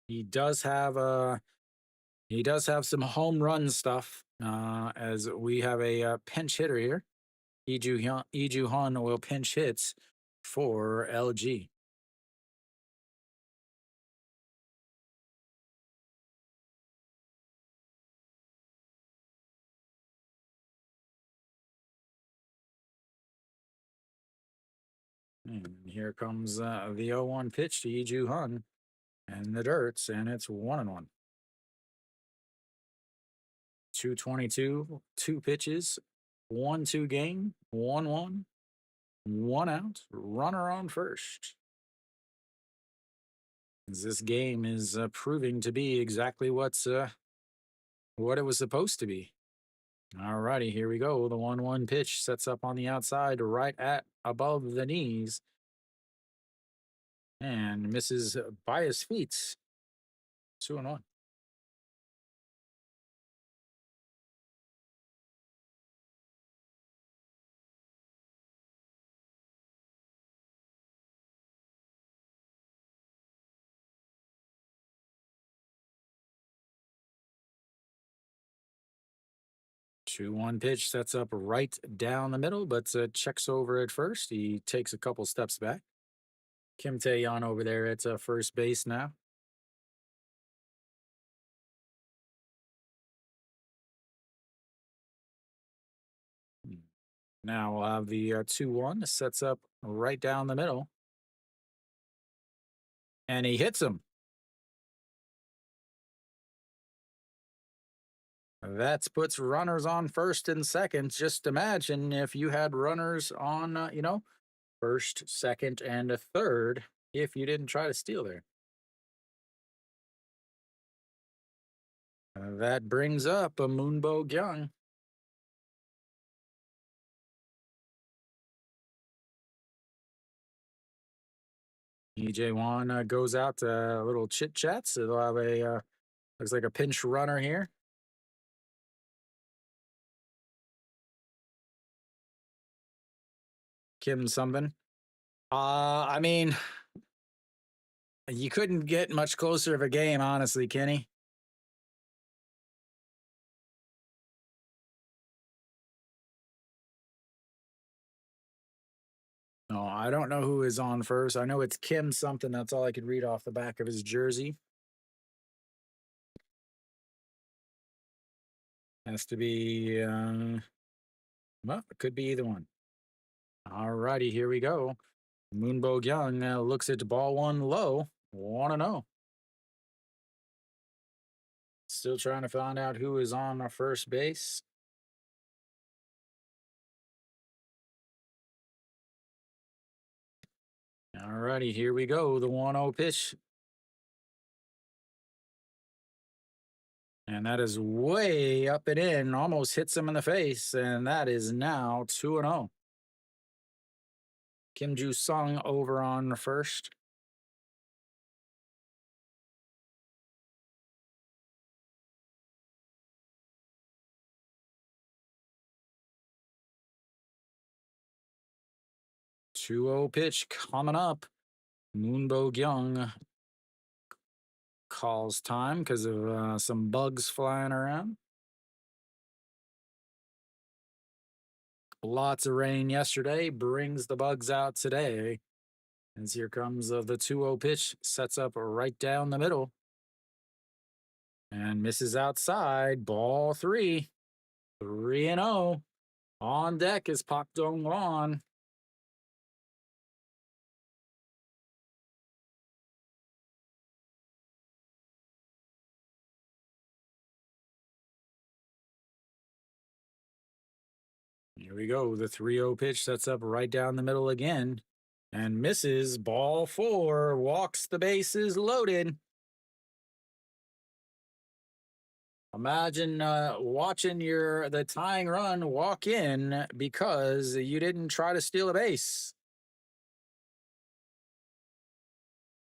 He does have some home run stuff. As we have a pinch hitter here. Lee Ju Han will pinch hits for LG. And here comes the 0-1 pitch to Lee Ju Han and the dirts, and it's 1-1. 222, 2 pitches, 1-2 game, 1-1, 1 out, runner on first. This game is proving to be exactly what it was supposed to be. All righty, here we go. The 1-1 pitch sets up on the outside, right at above the knees, and misses by his feet. 2-1. Two one pitch sets up right down the middle, but checks over at first. He takes a couple steps back. Kim Tae-yeon over there at first base now. Now we'll have the 2-1 sets up right down the middle. And he hits him. That puts runners on first and second. Just imagine if you had runners on, first, second, and a third if you didn't try to steal there. That brings up a Moonbo Gyung. EJ Wan goes out a little chit chat, so they'll have a looks like a pinch runner here. Kim Sunbin. I mean, you couldn't get much closer of a game, honestly, Kenny. No, I don't know who is on first. I know it's Kim something. That's all I could read off the back of his jersey. Has to be, well, it could be either one. All righty, here we go. Moonbo Young looks at ball one low, 1-0. Still trying to find out who is on first base. All righty, here we go. The 1-0 pitch. And that is way up and in, almost hits him in the face. And that is now 2-0. Kim Ju Sung over on first. Two-zero pitch coming up. Moonbo Kyung calls time because of some bugs flying around. Lots of rain yesterday brings the bugs out today. As here comes the 2-0 pitch, sets up right down the middle. And misses outside. Ball 3. 3-0. On deck is Pak Dong Won. Here we go. The 3-0 pitch sets up right down the middle again and misses. Ball 4. Walks the bases loaded. Imagine watching the tying run walk in because you didn't try to steal a base.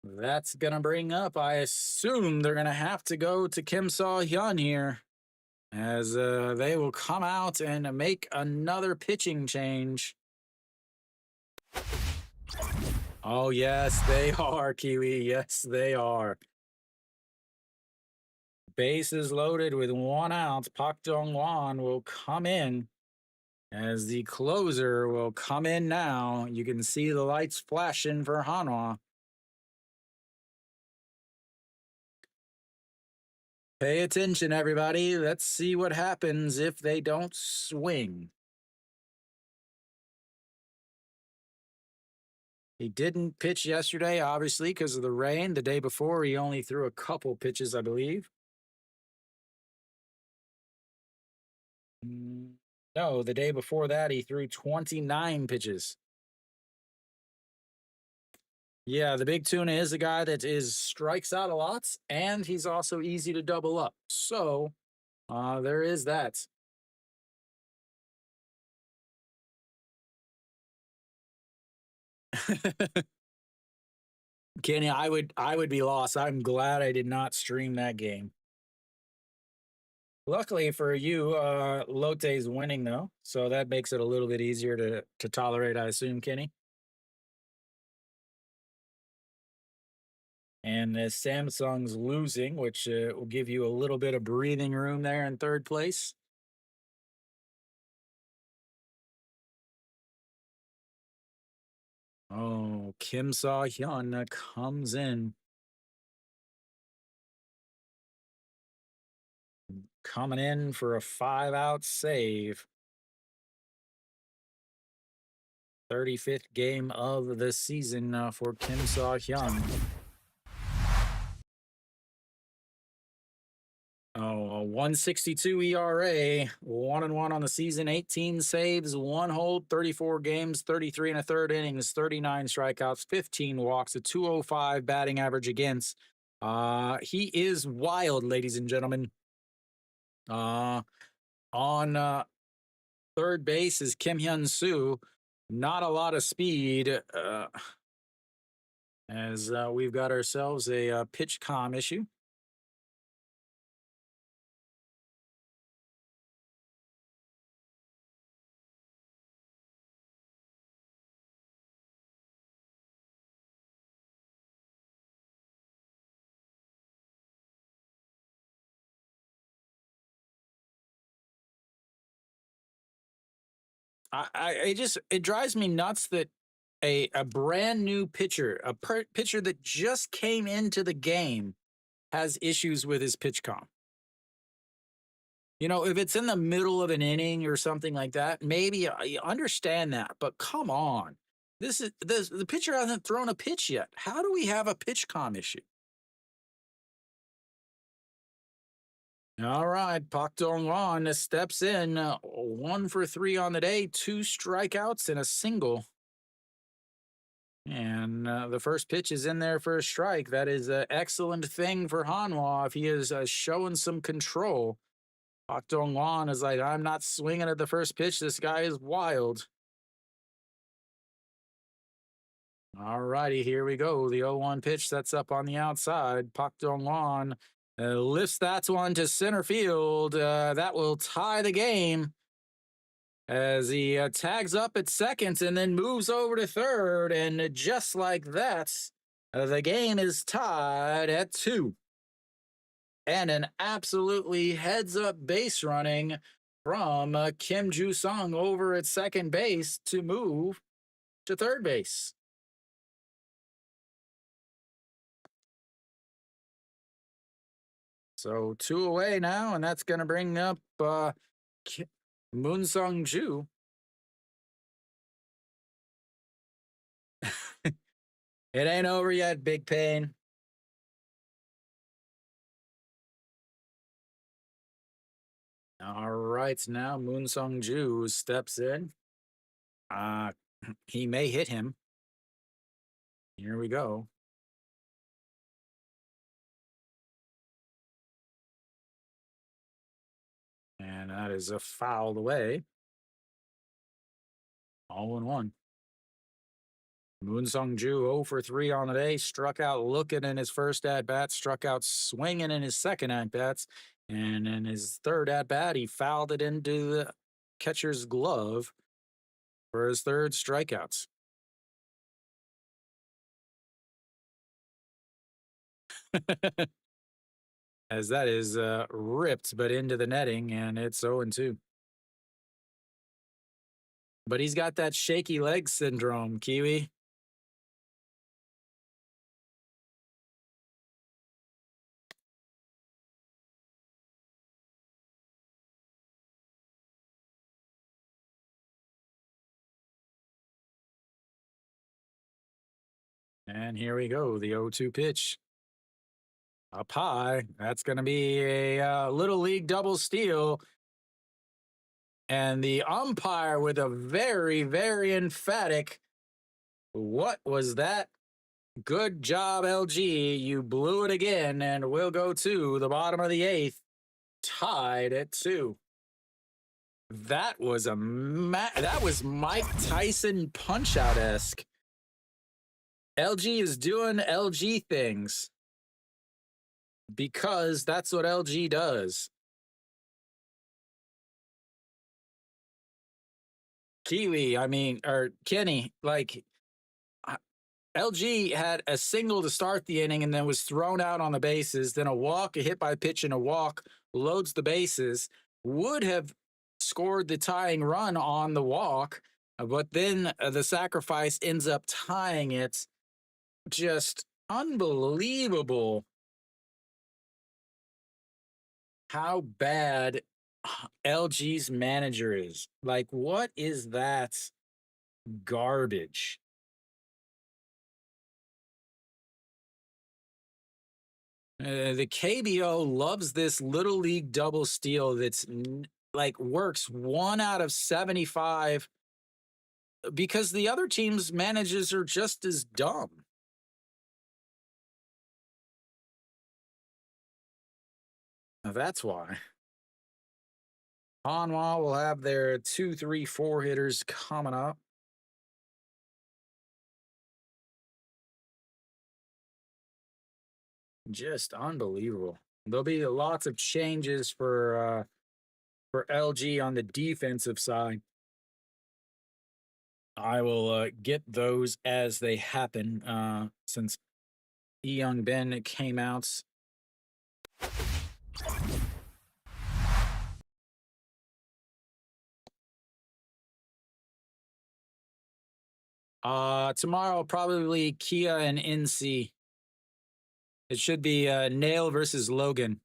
That's going to bring up, I assume they're going to have to go to Kim Saw-hyun here as they will come out and make another pitching change. Oh, yes, they are, Kiwi. Yes, they are. Bases loaded with 1 out. Pak Dong-won will come in as the closer will come in now. You can see the lights flashing for Hanwha. Pay attention, everybody. Let's see what happens if they don't swing. He didn't pitch yesterday, obviously, because of the rain. The day before, he only threw a couple pitches, I believe. No, the day before that, he threw 29 pitches. Yeah, the big tuna is a guy that strikes out a lot, and he's also easy to double up. So there is that. Kenny, I would be lost. I'm glad I did not stream that game. Luckily for you, Lotte's winning though, so that makes it a little bit easier to tolerate, I assume, Kenny. And Samsung's losing, which will give you a little bit of breathing room there in third place. Oh, Kim Saw-hyun comes in. Coming in for a 5-out save. 35th game of the season for Kim Saw-hyun. Oh, a 1.62 ERA, 1-1 on the season, 18 saves, 1 hold, 34 games, 33 and a third innings, 39 strikeouts, 15 walks, a 205 batting average against. He is wild, ladies and gentlemen. On third base is Kim Hyun-soo. Not a lot of speed, as we've got ourselves a pitch comm issue. It drives me nuts that a brand new pitcher, pitcher that just came into the game, has issues with his pitch comm. You know, if it's in the middle of an inning or something like that, maybe I understand that. But come on, the pitcher hasn't thrown a pitch yet. How do we have a pitch comm issue? All right, Pak Dong-won steps in, 1 for 3 on the day, 2 strikeouts and a single. And the first pitch is in there for a strike. That is an excellent thing for Hanwha if he is showing some control. Pak Dong-won is like, I'm not swinging at the first pitch. This guy is wild. All righty, here we go. The 0-1 pitch sets up on the outside. Pak Dong-won lifts that one to center field. That will tie the game as he tags up at second and then moves over to third. And just like that, the game is tied at 2. And an absolutely heads up base running from Kim Ju-sung over at second base to move to third base. So 2 away now, and that's going to bring up Moon Sung Ju. It ain't over yet, Big Pain. All right, now Moon Sung Ju steps in. He may hit him. Here we go. And that is a fouled away. 0-1. Moon Sung Ju 0 for 3 on the day. Struck out looking in his first at bat, struck out swinging in his second at bats. And in his third at bat, he fouled it into the catcher's glove for his third strikeouts. As that is ripped, but into the netting, and it's 0-2. But he's got that shaky leg syndrome, Kiwi. And here we go, the 0-2 pitch. Up high. That's going to be a little league double steal. And the umpire with a very, very emphatic, what was that? Good job, LG. You blew it again, and we'll go to the bottom of the 8th, tied at 2. That was that was Mike Tyson Punch-Out-esque. LG is doing LG things because that's what LG does. Kiwi, or Kenny, like LG had a single to start the inning and then was thrown out on the bases, then a walk, a hit by pitch, and a walk, loads the bases, would have scored the tying run on the walk, but then the sacrifice ends up tying it. Just unbelievable how bad LG's manager is. Like, what is that garbage? The KBO loves this little league double steal that's like works 1 out of 75 because the other team's managers are just as dumb. Now, that's why. Hanwha will have their 2, 3, 4 hitters coming up. Just unbelievable. There'll be lots of changes for LG on the defensive side. I will get those as they happen since Young Ben came out. Tomorrow, probably Kia and NC. It should be Nail versus Logan.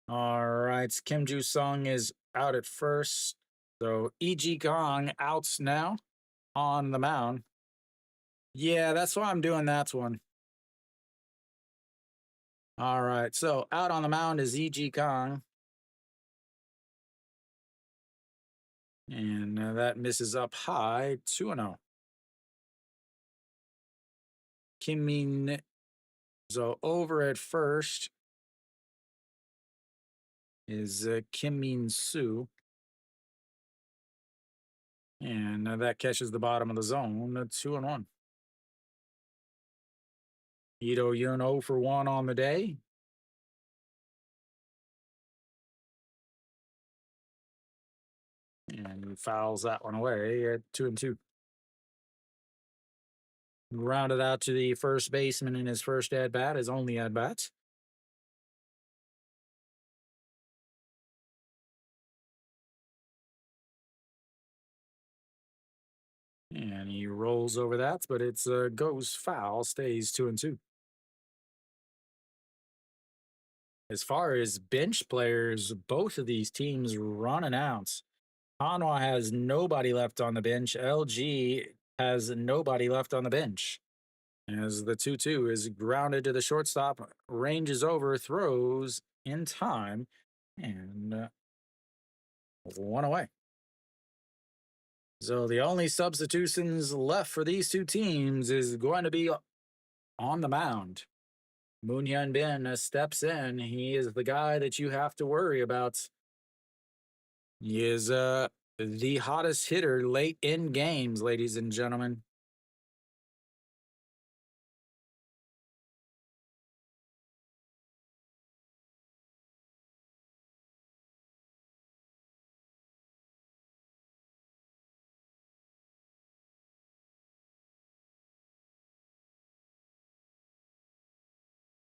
All right. Kim Ju-sung is out at first. So E.G. Kong out now on the mound. Yeah, that's why I'm doing that one. All right. So out on the mound is E.G. Kong. And that misses up high, 2-0. Kim Min. So over at first is Kim Min Soo. And that catches the bottom of the zone, 2-1. Ito Yun 0 for 1 on the day. And he fouls that one away at 2-2. Rounded out to the first baseman in his first at bat, his only at bat. And he rolls over that, but it's goes foul, stays 2-2. As far as bench players, both of these teams running out. Hanwha has nobody left on the bench. LG has nobody left on the bench. As the 2-2 is grounded to the shortstop, ranges over, throws in time, and one away. So the only substitutions left for these two teams is going to be on the mound. Moon Hyun Bin steps in. He is the guy that you have to worry about. He is the hottest hitter late in games, ladies and gentlemen.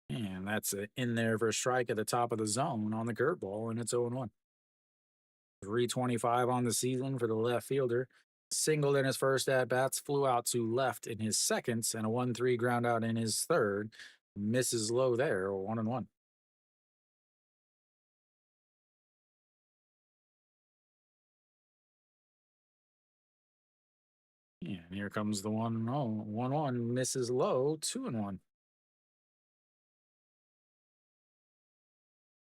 And that's in there for a strike at the top of the zone on the curveball, and it's 0-1. 325 on the season for the left fielder. Singled in his first at bats, flew out to left in his second, and a 1-3 ground out in his third. Misses low there, 1-1. Yeah, and here comes the 1-0. 1-1 misses low, 2-1.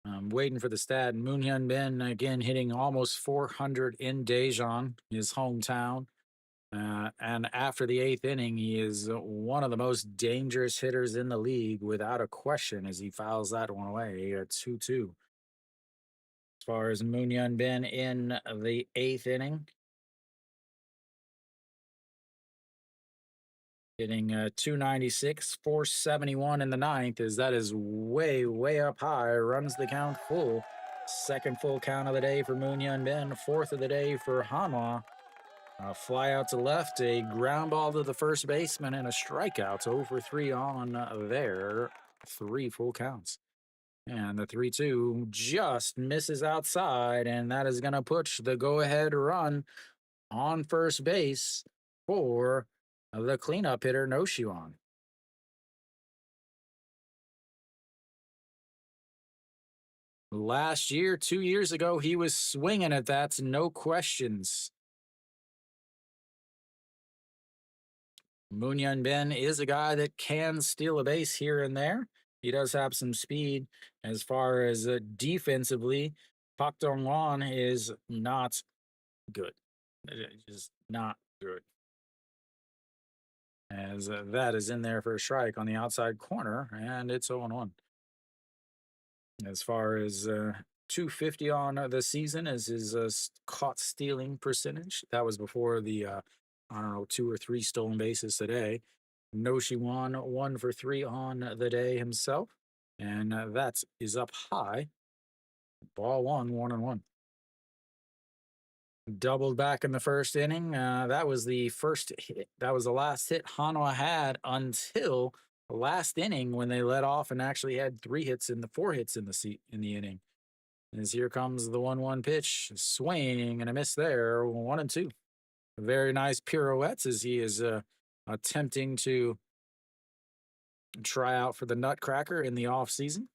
I'm waiting for the stat. Moon Hyun Bin again hitting almost 400 in Daejeon, his hometown. And after the eighth inning, he is one of the most dangerous hitters in the league without a question as he fouls that one away at 2-2. As far as Moon Hyun Bin in the eighth inning, hitting 296, 471 in the ninth, as that is way, way up high. Runs the count full. Second full count of the day for Moon Hyun Bin, fourth of the day for Hanwha. A fly out to left, a ground ball to the first baseman, and a strikeout. 0 for 3 on there. 3 full counts. And the 3-2 just misses outside, and that is going to push the go ahead run on first base for the cleanup hitter, No Shiwan. Last year, 2 years ago, he was swinging at that, no questions. Moon Hyun Bin is a guy that can steal a base here and there. He does have some speed. As far as defensively, Pak Dong Won is not good. Just not good. As that is in there for a strike on the outside corner, and it's 0-1. As far as 250 on the season as his caught stealing percentage. That was before the, I don't know, 2 or 3 stolen bases today. Noshi won 1 for 3 on the day himself. And that is up high. Ball 1-1. Doubled back in the first inning. That was the first hit. That was the last hit Hanwha had until the last inning when they let off and actually had 3 hits in the 4 hits in the inning. As here comes the 1-1 pitch, swing and a miss there, 1-2. Very nice pirouettes as he is attempting to try out for the Nutcracker in the off season.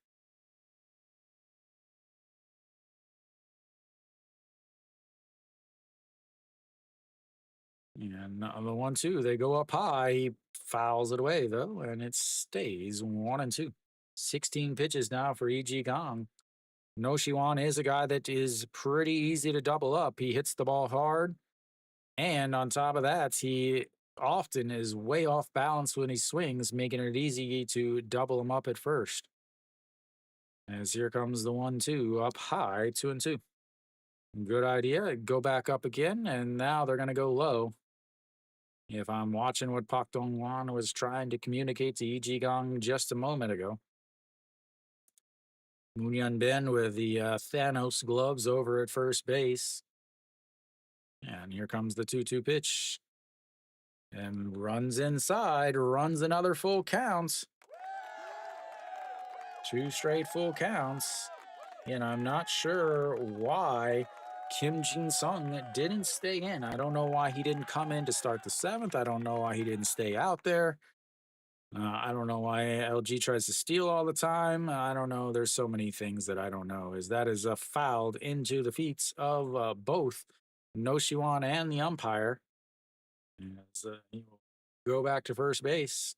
And the 1-2, they go up high. He fouls it away, though, and it stays 1-2. 16 pitches now for E.G. Gong. No Shiwan is a guy that is pretty easy to double up. He hits the ball hard. And on top of that, he often is way off balance when he swings, making it easy to double him up at first. As here comes the 1-2 up high, 2-2. Good idea. Go back up again, and now they're going to go low. If I'm watching what Pak Dong Wan was trying to communicate to E.G. Gong just a moment ago. Moon Hyun Bin with the Thanos gloves over at first base. And here comes the 2-2 pitch. And runs inside, runs another full count. 2 straight full counts. And I'm not sure why Kim Jin Sung didn't stay in. I don't know why he didn't come in to start the 7th. I don't know why he didn't stay out there. I don't know why LG tries to steal all the time. I don't know. There's so many things that I don't know. That is fouled into the feet of both No Shiwan and the umpire. As he will go back to first base.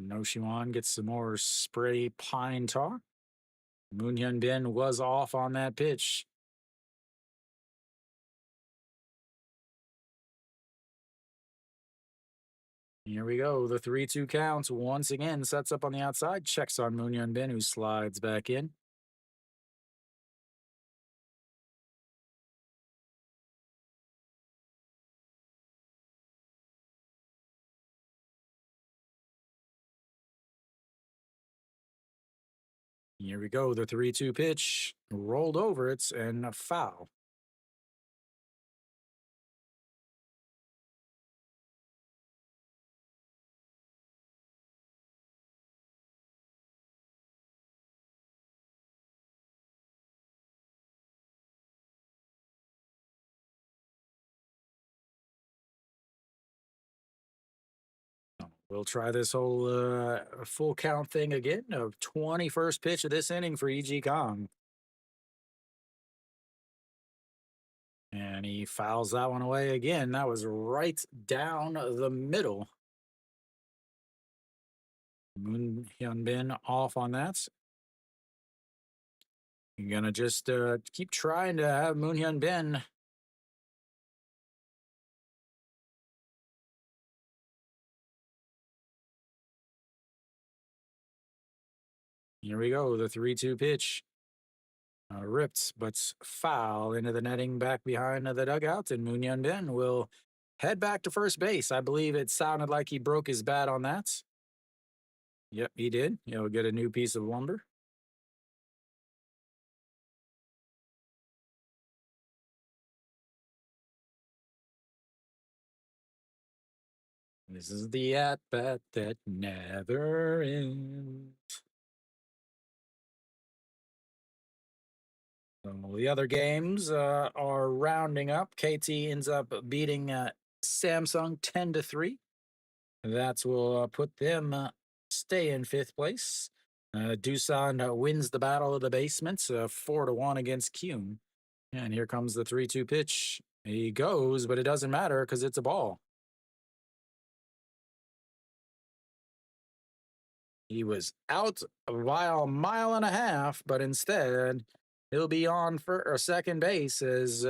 No Shiwan gets some more spray pine tar. Moon Hyun Bin was off on that pitch. Here we go. The 3-2 count once again sets up on the outside. Checks on Moon Hyun Bin, who slides back in. Here we go. The 3-2 pitch rolled over it and a foul. We'll try this whole full count thing again. A 21st pitch of this inning for E.G. Kong. And he fouls that one away again. That was right down the middle. Moon Hyun Bin off on that. You're going to just keep trying to have Moon Hyun Bin. Here we go. The 3-2 pitch. Ripped, but foul into the netting back behind the dugout. And Moon Hyun Bin will head back to first base. I believe it sounded like he broke his bat on that. Yep, he did. He'll get a new piece of lumber. This is the at-bat that never ends. So the other games are rounding up. KT ends up beating Samsung 10-3. That will put them stay in 5th place. Doosan wins the battle of the basements 4-1 against Kuhn. And here comes the 3-2 pitch. He goes, but it doesn't matter because it's a ball. He was out by a mile and a half, but instead he'll be on for a second base as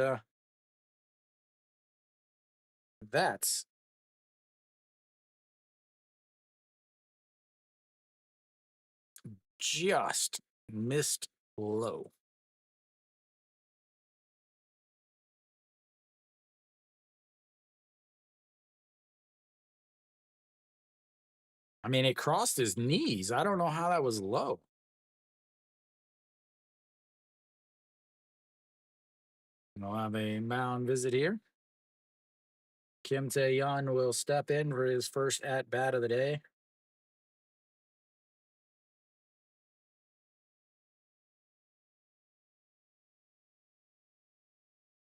that's just missed low. I mean, it crossed his knees. I don't know how that was low. We'll have a mound visit here. Kim Tae-yeon will step in for his first at-bat of the day.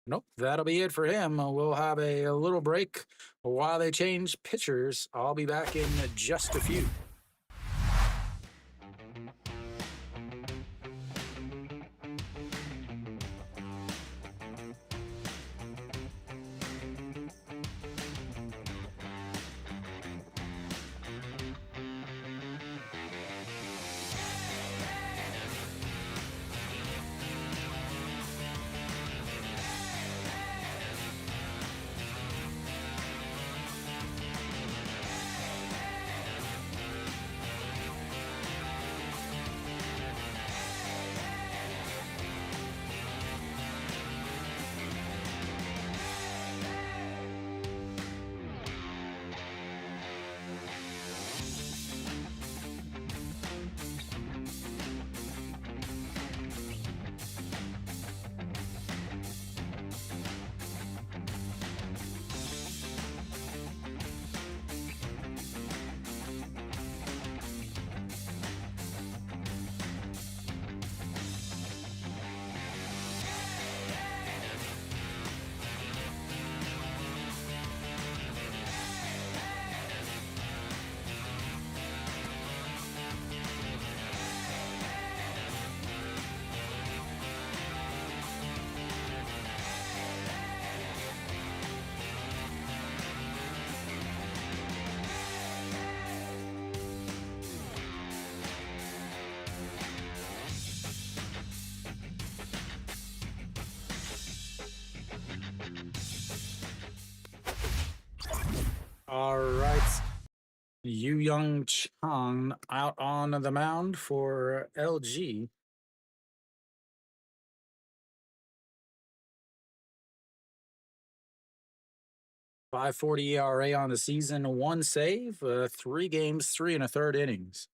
Nope, that'll be it for him. We'll have a little break while they change pitchers. I'll be back in just a few. All right. Yu Young Chang out on the mound for LG. 5.40 ERA on the season, one save, 3 games, 3 1/3 innings.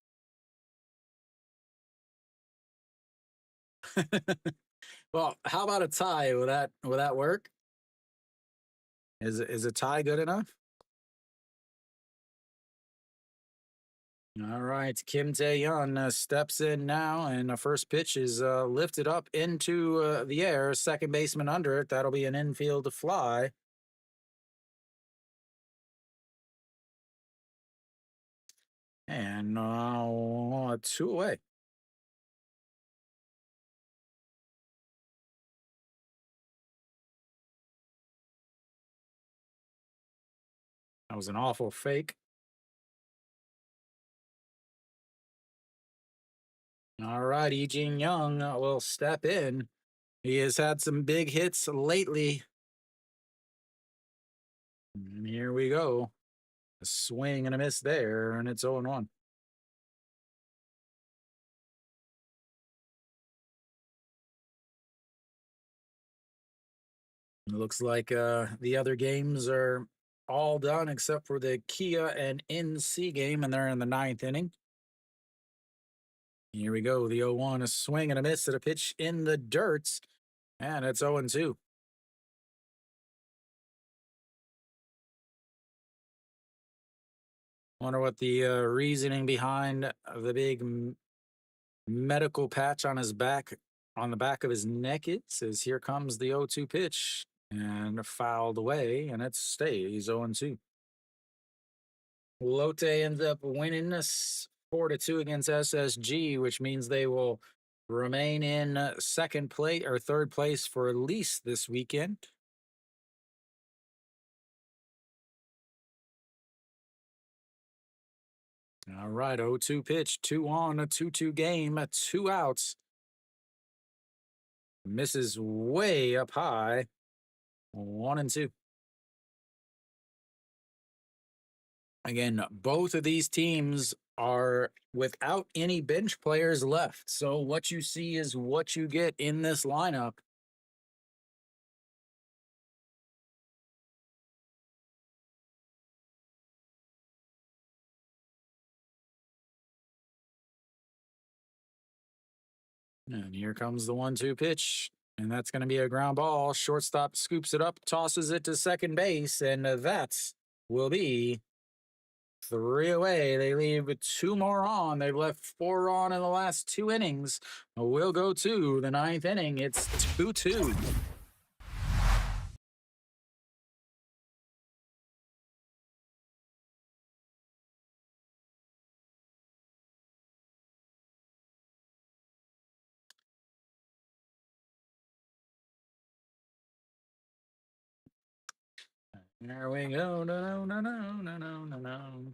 Well, how about a tie? Will that work? Is a tie good enough? All right, Kim Tae-yeon steps in now, and the first pitch is lifted up into the air. Second baseman under it. That'll be an infield fly. And 2 away. That was an awful fake. All right, Lee Jin Young will step in. He has had some big hits lately. And here we go. A swing and a miss there, and it's 0-1. It looks like the other games are all done except for the Kia and NC game, and they're in the 9th inning. Here we go. The 0-1, a swing and a miss at a pitch in the dirt, and it's 0-2. Wonder what the reasoning behind the big medical patch on his back, on the back of his neck is. Here comes the 0-2 pitch, and fouled away, and it stays 0-2. Lotte ends up winning this 4-2 against SSG, which means they will remain in second place or third place for at least this weekend. All right, 0-2 pitch, 2 on, a 2-2 game, 2 outs. Misses way up high, 1-2. Again, both of these teams are without any bench players left. So what you see is what you get in this lineup. And here comes the 1-2 pitch. And that's going to be a ground ball. Shortstop scoops it up, tosses it to second base, and that will be 3 away. They leave 2 more on. They've left 4 on in the last 2 innings. We'll go to the 9th inning. It's 2-2. There we go. No, no, no, no, no, no, no.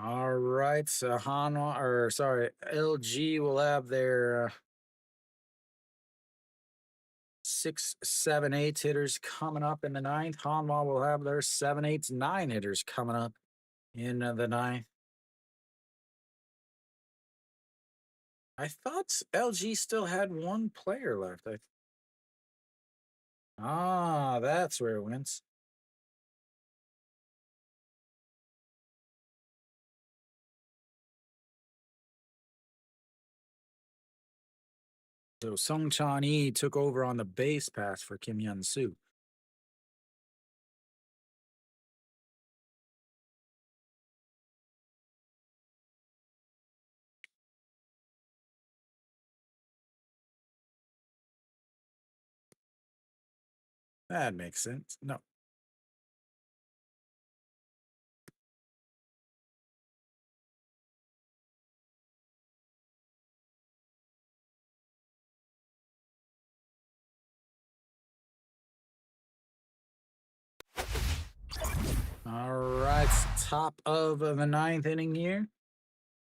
All right. So Hanwha, or sorry, LG will have their 6, 7, 8 hitters coming up in the ninth. Hanwha will have their 7, 8, 9 hitters coming up in the ninth. I thought LG still had one player left. That's where it went. So Sung Chan Yi took over on the base pass for Kim Yun Soo. That makes sense. No. All right, top of the ninth inning here.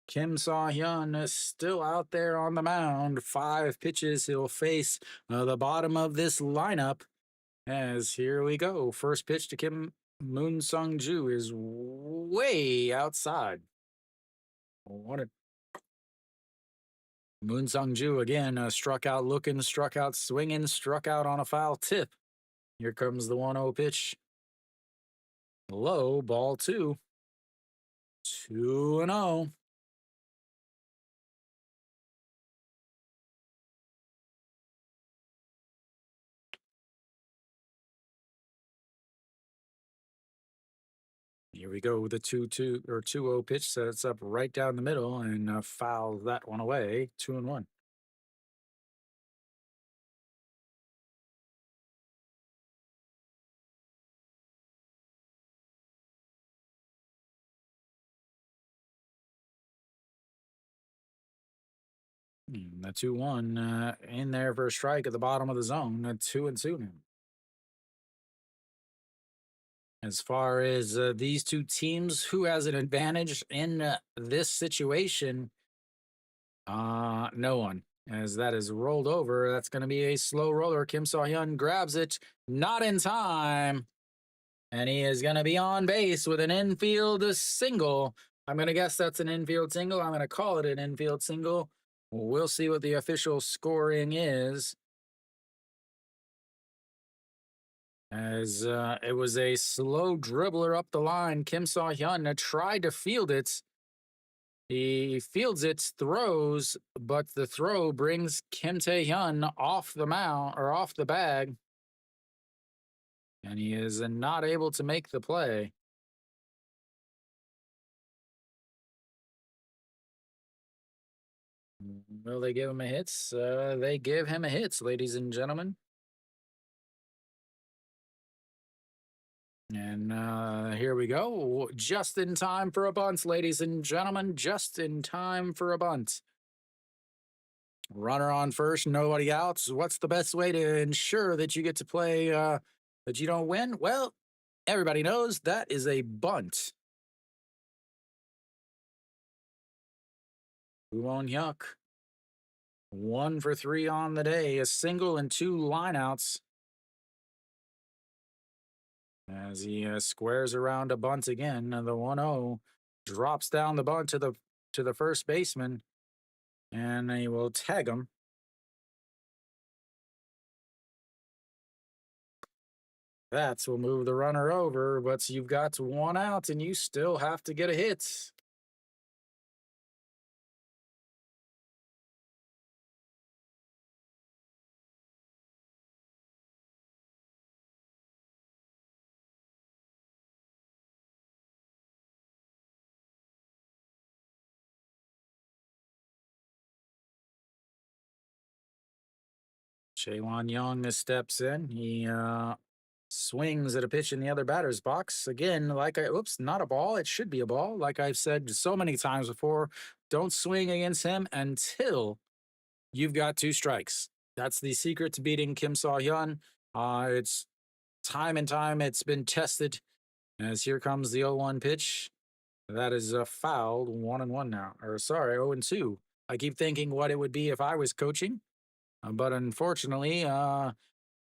Kim Saw Hyun is still out there on the mound. 5 pitches. He'll face the bottom of this lineup. As here we go. First pitch to Kim Moon Sung Ju is way outside. What a Moon Sung Ju again, struck out looking, struck out swinging, struck out on a foul tip. Here comes the 1-0 pitch. Low, ball 2. 2-0. Here we go. The 2-2 or 2-0 pitch sets up right down the middle and foul that one away. 2-1. The 2-1 in there for a strike at the bottom of the zone. 2-2 now. As far as these two teams, who has an advantage in this situation? No one. As that is rolled over, that's going to be a slow roller. Kim So Hyun grabs it, not in time. And he is going to be on base with an infield single. I'm going to guess that's an infield single. I'm going to call it an infield single. We'll see what the official scoring is. As it was a slow dribbler up the line. Kim So Hyun tried to field it. He fields it, throws, but the throw brings Kim Tae Hyun off the mound or off the bag. And he is not able to make the play. Will they give him a hits? They give him a hits, ladies and gentlemen. And here we go. Just in time for a bunt, ladies and gentlemen. Just in time for a bunt. Runner on first, nobody out. What's the best way to ensure that you get to play, that you don't win? Well, everybody knows that is a bunt. Won Hyuk. 1 for 3 on the day, a single and 2 lineouts. As he squares around a bunt again, the 1-0 drops down the bunt to the first baseman, and he will tag him. That's will move the runner over, but you've got 1 out, and you still have to get a hit. Chaewon Young steps in. He swings at a pitch in the other batter's box. Again, oops, not a ball. It should be a ball. Like I've said so many times before, don't swing against him until you've got 2 strikes. That's the secret to beating Kim Saw Hyun. It's time and time it's been tested. As here comes the 0-1 pitch. That is fouled 1-1 now. Or sorry, 0-2. I keep thinking what it would be if I was coaching. But unfortunately, the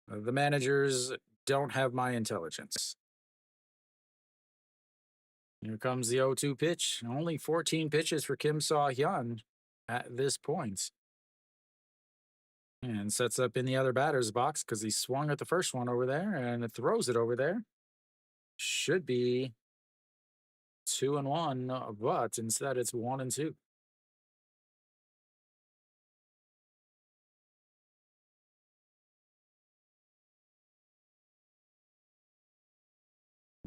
managers don't have my intelligence. Here comes the 0-2 pitch. Only 14 pitches for Kim Saw Hyun at this point. And sets up in the other batter's box because he swung at the first one over there and it throws it over there. Should be 2-1, but instead it's 1-2.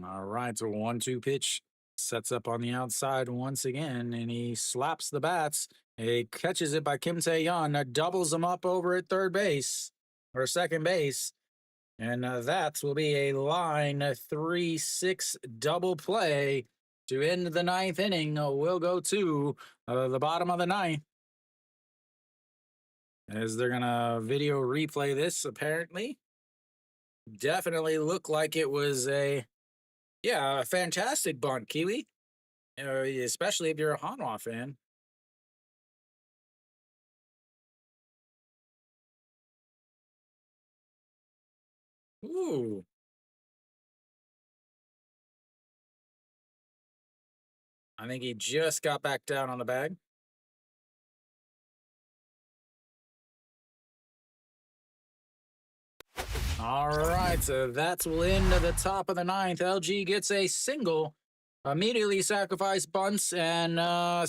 All right, so 1-2 pitch sets up on the outside once again, and he slaps the bats. He catches it by Kim Tae-yeon, doubles him up over at third base or second base, and that will be a line 3-6 double play to end the 9th inning. We'll go to the bottom of the 9th. As they're gonna video replay this, apparently. Definitely looked like it was a fantastic bunt, Kiwi. Especially if you're a Hanwha fan. Ooh. I think he just got back down on the bag. All right, so that's will end the top of the 9th. LG gets a single, immediately sacrifice bunts, and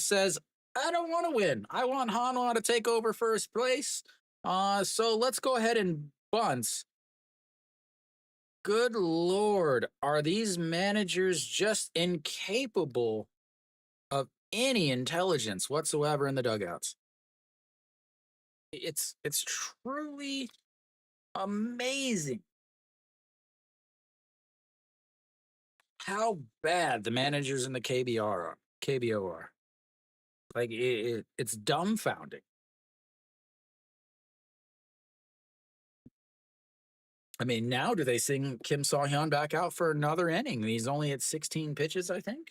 says, I don't want to win. I want Hanwha to take over first place. So let's go ahead and bunt. Good Lord, are these managers just incapable of any intelligence whatsoever in the dugouts? It's truly amazing how bad the managers in the KBO are. Like it's dumbfounding. I mean, now do they sing Kim Saw Hyun back out for another inning? He's only at 16 pitches, I think.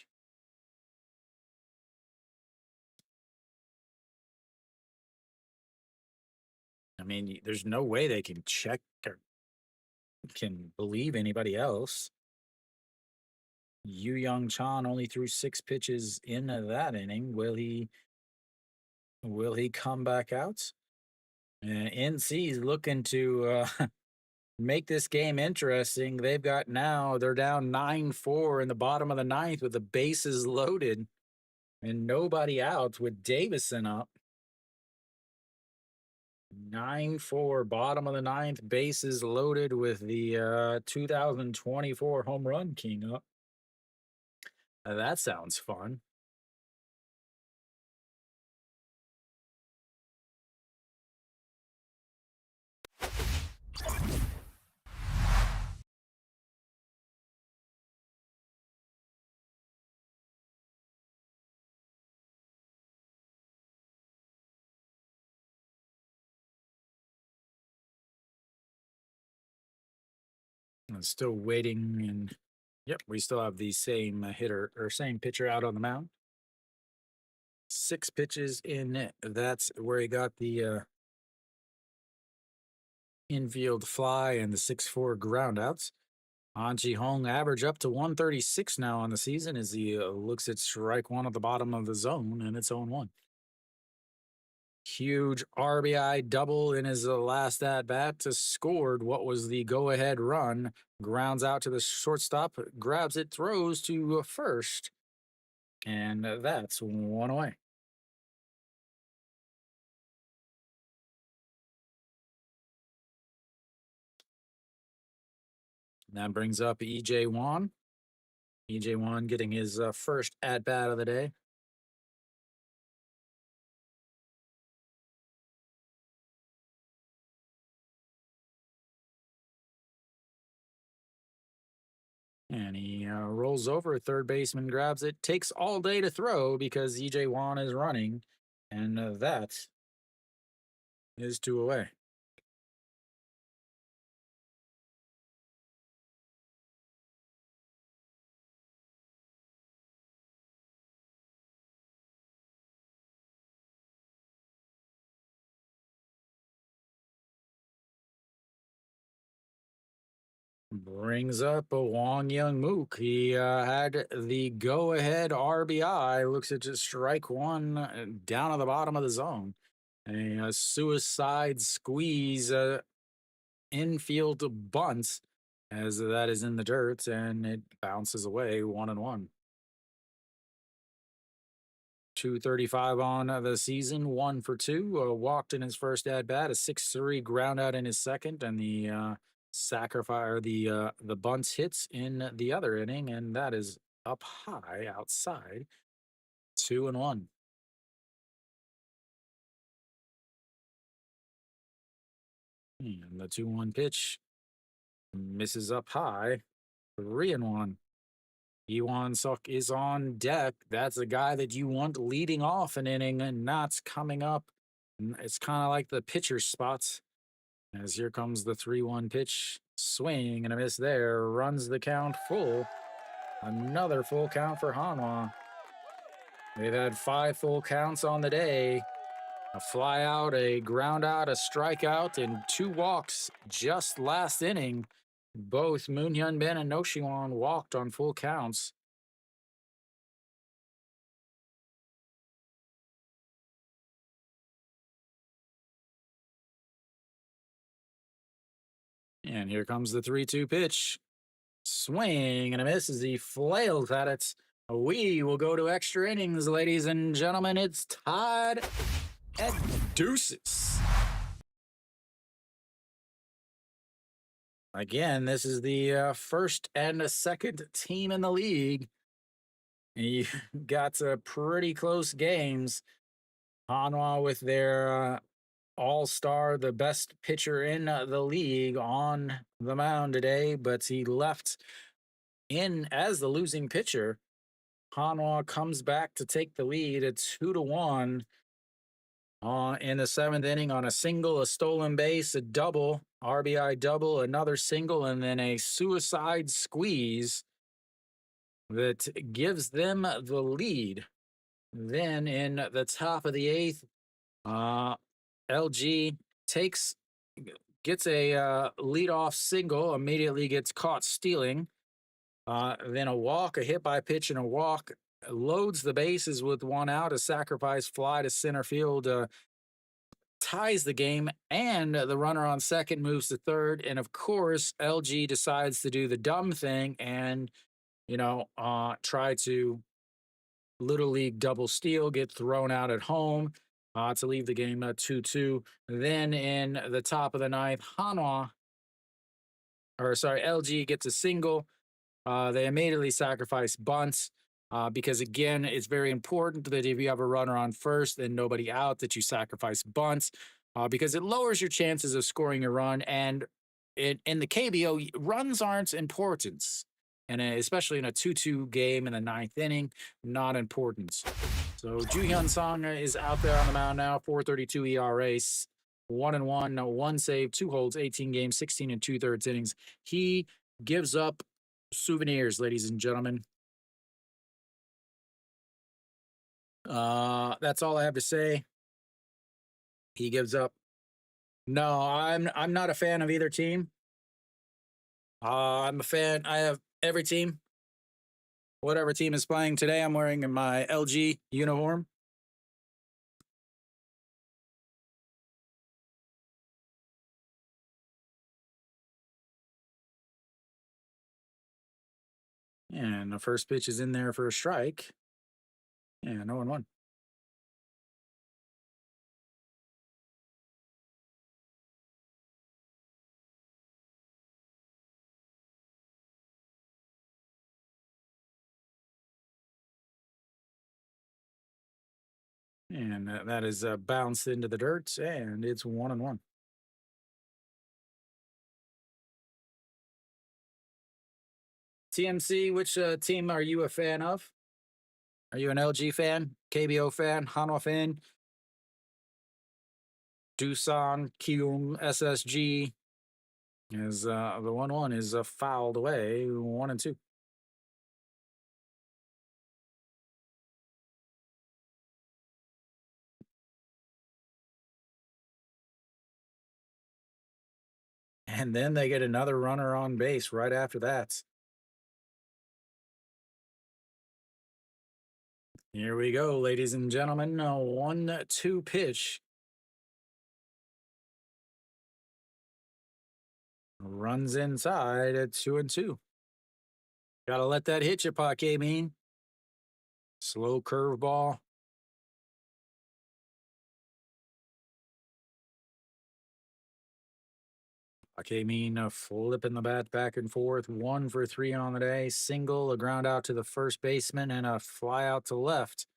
I mean, there's no way they can check or can believe anybody else. Yu Young Chan only threw 6 pitches in that inning. Will he come back out? NC's looking to make this game interesting. They're down 9-4 in the bottom of the 9th with the bases loaded and nobody out with Davison up. 9-4, bottom of the 9th, bases loaded with the 2024 home run king up. That sounds fun. I'm still waiting, and yep, we still have the same hitter or same pitcher out on the mound. 6 pitches in. That's where he got the infield fly and the 6-4 groundouts. An Ji-hong average up to 136 now on the season as he looks at strike one at the bottom of the zone, and it's 0-1. Huge RBI double in his last at bat to scored what was the go ahead run. Grounds out to the shortstop, grabs it, throws to first, and that's 1 away. That brings up EJ Wan. EJ Wan getting his first at bat of the day. And he rolls over. Third baseman grabs it. Takes all day to throw because EJ Wan is running. And that is two away. Brings up a Wong Young Mook. He had the go ahead RBI. Looks at just strike one down at the bottom of the zone. A suicide squeeze infield bunt as that is in the dirt and it bounces away 1-1. 235 on the season, 1 for 2. Walked in his first at bat, a 6-3 ground out in his second, and the sacrifice or the bunts hits in the other inning, and that is up high outside. 2-1. And the 2-1 pitch misses up high. 3-1. Iwan Suk is on deck. That's a guy that you want leading off an inning and not coming up. It's kind of like the pitcher spots. As here comes the 3-1 pitch. Swing and a miss there. Runs the count full. Another full count for Hanwha. They've had 5 full counts on the day. A fly out, a ground out, a strikeout, and 2 walks just last inning. Both Moon Hyun Ben and No Shiwan walked on full counts. And here comes the 3-2 pitch. Swing and a miss as he flails at it. We will go to extra innings, ladies and gentlemen. It's tied at deuces. Again, this is the first and second team in the league. You got pretty close games. Hanwha with their all-star, the best pitcher in the league, on the mound today, but he left in as the losing pitcher. Hanwha comes back to take the lead at 2-1 in the 7th inning on a single, a stolen base, a double, RBI double, another single, and then a suicide squeeze that gives them the lead. Then in the top of the 8th, LG gets a leadoff single, immediately gets caught stealing. Then a walk, a hit by pitch, and a walk. Loads the bases with 1 out, a sacrifice fly to center field, ties the game, and the runner on second moves to third. And of course, LG decides to do the dumb thing and, try to Little League double steal, get thrown out at home to leave the game 2-2. Then in the top of the 9th, LG gets a single. They immediately sacrifice bunts because, again, it's very important that if you have a runner on first and nobody out, that you sacrifice bunts because it lowers your chances of scoring a run. And in the KBO, runs aren't important. And especially in a 2-2 game in the 9th inning, not important. So Ju Hyun Song is out there on the mound now, 4.32 ERA, 1-1, 1 save, 2 holds, 18 games, 16 and 2/3 innings. He gives up souvenirs, ladies and gentlemen. That's all I have to say. He gives up. No, I'm not a fan of either team. I'm a fan. I have every team. Whatever team is playing today, I'm wearing my LG uniform. And the first pitch is in there for a strike. Yeah, no 1-1. And that is bounced into the dirt, and it's 1-1. TMC, which team are you a fan of? Are you an LG fan, KBO fan, Hanwha fan, Doosan, Kium, SSG? Is the 1-1 is fouled away, 1-2. And then they get another runner on base right after that. Here we go, ladies and gentlemen. A 1-2 pitch. Runs inside at 2-2. Gotta let that hit you, Paque mean. Slow curveball. Paque mean flipping the bat back and forth. 1 for 3 on the day. Single, a ground out to the first baseman, and a fly out to left.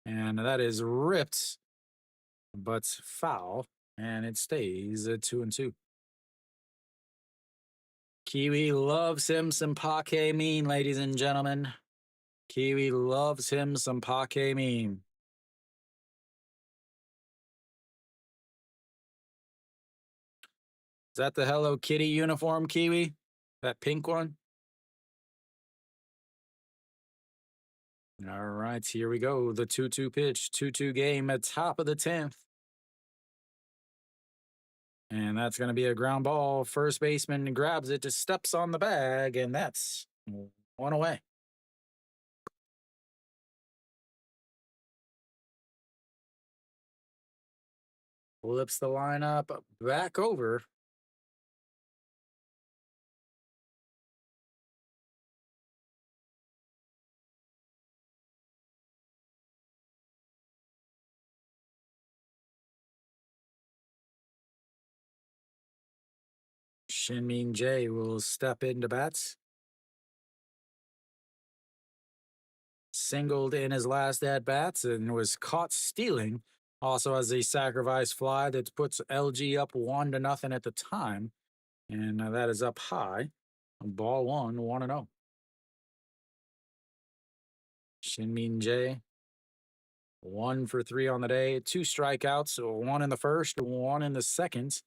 And that is ripped, but foul. And it stays at 2-2. Kiwi loves him some Paque mean, ladies and gentlemen. Kiwi loves him some Paque mean. Is that the Hello Kitty uniform, Kiwi? That pink one? All right, here we go. The 2-2 pitch, 2-2 game at top of the 10th. And that's going to be a ground ball. First baseman grabs it, just steps on the bag, and that's 1 away. Flips the lineup back over. Shin Jae will step into bats. Singled in his last at bats and was caught stealing. Also has a sacrifice fly that puts LG up 1-0 at the time. And that is up high. Ball 1-0. Shin Jae, 1 for 3 on the day, 2 strikeouts, 1 in the first, 1 in the second.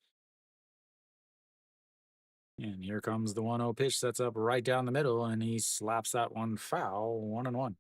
And here comes the 1-0 pitch that's up right down the middle, and he slaps that one foul, 1-1.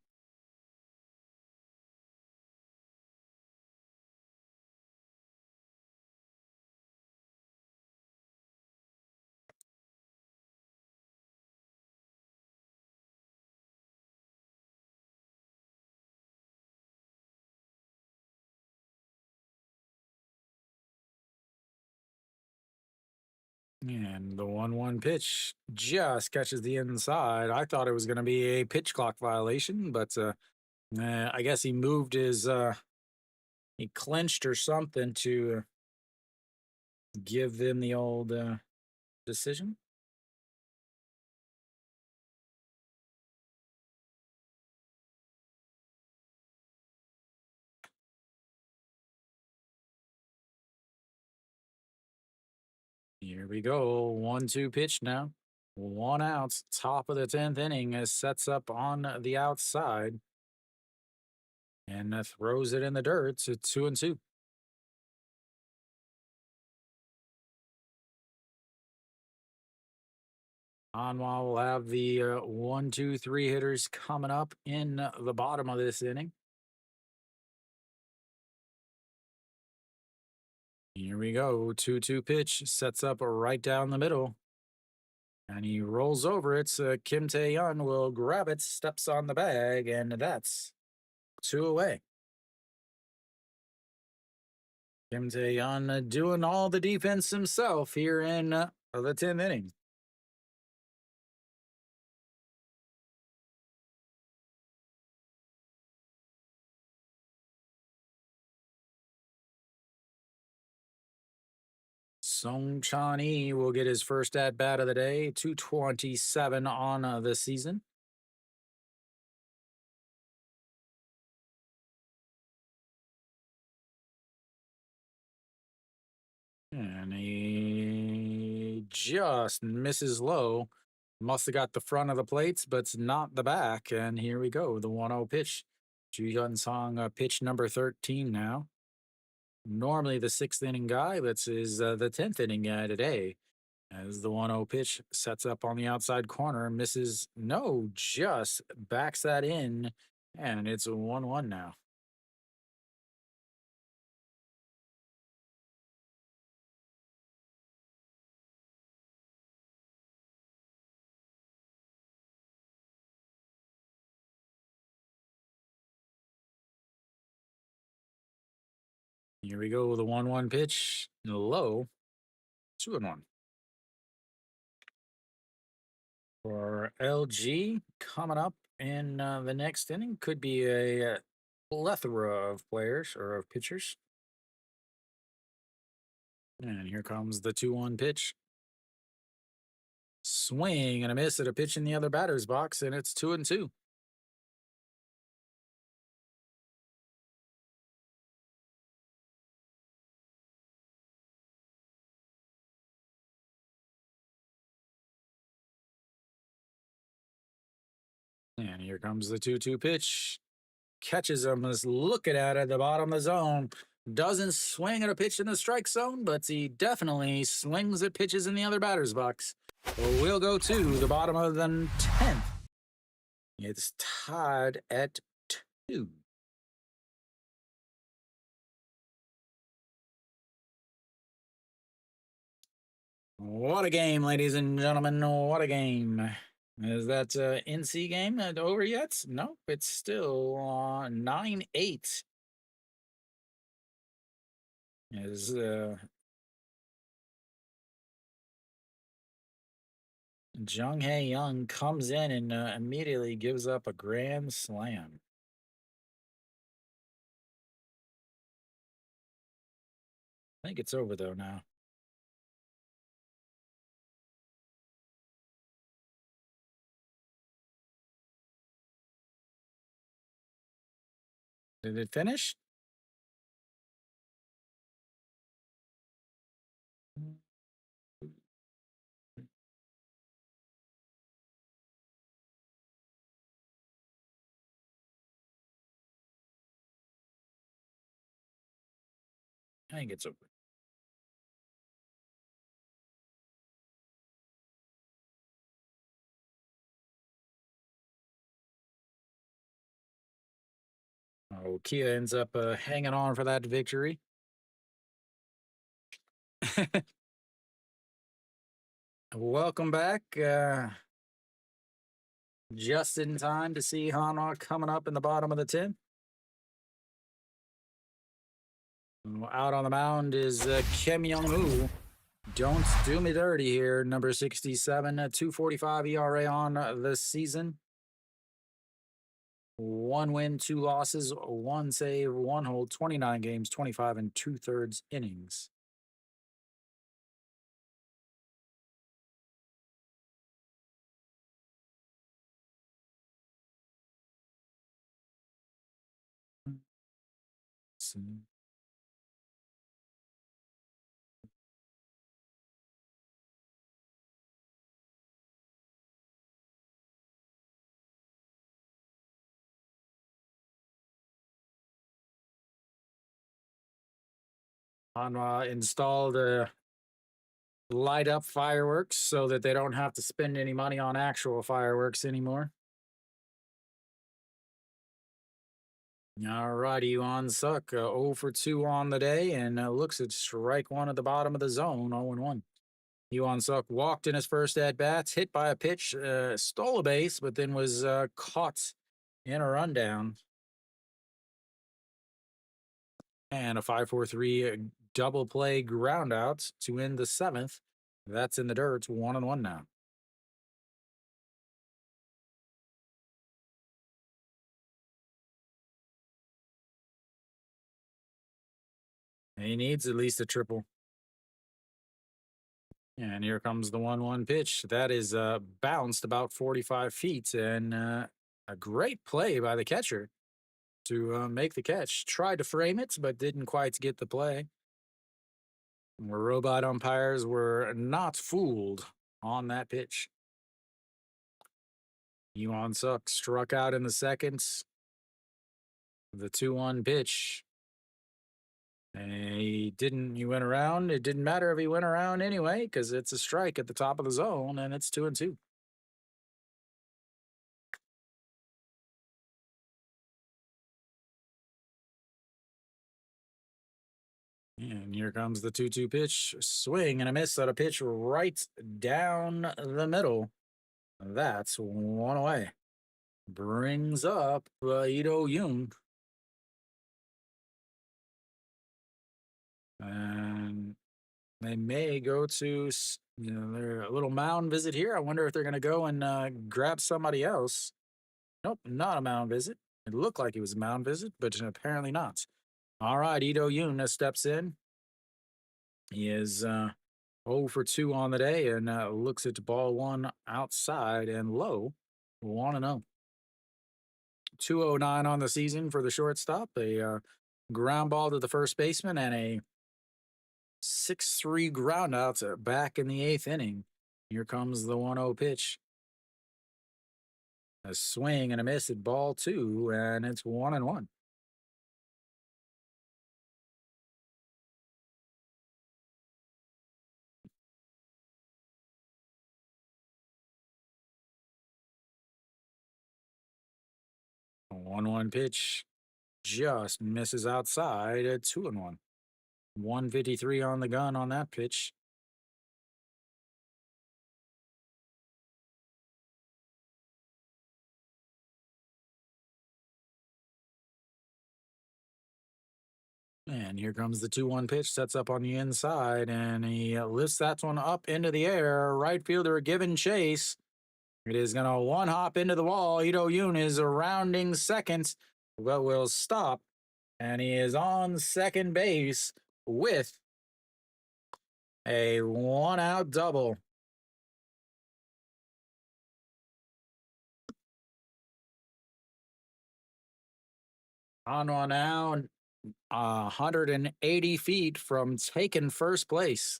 And the 1-1 pitch just catches the inside. I thought it was going to be a pitch clock violation, but I guess he moved his, he clenched or something to give them the old decision. Here we go. 1-2 pitch now. 1 out. Top of the 10th inning as sets up on the outside. And throws it in the dirt to 2-2. Hanwha will have the 1-2-3 hitters coming up in the bottom of this inning. Here we go. 2-2 pitch sets up right down the middle. And he rolls over it. Kim Tae-yeon will grab it, steps on the bag, and that's 2 away. Kim Tae-yeon doing all the defense himself here in the 10th inning. Song Chan-ee will get his first at bat of the day, 227 on the season. And he just misses low. Must have got the front of the plates, but it's not the back. And here we go. The 1 0 pitch. Ju Hyun Song, pitch number 13 now. Normally the sixth inning guy, but is the 10th inning guy today. As the 1 0 pitch sets up on the outside corner, misses. No, just backs that in. And it's a 1-1 now. Here we go. The 1-1 pitch. Low. 2-1. For LG, coming up in the next inning could be a plethora of players or of pitchers. And here comes the 2-1 pitch. Swing and a miss at a pitch in the other batter's box, and it's 2-2. And here comes the 2-2 pitch. Catches him, is looking at the bottom of the zone. Doesn't swing at a pitch in the strike zone, but he definitely swings at pitches in the other batter's box. So we'll go to the bottom of the 10th. It's tied at 2. What a game, ladies and gentlemen. What a game. Is that NC game over yet? Nope, it's still 9-8. As Jung Hae Young comes in and immediately gives up a grand slam. I think it's over though now. Did it finish? I think it's over. Oh, Kia ends up hanging on for that victory. Welcome back. Just in time to see Hanwha coming up in the bottom of the 10th. Out on the mound is Kim Young-woo. Don't do me dirty here. Number 67, 2.45 ERA on the season. 1 win, 2 losses, 1 save, 1 hold, 29 games, 25 and 2/3 innings. Hanwha installed light up fireworks so that they don't have to spend any money on actual fireworks anymore. All righty, Yuan Suk, 0 for 2 on the day, and looks at strike 1 at the bottom of the zone, 0-1. Yuan Suk walked in his first at bats, hit by a pitch, stole a base, but then was caught in a rundown. And a 5-4-3 double play ground out to end the 7th. That's in the dirt, 1-1 now. He needs at least a triple. And here comes the 1-1 pitch. That is bounced about 45 feet, and a great play by the catcher to make the catch. Tried to frame it, but didn't quite get the play. Robot umpires were not fooled on that pitch. Yuan Suk struck out in the second. The 2-1 pitch. And he went around. It didn't matter if he went around anyway, because it's a strike at the top of the zone, and it's 2-2. And here comes the 2-2 pitch. Swing and a miss on a pitch right down the middle. That's one away. Brings up Ito Yoon. And they may go to, their little mound visit here. I wonder if they're going to go and grab somebody else. Nope, not a mound visit. It looked like it was a mound visit, but apparently not. All right, Ito Yoon steps in. He is 0 for 2 on the day and looks at ball one outside and low. 1-0. 209 on the season for the shortstop. A ground ball to the first baseman and a 6-3 ground out back in the 8th inning. Here comes the 1-0 pitch. A swing and a miss at ball 2, and it's 1-1. A 1-1 pitch just misses outside at 2-1. 153 on the gun on that pitch. And here comes the 2-1 pitch, sets up on the inside, and he lifts that one up into the air. Right fielder giving chase. It is going to one hop into the wall. Ito Yoon is rounding second, but will stop. And he is on second base with a 1-out double. Hanwha now 180 feet from taking first place.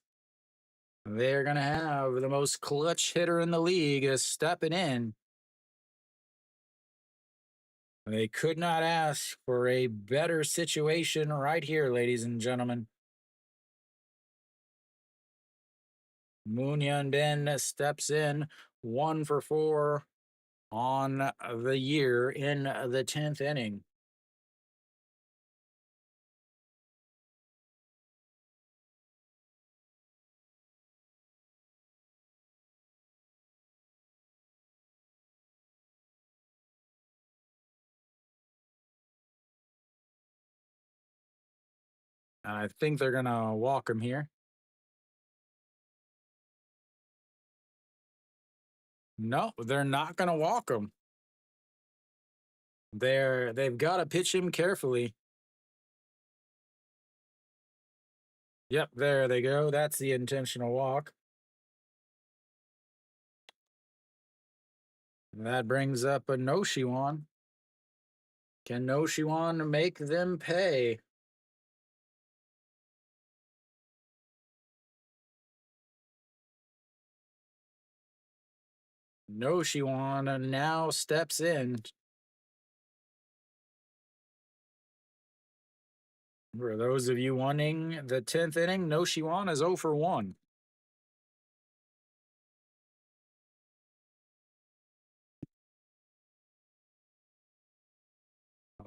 They're going to have the most clutch hitter in the league stepping in. They could not ask for a better situation right here, ladies and gentlemen. Moon Hyun-bin steps in 1 for 4 on the year in the 10th inning. I think they're going to walk him here. No, they're not going to walk him. They've got to pitch him carefully. Yep, there they go. That's the intentional walk. That brings up a No Shiwan. Can No Shiwan make them pay? No Shiwan now steps in. For those of you wanting the 10th inning, No Shiwan is 0 for 1.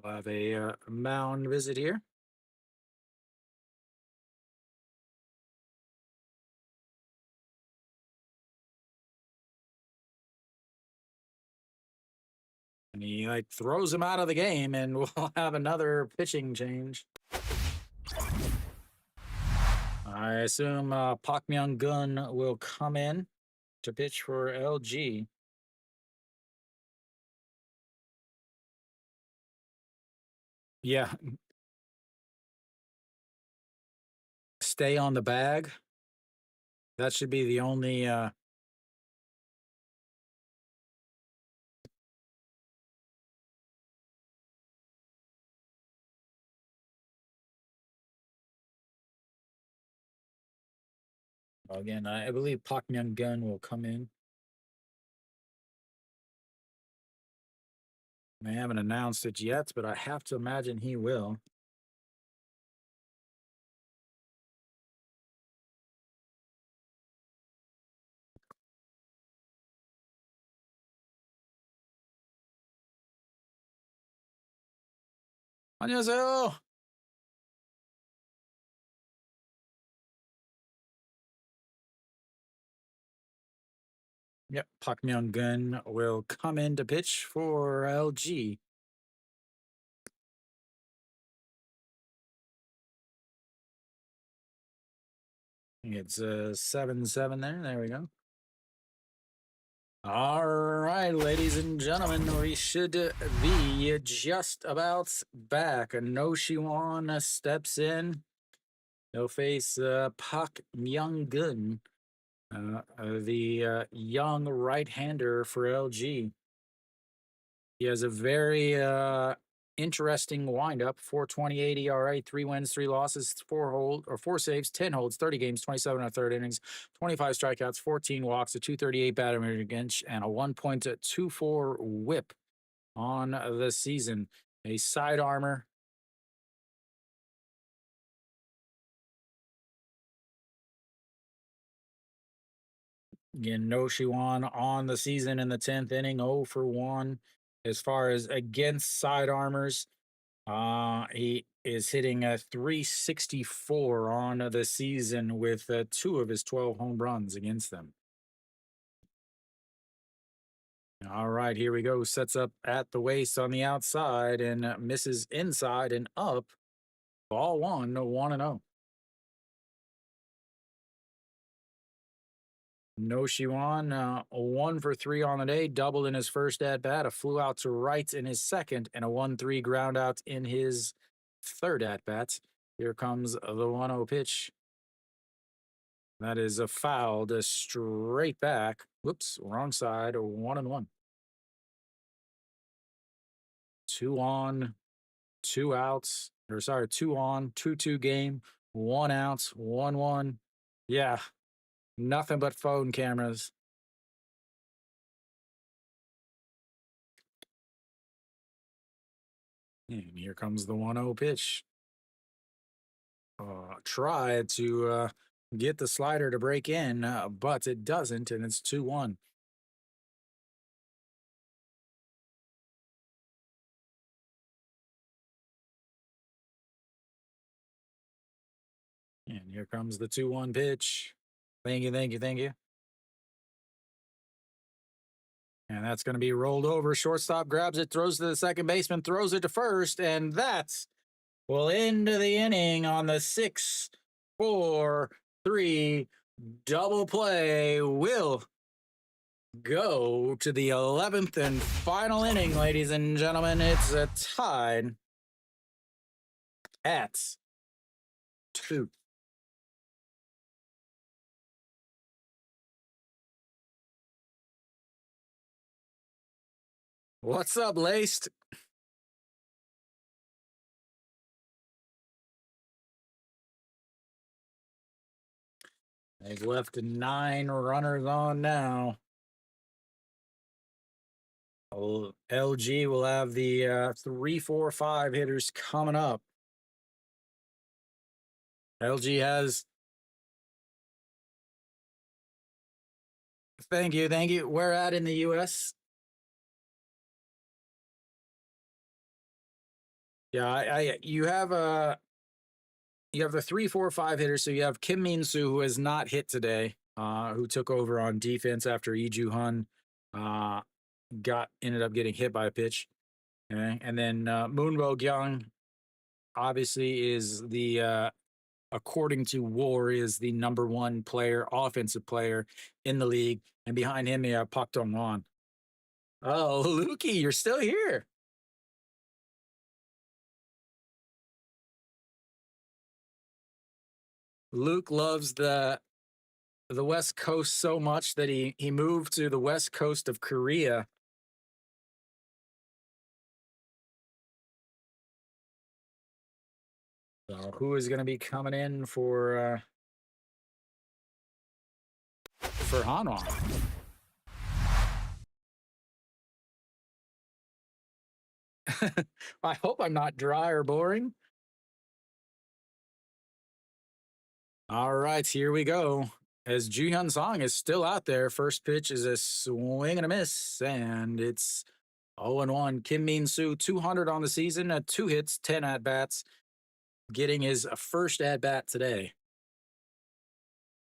I'll have a mound visit here. And he throws him out of the game, and we'll have another pitching change. I assume Park Myung-gun will come in to pitch for LG. Yeah. Stay on the bag. That should be the only again, I believe Park Myung-gun will come in. They haven't announced it yet, but I have to imagine he will. 안녕하세요. Yep, Park Myung-gun will come in to pitch for LG. It's a 7-7 there. There we go. All right, ladies and gentlemen, we should be just about back. No Shiwan steps in. He'll face Park Myung-gun, the young right-hander for LG. He has a very interesting windup. 4.28 ERA, 3 wins, 3 losses, 4 saves, 10 holds, 30 games, 27 and a third innings, 25 strikeouts, 14 walks, a 238 batting average, and a 1.24 WHIP on the season. A side armor. Again, no Shiwan on the season in the 10th inning, 0 for 1 as far as against side armors. He is hitting a 364 on the season with 2 of his 12 home runs against them. All right, here we go. Sets up at the waist on the outside and misses inside and up. Ball 1, 1-0. No Shiwan, 1 for 3 on the day, doubled in his first at bat, a flew out to right in his second, and a 1-3 ground out in his third at bat. Here comes the 1-0 pitch. That is a foul to straight back. Whoops, wrong side. 1-1. 2 on, 2 outs. Or sorry, 2 on, 2-2 game. 1 out, 1-1. Yeah, nothing but phone cameras. And here comes the 1-0 pitch. Tried to get the slider to break in, but it doesn't, and it's 2-1. And here comes the 2-1 pitch. Thank you, thank you, thank you. And that's going to be rolled over. Shortstop grabs it, throws to the second baseman, throws it to first, and that will end the inning on the 6-4-3 double play. Will go to the 11th and final inning, ladies and gentlemen. It's a tied at 2. What's up, Laced? They've left 9 runners on now. LG will have the 3, 4, 5 hitters coming up. LG has. Thank you, thank you. Where at in the U.S.? Yeah, you have the 3, 4, 5 hitters. So you have Kim Min Soo, who has not hit today, who took over on defense after Lee Ju Hun ended up getting hit by a pitch. Okay? And then Moon Bo Kyung obviously is the according to WAR is the number 1 player, offensive player in the league, and behind him you have Pak Dong Won. Oh, Lukey, you're still here. Luke loves the West Coast so much that he moved to the West Coast of Korea. So who is going to be coming in for Hanwha? I hope I'm not dry or boring. All right, here we go. As Ju Song is still out there, first pitch is a swing and a miss, and it's 0-1. Kim Min Soo, 200 on the season, 2 hits, 10 at bats, getting his first at bat today.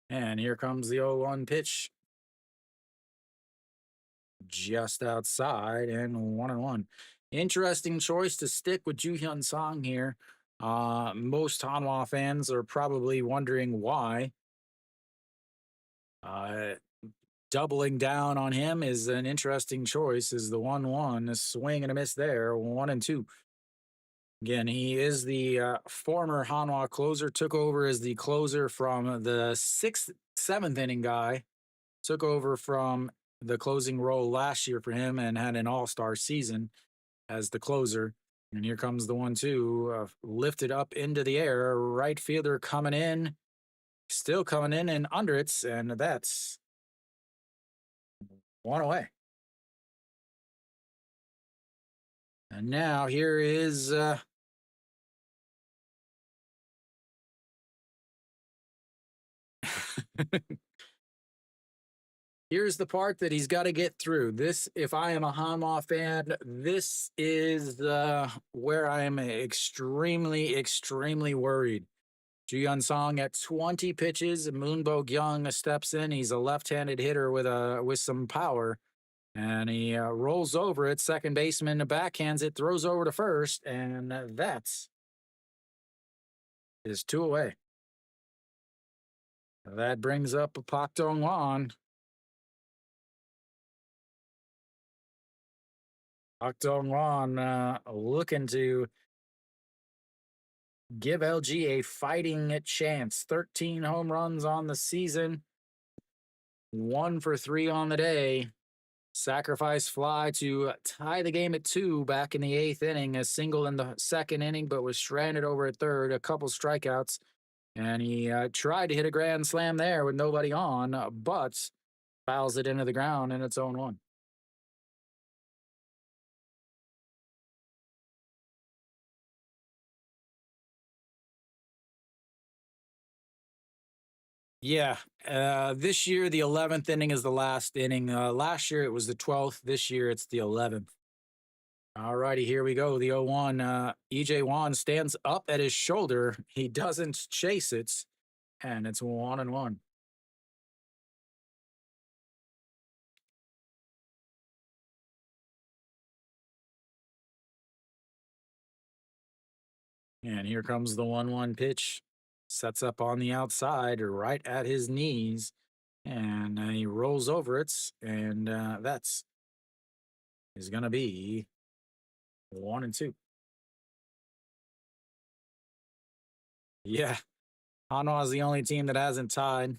And here comes the 0-1 pitch. Just outside and 1-1. Interesting choice to stick with Ju Song here. Most Hanwha fans are probably wondering why. Uh, Doubling down on him is an interesting choice. Is the 1-1, a swing and a miss there, 1-2. Again, he is the former Hanwha closer, took over as the closer from the seventh inning guy, took over from the closing role last year for him and had an all-star season as the closer. And here comes the 1-2, lifted up into the air, right fielder coming in, still coming in and under it, and that's one away. And now here is here's the part that he's got to get through. This, if I am a Hanwha fan, this is where I am extremely, extremely worried. Ju Song at 20 pitches. Moonbo Young steps in. He's a left-handed hitter with some power, and he rolls over it. Second baseman backhands it, throws over to first, and that's is 2 away. That brings up Pak Dong Wan. Pak Dong Wan looking to give LG a fighting chance. 13 home runs on the season, 1 for 3 on the day. Sacrifice fly to tie the game at 2 back in the 8th inning. A single in the 2nd inning, but was stranded over at 3rd. A couple strikeouts, and he tried to hit a grand slam there with nobody on, but fouls it into the ground, and it's 0-1. Yeah, this year the 11th inning is the last inning. Last year it was the 12th. This year it's the 11th. All righty, here we go. The 0-1. EJ Wan stands up at his shoulder. He doesn't chase it, and it's 1-1. And here comes the 1-1 pitch. Sets up on the outside, right at his knees, and he rolls over it, and that's is going to be 1-2. Yeah, Hanwha is the only team that hasn't tied.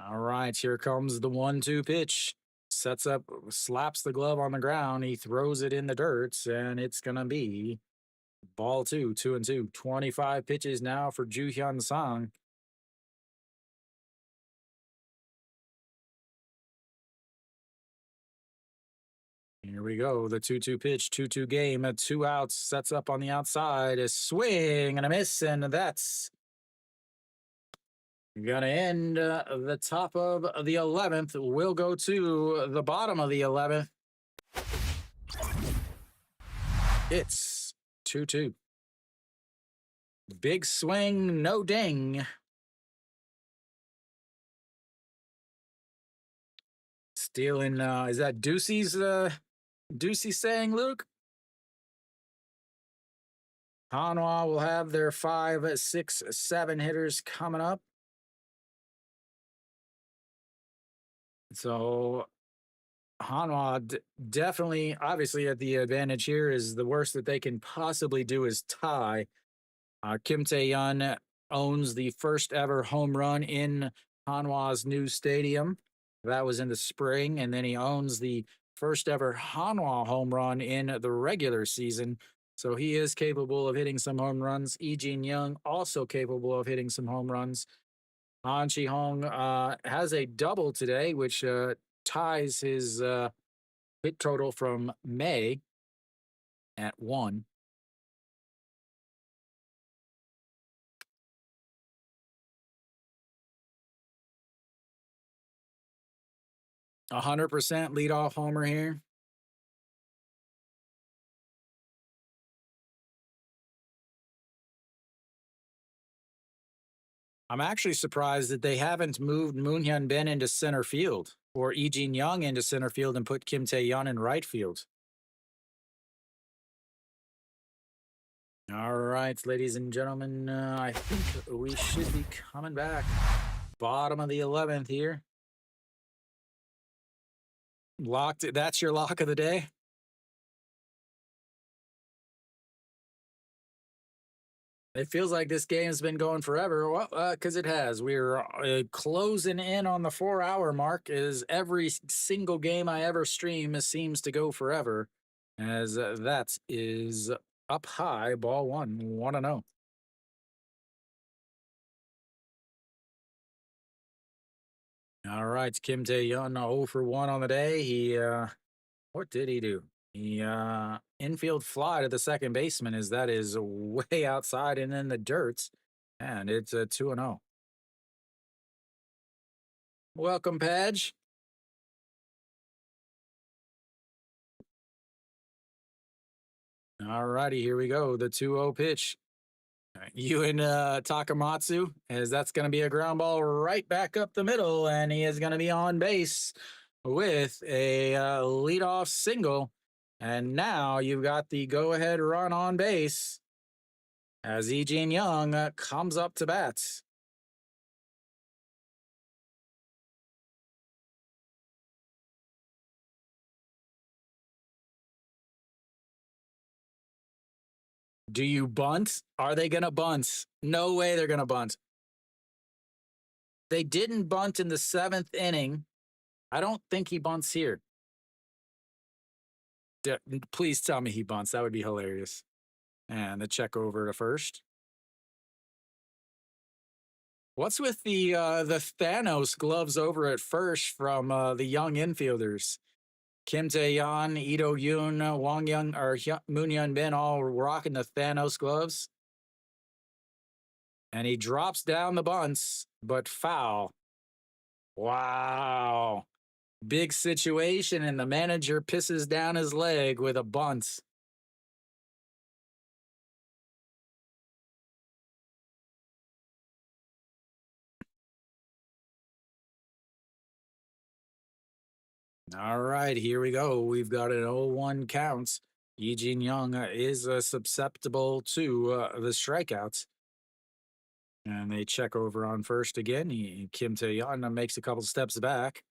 All right, here comes the 1-2 pitch. Sets up, slaps the glove on the ground. He throws it in the dirt, and it's going to be ball 2, 2-2. 25 pitches now for Ju Song. Here we go. The 2-2 pitch, 2-2 game, 2 outs, sets up on the outside, a swing and a miss, and that's going to end the top of the 11th. We'll go to the bottom of the 11th. It's 2-2. Big swing, no ding. Stealing, is that Ducey's saying, Luke? Hanwha will have their 5, 6, 7 hitters coming up. So Hanwha definitely, obviously, at the advantage here is the worst that they can possibly do is tie. Kim Tae-yeon owns the first ever home run in Hanwha's new stadium. That was in the spring, and then he owns the first ever Hanwha home run in the regular season So he is capable of hitting some home runs. Lee Young also capable of hitting some home runs. Han Chi-hong has a double today, which ties his hit total from May at 1. A 100% leadoff homer here. I'm actually surprised that they haven't moved Moon Hyun Bin into center field or Lee Young into center field and put Kim Tae-yeon in right field. All right, ladies and gentlemen, I think we should be coming back. Bottom of the 11th here. Locked. That's your lock of the day. It feels like this game's been going forever. Well, because it has. We're closing in on the 4-hour mark. As every single game I ever stream seems to go forever. As that is up high, ball 1, 1-0. All right, Kim Tae-yeon 0 for 1 on the day. He what did he do? He infield fly to the second baseman as that is way outside and in the dirt. And it's a 2-0. Welcome, Padge. All righty, here we go. The 2-0 pitch. You and Takamatsu, as that's going to be a ground ball right back up the middle, and he is going to be on base with a leadoff single. And now you've got the go-ahead run on base as Lee Young comes up to bat. Do you bunt? Are they going to bunt? No way they're going to bunt. They didn't bunt in the 7th inning. I don't think he bunts here. Please tell me he bunts. That would be hilarious. And the check over to first. What's with the Thanos gloves over at first from the young infielders? Kim Tae-yeon, Lee Do-yoon, Wang Young, or Moon Hyun Bin all rocking the Thanos gloves. And he drops down the bunts, but foul. Wow. Big situation, and the manager pisses down his leg with a bunt. All right, here we go. We've got an 0-1 count. Lee Young is susceptible to the strikeouts. And they check over on first again. Kim Tae-yeon makes a couple steps back.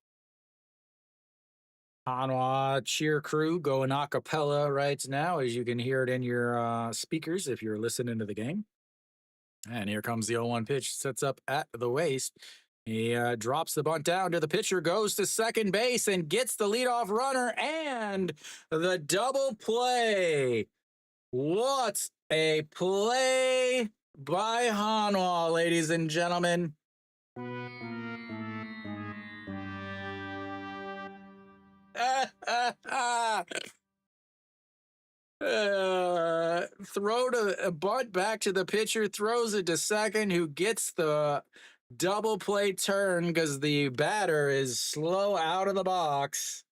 Hanwha cheer crew going a cappella right now, as you can hear it in your speakers if you're listening to the game. And here comes the 0-1 pitch, sets up at the waist. He drops the bunt down to the pitcher, goes to second base and gets the leadoff runner and the double play. What a play by Hanwha, ladies and gentlemen. Throw a bunt back to the pitcher, throws it to second, who gets the double play turn because the batter is slow out of the box.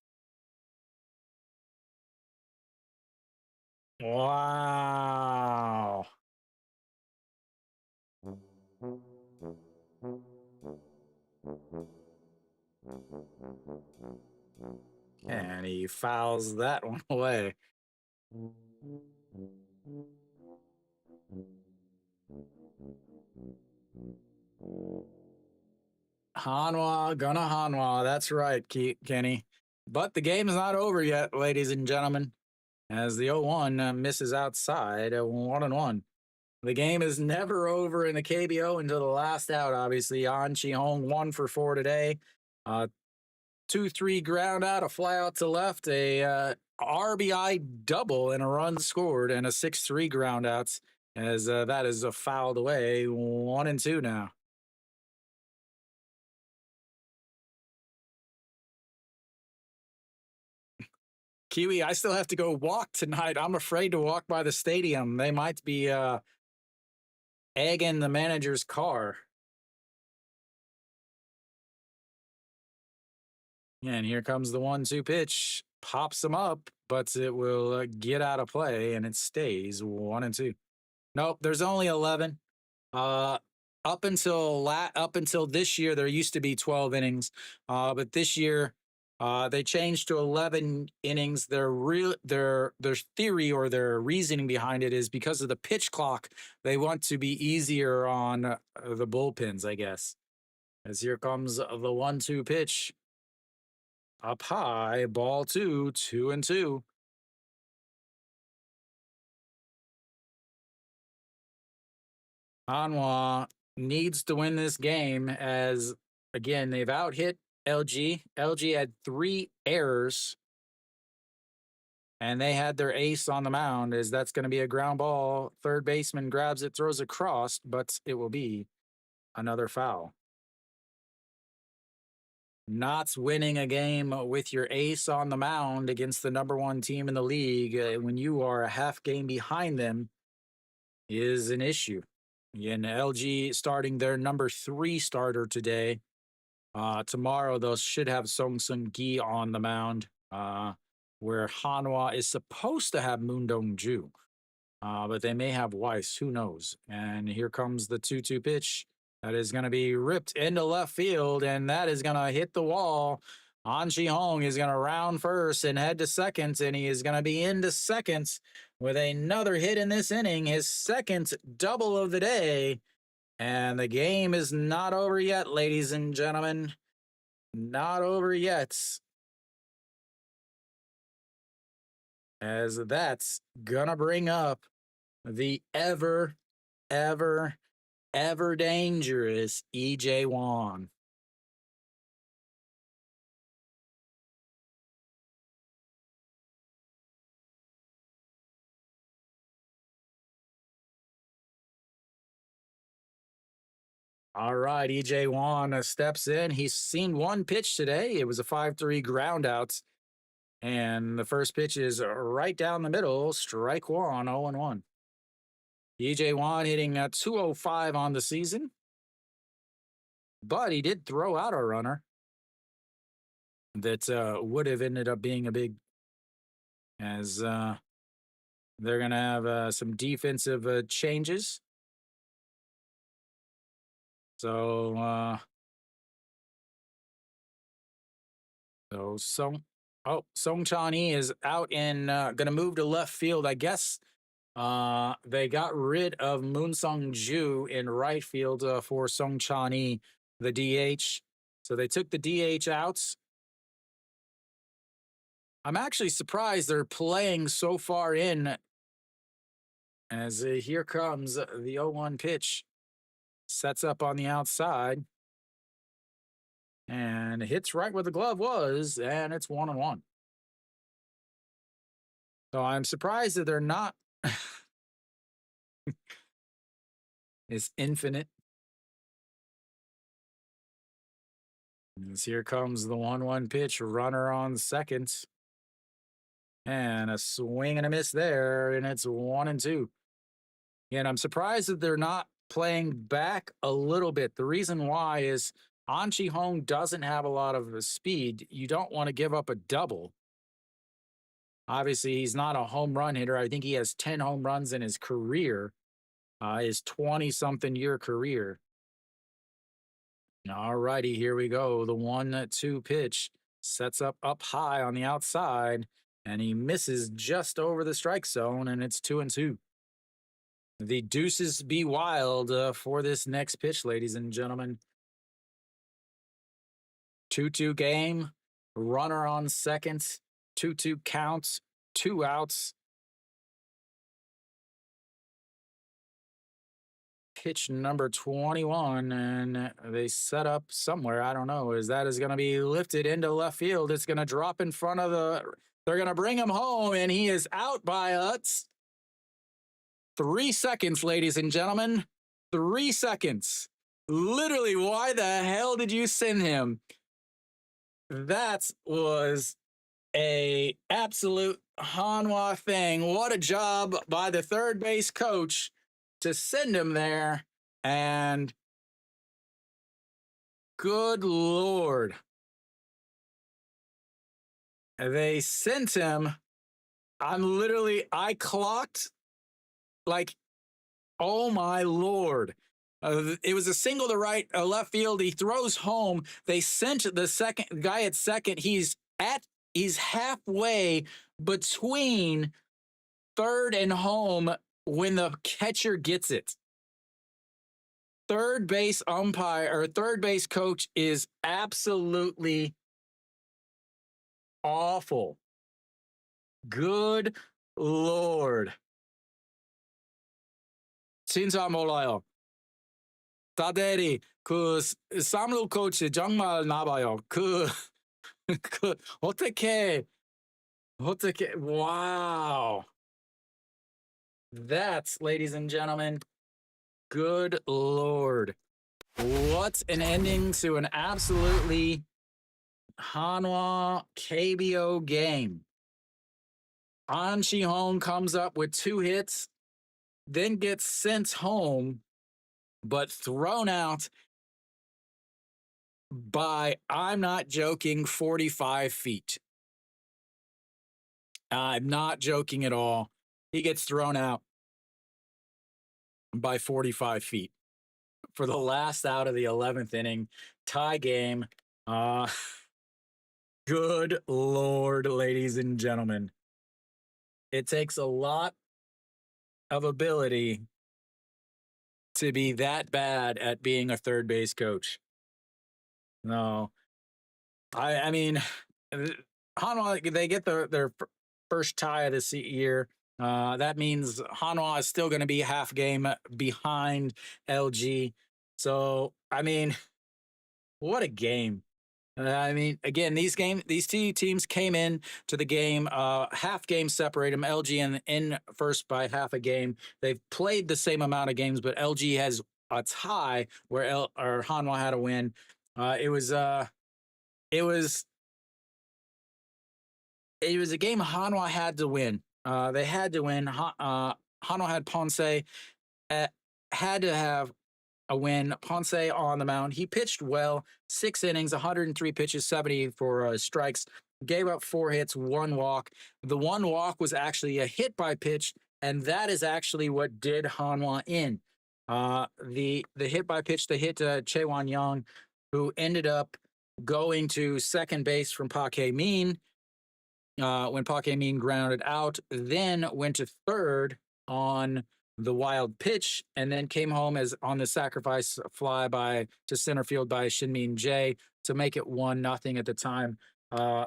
Wow. And he fouls that one away. Hanwha, gonna Hanwha. That's right, Kenny. But the game is not over yet, ladies and gentlemen, as the 0-1 misses outside, 1-1. The game is never over in the KBO until the last out, obviously. Han Chi-hong 1 for 4 today. 2-3 ground out, a fly out to left, a RBI double and a run scored and a 6-3 ground outs as that is fouled away. 1-2 now. Kiwi, I still have to go walk tonight. I'm afraid to walk by the stadium. They might be egging the manager's car. And here comes the 1-2 pitch. Pops him up, but it will get out of play and it stays 1-2. Nope, there's only 11. Uh, up until this year, there used to be 12 innings, but this year they changed to 11 innings. Their theory or their reasoning behind it is because of the pitch clock. They want to be easier on the bullpens, I guess. As here comes the 1-2 pitch. Up high, ball 2, 2-2. Hanwha needs to win this game as, again, they've out hit LG. LG had 3 errors, and they had their ace on the mound as that's going to be a ground ball. Third baseman grabs it, throws across, but it will be another foul. Not winning a game with your ace on the mound against the #1 team in the league when you are a half game behind them is an issue. And LG starting their #3 starter today. Tomorrow, they should have Song Seung Gi on the mound, where Hanwha is supposed to have Moon Dong-ju, but they may have Weiss. Who knows? And here comes the 2-2 pitch. That is going to be ripped into left field, and that is going to hit the wall. An Ji-hong is going to round first and head to second, and he is going to be into second with another hit in this inning, his second double of the day. And the game is not over yet, ladies and gentlemen. Not over yet. As that's going to bring up the ever dangerous EJ Wong. All right, EJ Wong steps in. He's seen one pitch today. It was a 5-3 ground out. And the first pitch is right down the middle. Strike one, 0-1. EJ Wong hitting 205 on the season. But he did throw out a runner that would have ended up being a big, as they're going to have some defensive changes. So, Song Chan-hee is out and going to move to left field. I guess they got rid of Moon Sung-ju in right field for Song Chan-hee, the DH. So they took the DH out. I'm actually surprised they're playing so far in, as here comes the 0-1 pitch. Sets up on the outside and hits right where the glove was, and it's 1-1. So I'm surprised that they're not. It's infinite. As here comes the 1-1 pitch, runner on second. And a swing and a miss there, and it's 1-2. And I'm surprised that they're not playing back a little bit. The reason why is An Ji-hong doesn't have a lot of speed. You don't want to give up a double. Obviously, he's not a home run hitter. I think he has 10 home runs in his career, his 20-something year career. All righty, here we go. The 1-2 pitch sets up high on the outside, and he misses just over the strike zone, and it's 2-2. The deuces be wild for this next pitch, ladies and gentlemen. 2-2 game, runner on second, 2-2 counts, 2 outs. Pitch number 21, and they set up somewhere. I don't know. Is going to be lifted into left field? It's going to drop in front of the They're going to bring him home, and he is out by 3 seconds, ladies and gentlemen. 3 seconds. Literally, why the hell did you send him? That was a absolute Hanwha thing. What a job by the third base coach to send him there. And good Lord. They sent him. I clocked like, oh my Lord. It was a single to right, left field. He throws home. They sent the second guy at second. He's halfway between third and home when the catcher gets it. Third base umpire or third base coach is absolutely awful. Good Lord. 진짜 몰라요. 다들이 그 사무엘 코치 정말 나봐요. 어떻게 wow. That's, ladies and gentlemen, good Lord. What an ending to an absolutely Hanwha KBO game. An Shi-hong comes up with 2 hits, then gets sent home, but thrown out by, I'm not joking, 45 feet. I'm not joking at all. He gets thrown out by 45 feet for the last out of the 11th inning. Tie game. Good Lord, ladies and gentlemen. It takes a lot of ability to be that bad at being a third base coach. No. I mean, Hanwha, they get their first tie of this year. That means Hanwha is still going to be half game behind LG. So, I mean, what a game. I mean, again, these two teams came in to the game, half game separate them. LG in first by half a game. They've played the same amount of games, but LG has a tie where Hanwha had a win. It was a game Hanwha had to win. They had to win. Hanwha had Ponce, had to have a win. Ponce on the mound. He pitched well, 6 innings, 103 pitches, 74 strikes, gave up 4 hits, 1 walk. The 1 walk was actually a hit by pitch, and that is actually what did Hanwha in. The hit by pitch, they hit Chaewon Young, who ended up going to second base from Park Hae-min when Park Hae-min grounded out, then went to third on the wild pitch, and then came home as on the sacrifice fly to center field by Shin-min Jae to make it 1-0 at the time.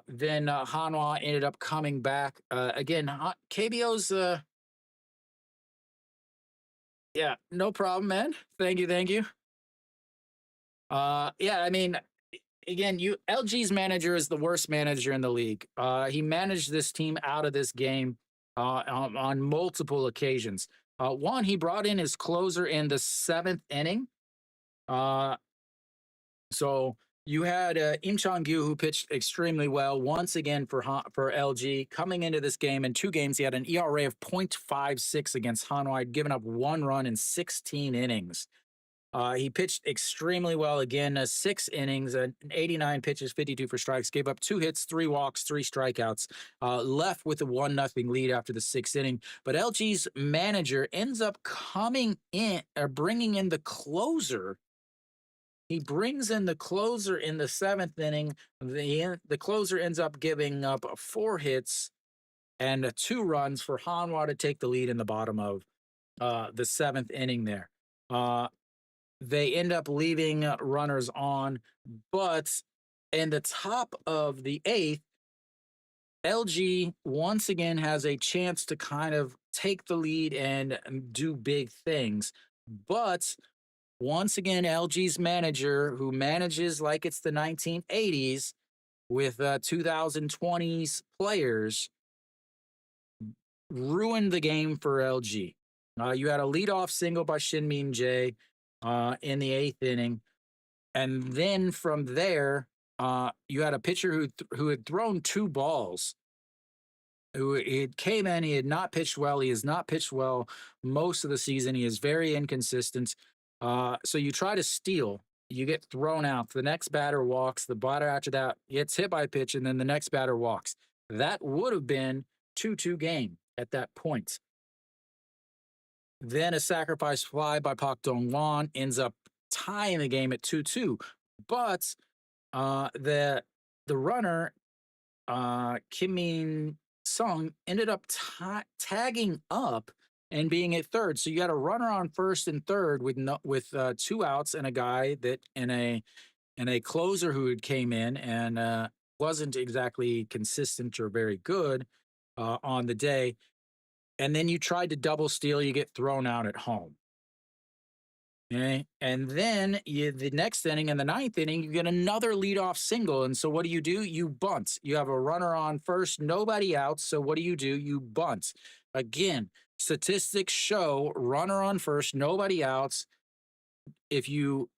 Then Hanwha ended up coming back. Again, KBO's yeah, no problem, man. Thank you. Yeah, I mean, again, LG's manager is the worst manager in the league. He managed this team out of this game on multiple occasions. One, he brought in his closer in the 7th inning. So you had Im Chang-gyu, who pitched extremely well once again for LG. Coming into this game, in 2 games, he had an ERA of .56 against Hanwha. He'd given up 1 run in 16 innings. He pitched extremely well again, 6 innings, 89 pitches, 52 for strikes, gave up 2 hits, 3 walks, 3 strikeouts, left with a 1-0 lead after the 6th inning. But LG's manager ends up coming in, or bringing in the closer. He brings in the closer in the 7th inning. The closer ends up giving up 4 hits and 2 runs for Hanwha to take the lead in the bottom of the 7th inning there. They end up leaving runners on, but in the top of the 8th, LG once again has a chance to kind of take the lead and do big things. But once again, LG's manager, who manages like it's the 1980s, with 2020's players ruined the game for LG. You had a leadoff single by Shin Jae in the eighth inning, and then from there, you had a pitcher who had thrown two balls. Who it came in, he had not pitched well. He has not pitched well most of the season. He is very inconsistent. So you try to steal, you get thrown out. The next batter walks. The batter after that gets hit by a pitch, and then the next batter walks. That would have been 2-2 game at that point. Then a sacrifice fly by Park Dong-won ends up tying the game at 2-2. But the runner, Kim Min Sung, ended up tagging up and being at third. So you got a runner on first and third with two outs and a guy that and a closer who had came in and wasn't exactly consistent or very good on the day. And then you tried to double steal, you get thrown out at home. Okay. And then the next inning, in the ninth inning, you get another leadoff single. And so what do? You bunt. You have a runner on first, nobody out. So what do? You bunt. Again, statistics show runner on first, nobody outs. If you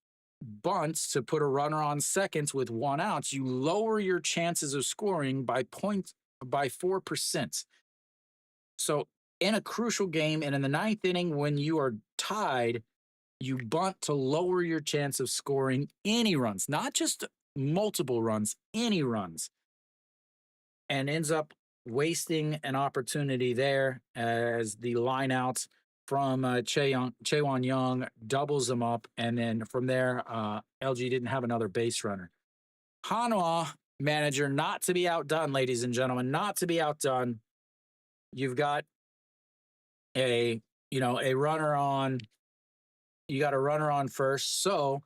bunt to put a runner on second with one out, you lower your chances of scoring by 4%. So in a crucial game and in the ninth inning, when you are tied, you bunt to lower your chance of scoring any runs, not just multiple runs, any runs, and ends up wasting an opportunity there as the line out from Chaewon Young doubles them up. And then from there, LG didn't have another base runner. Hanwha manager, not to be outdone, ladies and gentlemen, not to be outdone. You've got a runner on. You got a runner on first, so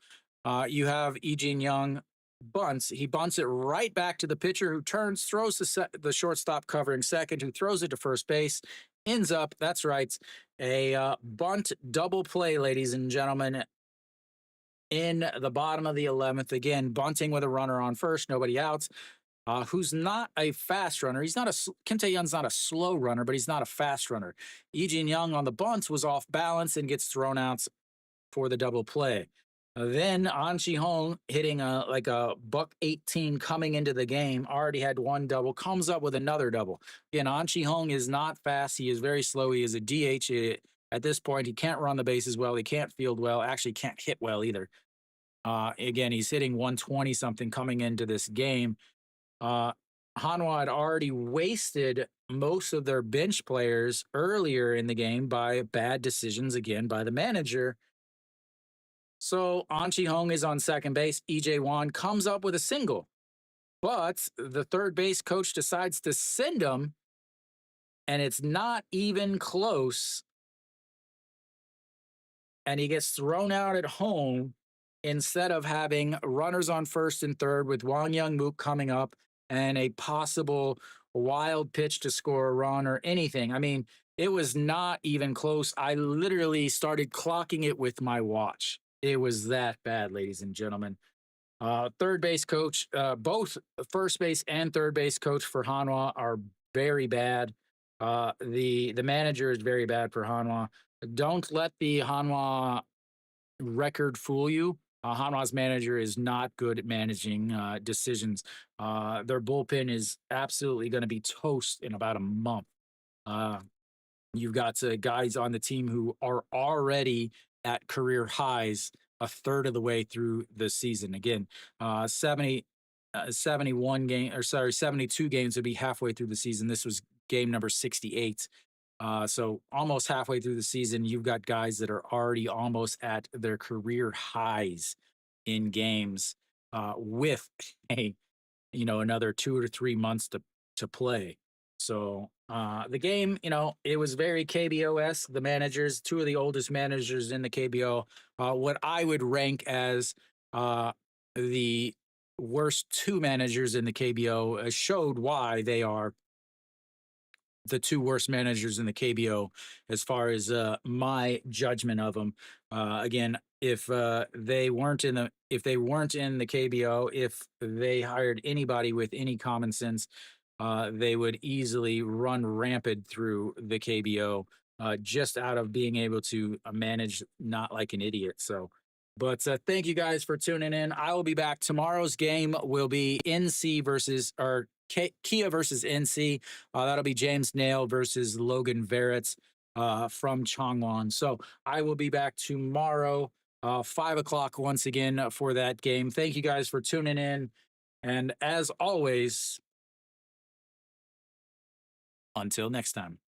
you have Ejin Young bunts. He bunts it right back to the pitcher, who turns, throws the shortstop covering second, who throws it to first base. Ends up, that's right, a bunt double play, ladies and gentlemen, in the bottom of the 11th. Again, bunting with a runner on first, nobody out. Who's not a fast runner. Kim Tae-yeon's not a slow runner, but he's not a fast runner. Ejin Young on the bunts was off balance and gets thrown out for the double play. Then An Chi-hong, hitting like a $118 coming into the game, already had one double, comes up with another double. Again, An Chi-hong is not fast. He is very slow. He is a DH. At this point, he can't run the bases well. He can't field well. Actually, can't hit well either. Again, he's hitting 120 something coming into this game. Hanwha had already wasted most of their bench players earlier in the game by bad decisions, again, by the manager. So An Chi-hong is on second base. EJ Wan comes up with a single, but the third base coach decides to send him, and it's not even close. And he gets thrown out at home instead of having runners on first and third with Wang Young-mook coming up and a possible wild pitch to score a run or anything. I mean, it was not even close. I literally started clocking it with my watch. It was that bad, ladies and gentlemen. Third base coach, both first base and third base coach for Hanwha are very bad. The manager is very bad for Hanwha. Don't let the Hanwha record fool you. Hanwha's manager is not good at managing decisions. Their bullpen is absolutely going to be toast in about a month. You've got guys on the team who are already at career highs a third of the way through the season. Again, 71 game, or sorry, 72 games would be halfway through the season. This was game number 68. So almost halfway through the season, you've got guys that are already almost at their career highs in games with another 2 or 3 months to play. So the game, it was very KBO-esque. The managers, two of the oldest managers in the KBO, what I would rank as the worst two managers in the KBO, showed why they are the two worst managers in the KBO as far as my judgment of them. Again, if they weren't in the KBO, if they hired anybody with any common sense, they would easily run rampant through the KBO, just out of being able to manage not like an idiot. So, but thank you guys for tuning in. I will be back. Tomorrow's game will be NC versus or Kia versus NC. That'll be James Nail versus Logan Verretz from Chongwon. So I will be back tomorrow, 5 o'clock once again for that game. Thank you guys for tuning in. And as always, until next time.